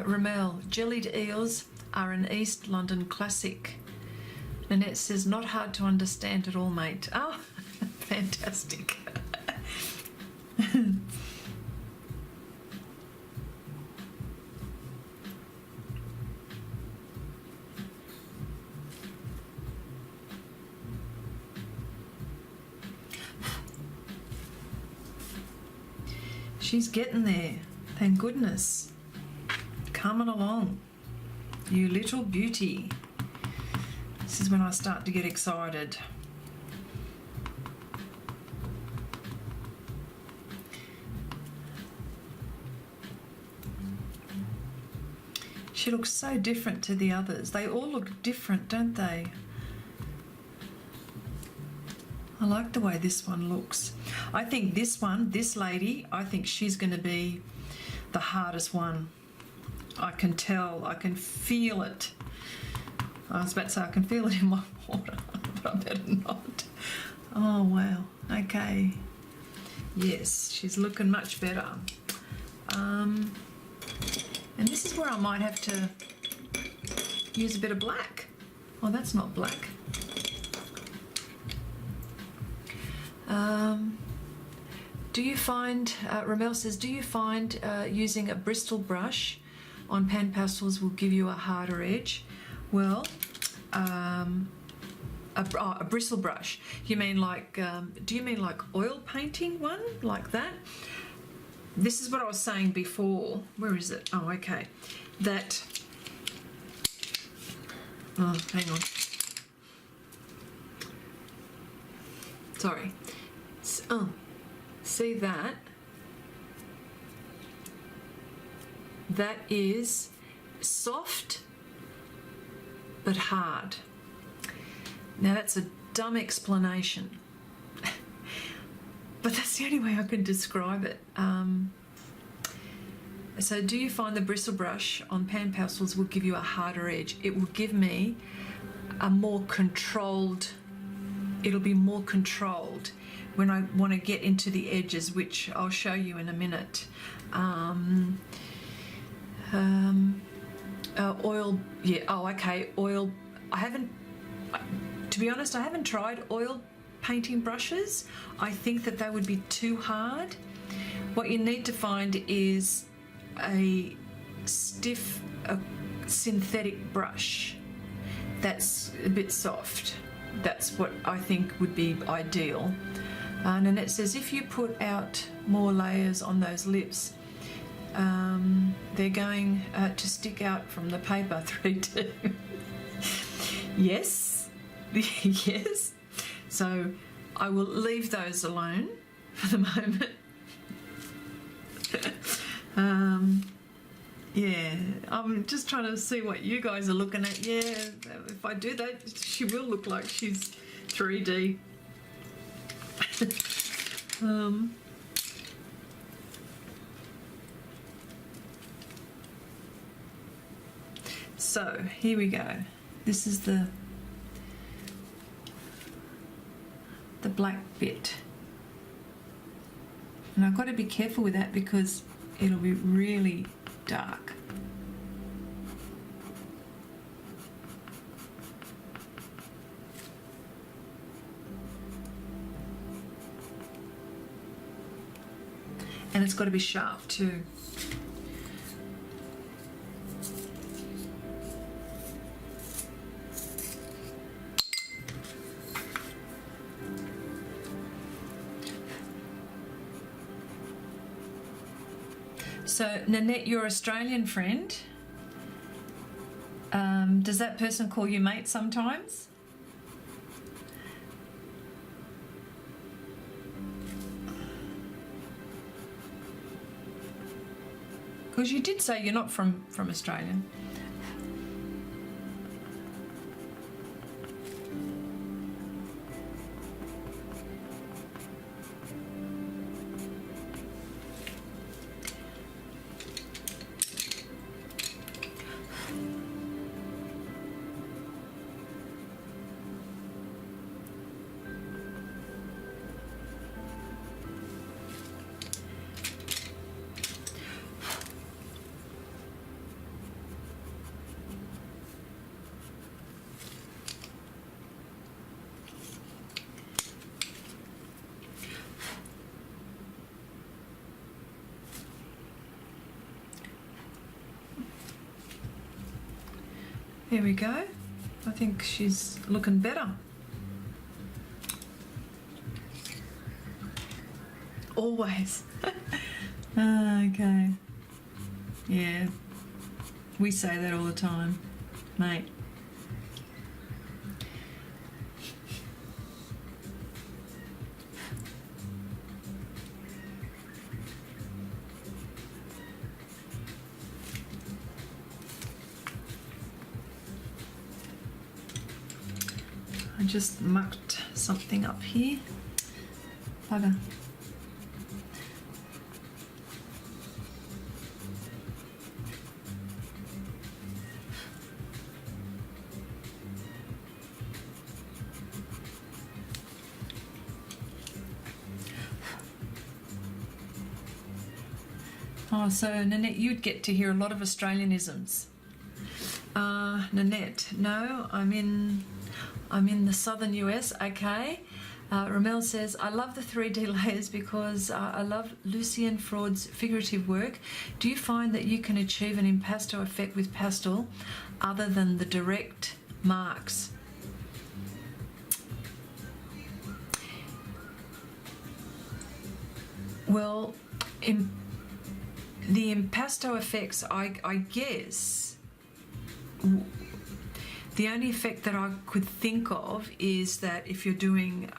Ramel, jellied eels are an East London classic. Nanette says, not hard to understand at all, mate. Oh, fantastic. She's getting there, thank goodness. Coming along, you little beauty. This is when I start to get excited. She looks so different to the others. They all look different, don't they? I like the way this one looks. I think this one, this lady, I think she's going to be the hardest one. I can tell, I can feel it. I was about to say I can feel it in my water, but I better not. Oh, wow. Okay. Yes, she's looking much better. And this is where I might have to use a bit of black. Oh, that's not black. Do you find, Ramel says, do you find using a Bristol brush on pan pastels will give you a harder edge? Well, a bristle brush. You mean like, do you mean like oil painting one, like that? This is what I was saying before. Where is it? Oh, okay. That, oh, hang on. Sorry. Oh, see that? That is soft but hard. Now that's a dumb explanation, but that's the only way I can describe it. So do you find the bristle brush on pan pastels will give you a harder edge? It will give me a more controlled, it'll be more controlled when I want to get into the edges, which I'll show you in a minute. Oil, yeah, oh okay, oil, to be honest, I haven't tried oil painting brushes. I think that they would be too hard. What you need to find is a stiff, synthetic brush that's a bit soft. That's what I think would be ideal. And it says if you put out more layers on those lips, they're going to stick out from the paper 3D. Yes, yes. So I will leave those alone for the moment. Yeah, I'm just trying to see what you guys are looking at. Yeah, if I do that, she will look like she's 3D. So here we go. This is the black bit, and I've got to be careful with that because it'll be really dark. And it's got to be sharp too. So, Nanette, your Australian friend, does that person call you mate sometimes? Because you did say you're not from Australia. There we go. I think she's looking better. Always. Okay. Yeah. We say that all the time, mate. I just mucked something up here. Bugger. Oh, so Nanette, you'd get to hear a lot of Australianisms. Nanette, no, I'm in the southern US, okay. Ramel says, I love the 3D layers because I love Lucien Freud's figurative work. Do you find that you can achieve an impasto effect with pastel other than the direct marks? Well, the impasto effects, I guess, the only effect that I could think of is that if you're doing,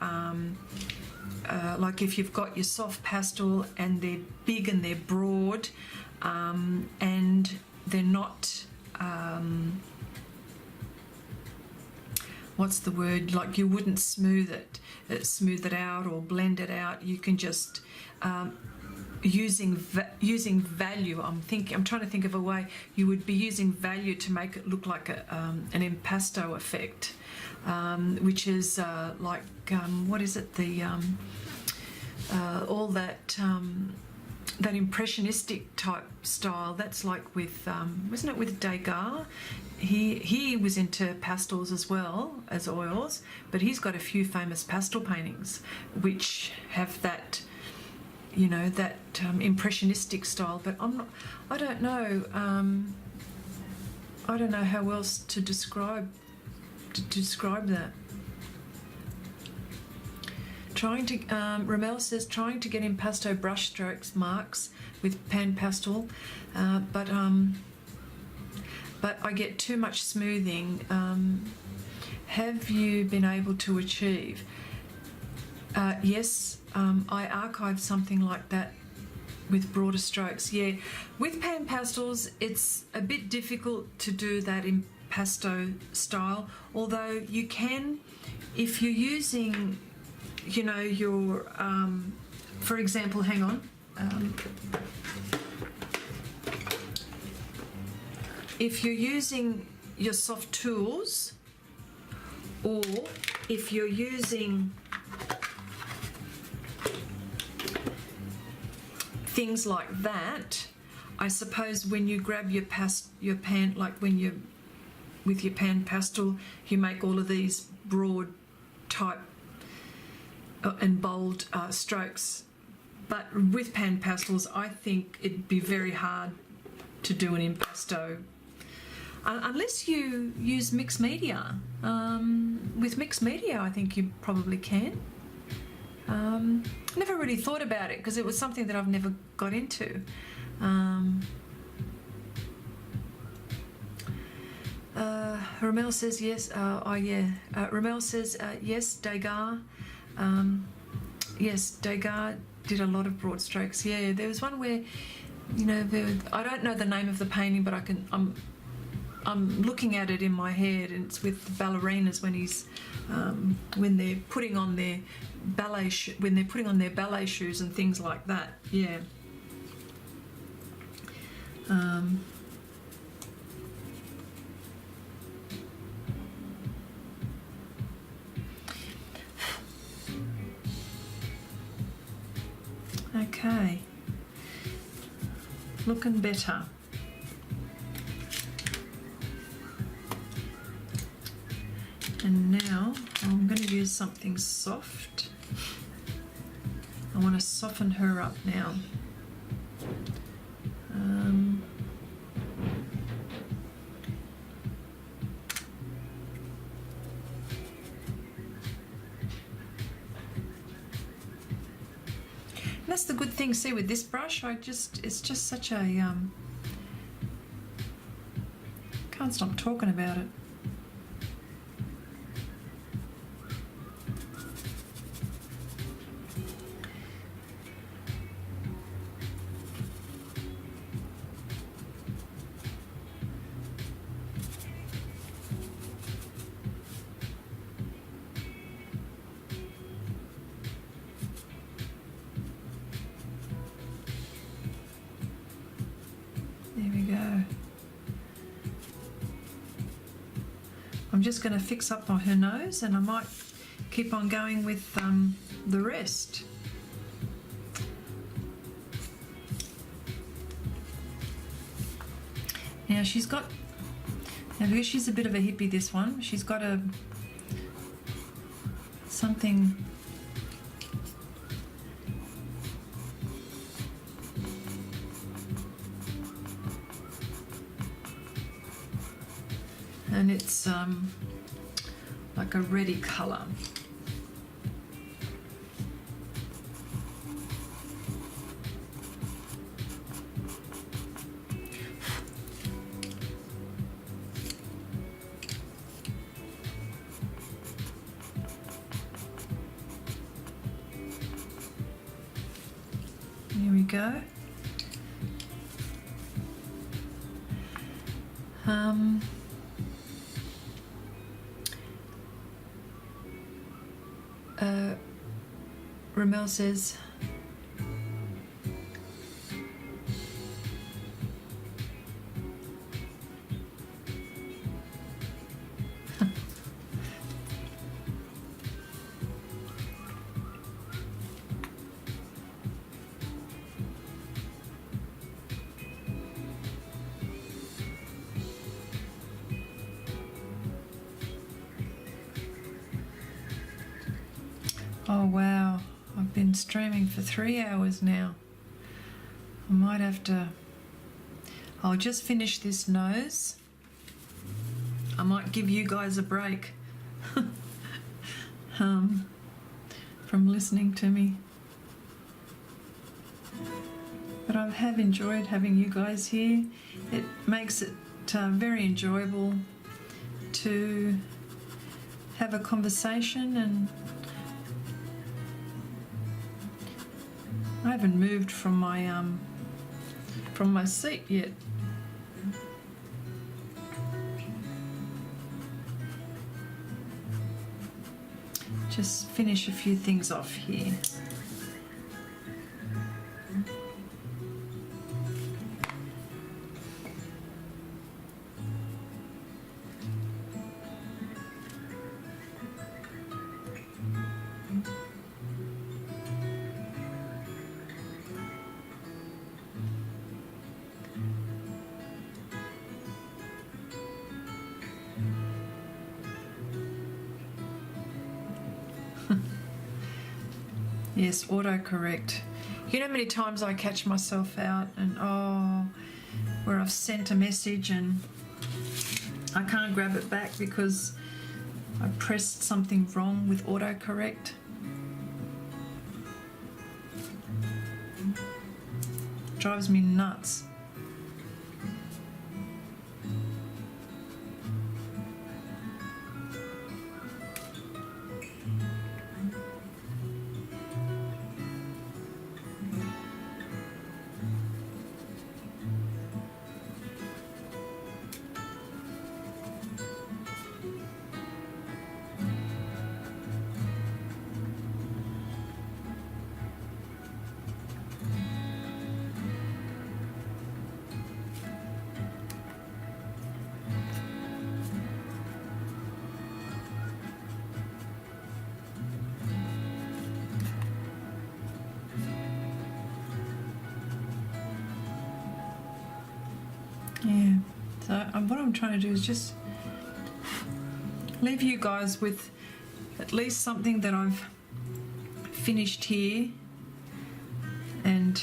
like if you've got your soft pastel and they're big and they're broad, and they're not, what's the word, like you wouldn't smooth it out or blend it out. You can just, using value, I'm trying to think of a way you would be using value to make it look like an impasto effect, which is like what is it, the all that that impressionistic type style. That's like with wasn't it with Degas? He was into pastels as well as oils, but he's got a few famous pastel paintings which have that, you know, that impressionistic style. But I don't know how else to describe that. Ramel says trying to get impasto brush strokes marks with pan pastel, but I get too much smoothing. Have you been able to achieve? Yes, I archived something like that with broader strokes. Yeah, with pan pastels, it's a bit difficult to do that impasto style, although you can, if you're using, you know, your, for example, hang on. If you're using your Sofft Tools, or if you're using things like that, I suppose when you grab your pan, like when you with your pan pastel, you make all of these broad type and bold strokes. But with pan pastels, I think it'd be very hard to do an impasto unless you use mixed media. With mixed media, I think you probably can. Never really thought about it because it was something that I've never got into. Ramel says yes. Ramel says yes. Degas. Yes, Degas did a lot of broad strokes. Yeah, there was one where, you know, I don't know the name of the painting, but I'm looking at it in my head, and it's with the ballerinas when he's when they're putting on their ballet shoes and things like that. Yeah. Okay. Looking better. And now I'm going to use something soft. I want to soften her up now. That's the good thing. See, with this brush, it's just such a can't stop talking about it. I'm just going to fix up on her nose, and I might keep on going with the rest. Now because she's a bit of a hippie, this one, she's got something and it's like a reddy colour. Here we go. Ramel says, oh wow, I've been streaming for 3 hours now. I might have to, I'll just finish this nose. I might give you guys a break from listening to me. But I have enjoyed having you guys here. It makes it very enjoyable to have a conversation, and I haven't moved from my seat yet. Just finish a few things off here. Yes, autocorrect. You know how many times I catch myself out and where I've sent a message and I can't grab it back because I pressed something wrong with autocorrect. Drives me nuts. Yeah, so what I'm trying to do is just leave you guys with at least something that I've finished here, and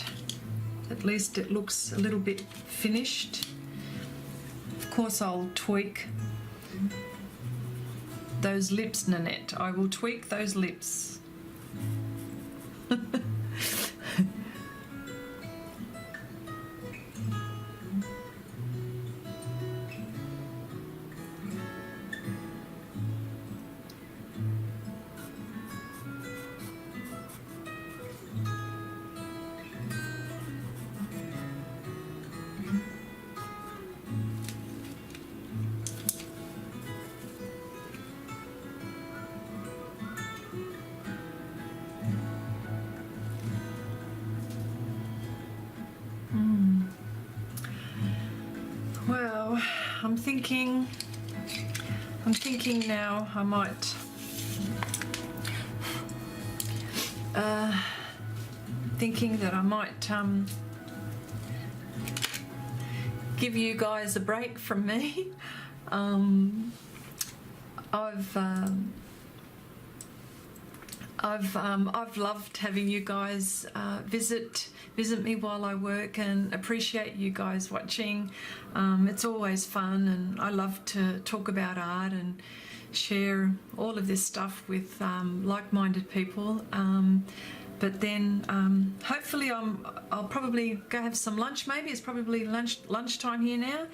at least it looks a little bit finished. Of course I'll tweak those lips, Nanette. I will tweak those lips. Well, I'm thinking now I might thinking that I might give you guys a break from me. I've loved having you guys visit me while I work, and appreciate you guys watching. It's always fun, and I love to talk about art and share all of this stuff with like-minded people. But then hopefully I'll probably go have some lunch. Maybe it's probably lunchtime here now,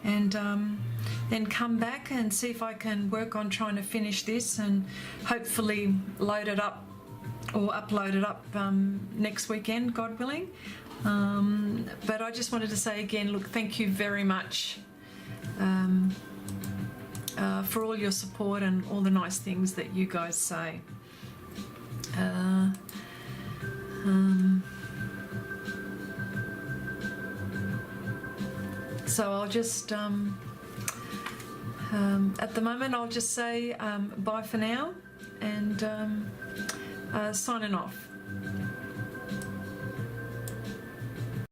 and then come back and see if I can work on trying to finish this and hopefully load it up or upload it up next weekend, God willing. But I just wanted to say again, look, thank you very much for all your support and all the nice things that you guys say. So I'll just, at the moment, I'll just say bye for now, and signing off.